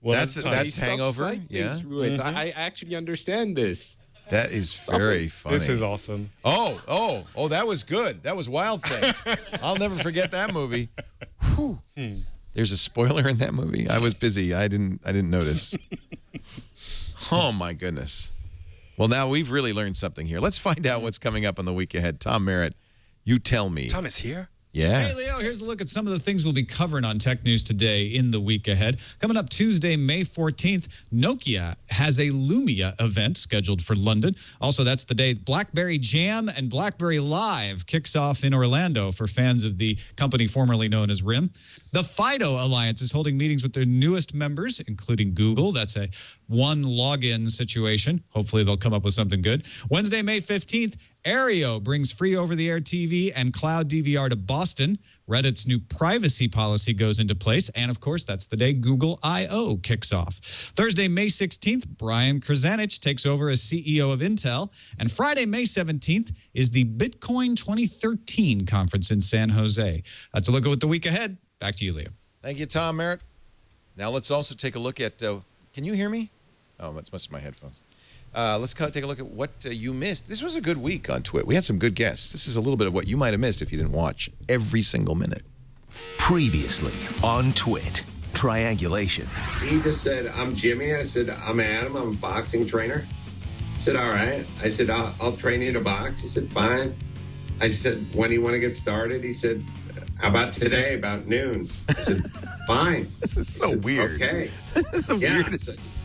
That's Hangover. Yeah. I actually understand this. That is very funny. This is awesome. Oh, that was good. That was Wild Things. I'll never forget that movie. There's a spoiler in that movie. I was busy. I didn't notice. Oh my goodness. Well, now we've really learned something here. Let's find out what's coming up on the week ahead. Tom Merritt, you tell me. Tom is here? Yeah. Hey, Leo, here's a look at some of the things we'll be covering on Tech News today in the week ahead. Coming up Tuesday, May 14th, Nokia has a Lumia event scheduled for London. Also, that's the day BlackBerry Jam and BlackBerry Live kicks off in Orlando for fans of the company formerly known as RIM. The FIDO Alliance is holding meetings with their newest members, including Google. That's a one login situation. Hopefully, they'll come up with something good. Wednesday, May 15th, Aereo brings free over-the-air TV and cloud DVR to Boston. Reddit's new privacy policy goes into place. And, of course, that's the day Google I.O. kicks off. Thursday, May 16th, Brian Krzanich takes over as CEO of Intel. And Friday, May 17th, is the Bitcoin 2013 conference in San Jose. That's a look at the week ahead. Back to you, Leo. Thank you, Tom Merritt. Now let's also take a look at, can you hear me? Oh, that's must be my headphones. Let's take a look at what you missed. This was a good week on Twit. We had some good guests. This is a little bit of what you might have missed if you didn't watch every single minute. Previously on Twit, triangulation. He just said, I'm Jimmy. I said, I'm Adam. I'm a boxing trainer. I said, all right. I said, I'll train you to box. He said, fine. I said, when do you want to get started? He said, how about today, about noon? I said, fine. This is so weird. Okay. This is the weirdest.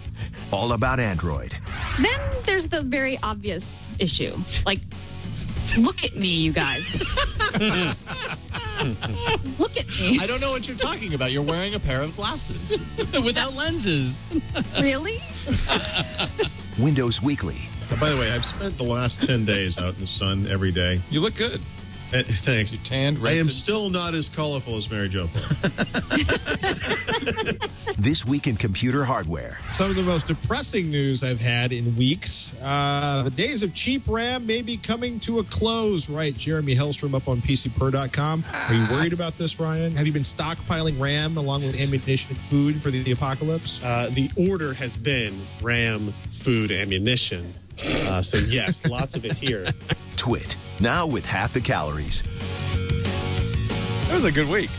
All about Android. Then there's the very obvious issue. Like, look at me, you guys. Look at me. I don't know what you're talking about. You're wearing a pair of glasses. Without lenses. Really? Windows Weekly. By the way, I've spent the last 10 days out in the sun every day. You look good. Thanks. You tanned, I am rested. still not as colorful as Mary Jo. This Week in Computer Hardware. Some of the most depressing news I've had in weeks. The days of cheap RAM may be coming to a close, right? Jeremy Hellstrom up on PCPro.com. Are you worried about this, Ryan? Have you been stockpiling RAM along with ammunition and food for the apocalypse? The order has been RAM, food, ammunition. So yes, lots of it here. Twit. Now with half the calories. That was a good week.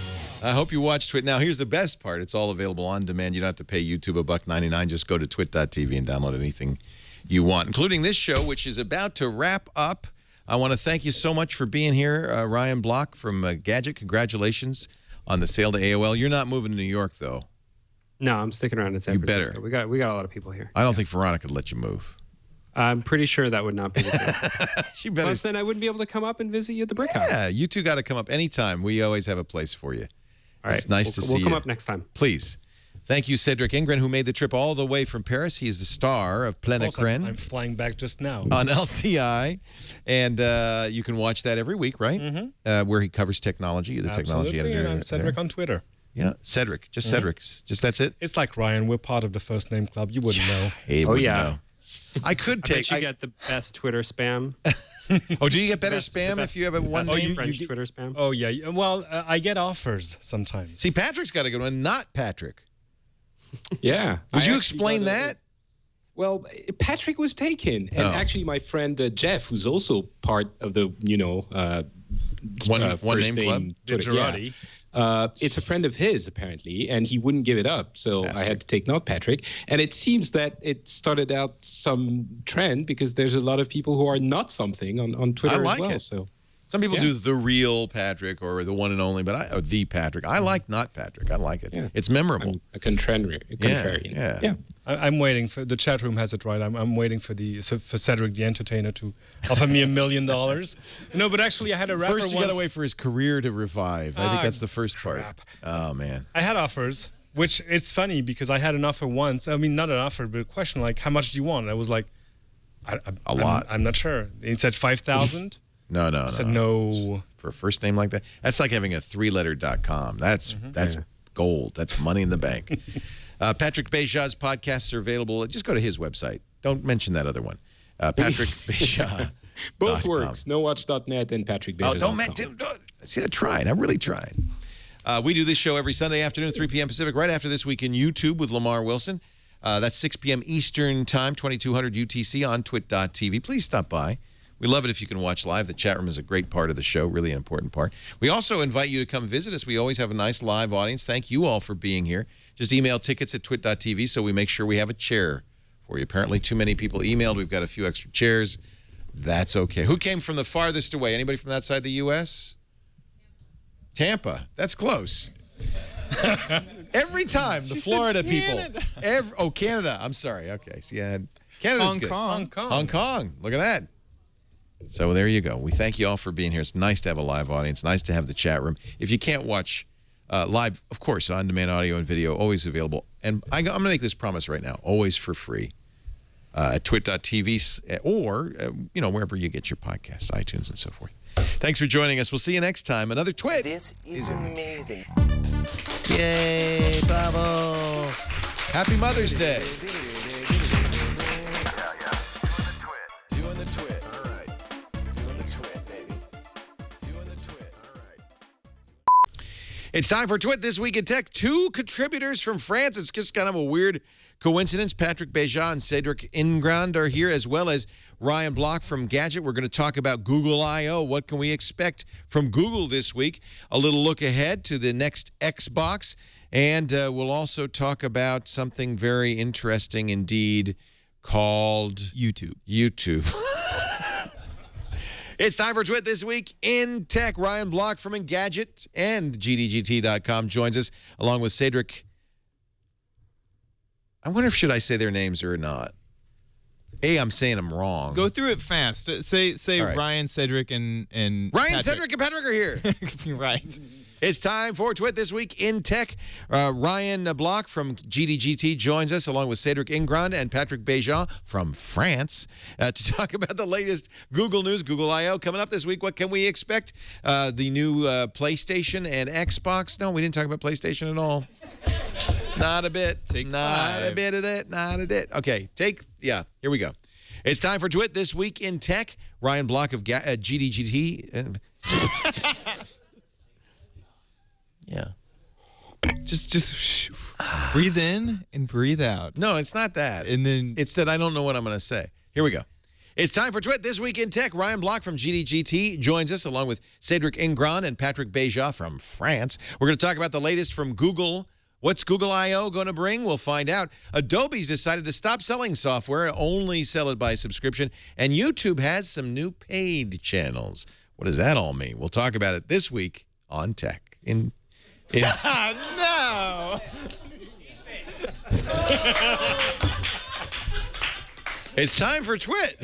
I hope you watched Twit. Now, here's the best part. It's all available on demand. You don't have to pay YouTube $1.99. Just go to twit.tv and download anything you want, including this show, which is about to wrap up. I want to thank you so much for being here, Ryan Block from Gadget. Congratulations on the sale to AOL. You're not moving to New York, though. No, I'm sticking around in San Francisco. Better. We got a lot of people here. I don't think Veronica would let you move. I'm pretty sure that would not be the case. She better. Plus, then I wouldn't be able to come up and visit you at the Brick House. Yeah, you two got to come up anytime. We always have a place for you. All right. It's nice to see you. We'll come up next time. Please. Thank you, Cedric Ingren, who made the trip all the way from Paris. He is the star of Plenacren. I'm flying back just now. On LCI. And you can watch that every week, right? Mm-hmm. Where he covers technology, the technology editor. And I'm Cedric on Twitter. Yeah, Cedric. Just Cedric. Just that's it? It's like Ryan. We're part of the First Name Club. You wouldn't know. He wouldn't know. I could take. I bet you get the best Twitter spam. Oh, do you get better spam if you have a one name? French Twitter spam. Oh yeah. Well, I get offers sometimes. See, Patrick's got a good one. Not Patrick. Yeah. Would you explain that? Well, Patrick was taken, and actually, my friend Jeff, who's also part of the one name club, Twitter, it's a friend of his apparently, and he wouldn't give it up. So I had to take not Patrick, and it seems that it started out some trend because there's a lot of people who are not something on Twitter I like as well. it. So some people do the real Patrick or the one and only, but or the Patrick. I like not Patrick. I like it. Yeah. It's memorable. I'm a contrarian. Yeah. I'm waiting for the chat room has it right. I'm waiting for Cedric the Entertainer to offer me $1 million. No, but actually I had a rapper First, you got to wait for his career to revive. I think that's the first part. Oh man. I had offers, which it's funny because I had an offer once. I mean, not an offer, but a question like, "How much do you want?" And I was like, a lot. I'm not sure. He said 5,000. No. I said no. For a first name like that, that's like having a 3-letter.com. That's gold. That's money in the bank. Patrick Beja's podcasts are available. Just go to his website. Don't mention that other one. Patrick Beja. Both works. NoWatch.net and Patrick Beja. Oh, don't. See, I'm trying. I'm really trying. We do this show every Sunday afternoon, 3 p.m. Pacific, right after This Week in YouTube with Lamar Wilson. That's 6 p.m. Eastern Time, 2200 UTC on twit.tv. Please stop by. We love it if you can watch live. The chat room is a great part of the show, really an important part. We also invite you to come visit us. We always have a nice live audience. Thank you all for being here. Just email tickets at twit.tv so we make sure we have a chair for you. Apparently too many people emailed. We've got a few extra chairs. That's okay. Who came from the farthest away? Anybody from that side of the U.S.? Tampa. That's close. Every time, the Florida people. Canada. I'm sorry. Okay. So, yeah, Canada's good. Hong Kong. Look at that. So there you go. We thank you all for being here. It's nice to have a live audience. Nice to have the chat room. If you can't watch live, of course, on-demand audio and video, always available. And I'm going to make this promise right now, always for free at twit.tv or, wherever you get your podcasts, iTunes and so forth. Thanks for joining us. We'll see you next time. Another Twit. This is amazing. Yay, bravo. Happy Mother's Day. Doing the Twit. All right. Doing the Twit, baby. Doing the Twit. All right. It's time for Twit This Week in Tech. 2 contributors from France. It's just kind of a weird coincidence. Patrick Beja and Cedric Ingren are here, as well as Ryan Block from Gadget. We're going to talk about Google I/O. What can we expect from Google this week? A little look ahead to the next Xbox. And we'll also talk about something very interesting indeed called YouTube. It's time for Twit This Week in Tech. Ryan Block from Engadget and GDGT.com joins us, along with Cedric. I wonder if should I say their names or not. I'm saying them wrong. Go through it fast. Say right. Ryan, Cedric, and Ryan, Patrick. Cedric, and Patrick are here. Right. It's time for Twit This Week in Tech. Ryan Block from GDGT joins us along with Cedric Ingrand and Patrick Bejan from France to talk about the latest Google news, Google I.O. Coming up this week, what can we expect? The new PlayStation and Xbox. No, we didn't talk about PlayStation at all. Not a bit. Not a bit of it. Not a bit. Okay, here we go. It's time for Twit This Week in Tech. Ryan Block of GDGT. Yeah. Just breathe in and breathe out. No, it's not that. And then it's that I don't know what I'm going to say. Here we go. It's time for Twit This Week in Tech. Ryan Block from GDGT joins us along with Cedric Ingrand and Patrick Bejan from France. We're going to talk about the latest from Google. What's Google I.O. going to bring? We'll find out. Adobe's decided to stop selling software, only sell it by subscription. And YouTube has some new paid channels. What does that all mean? We'll talk about it this week on Tech. No! It's time for Twit.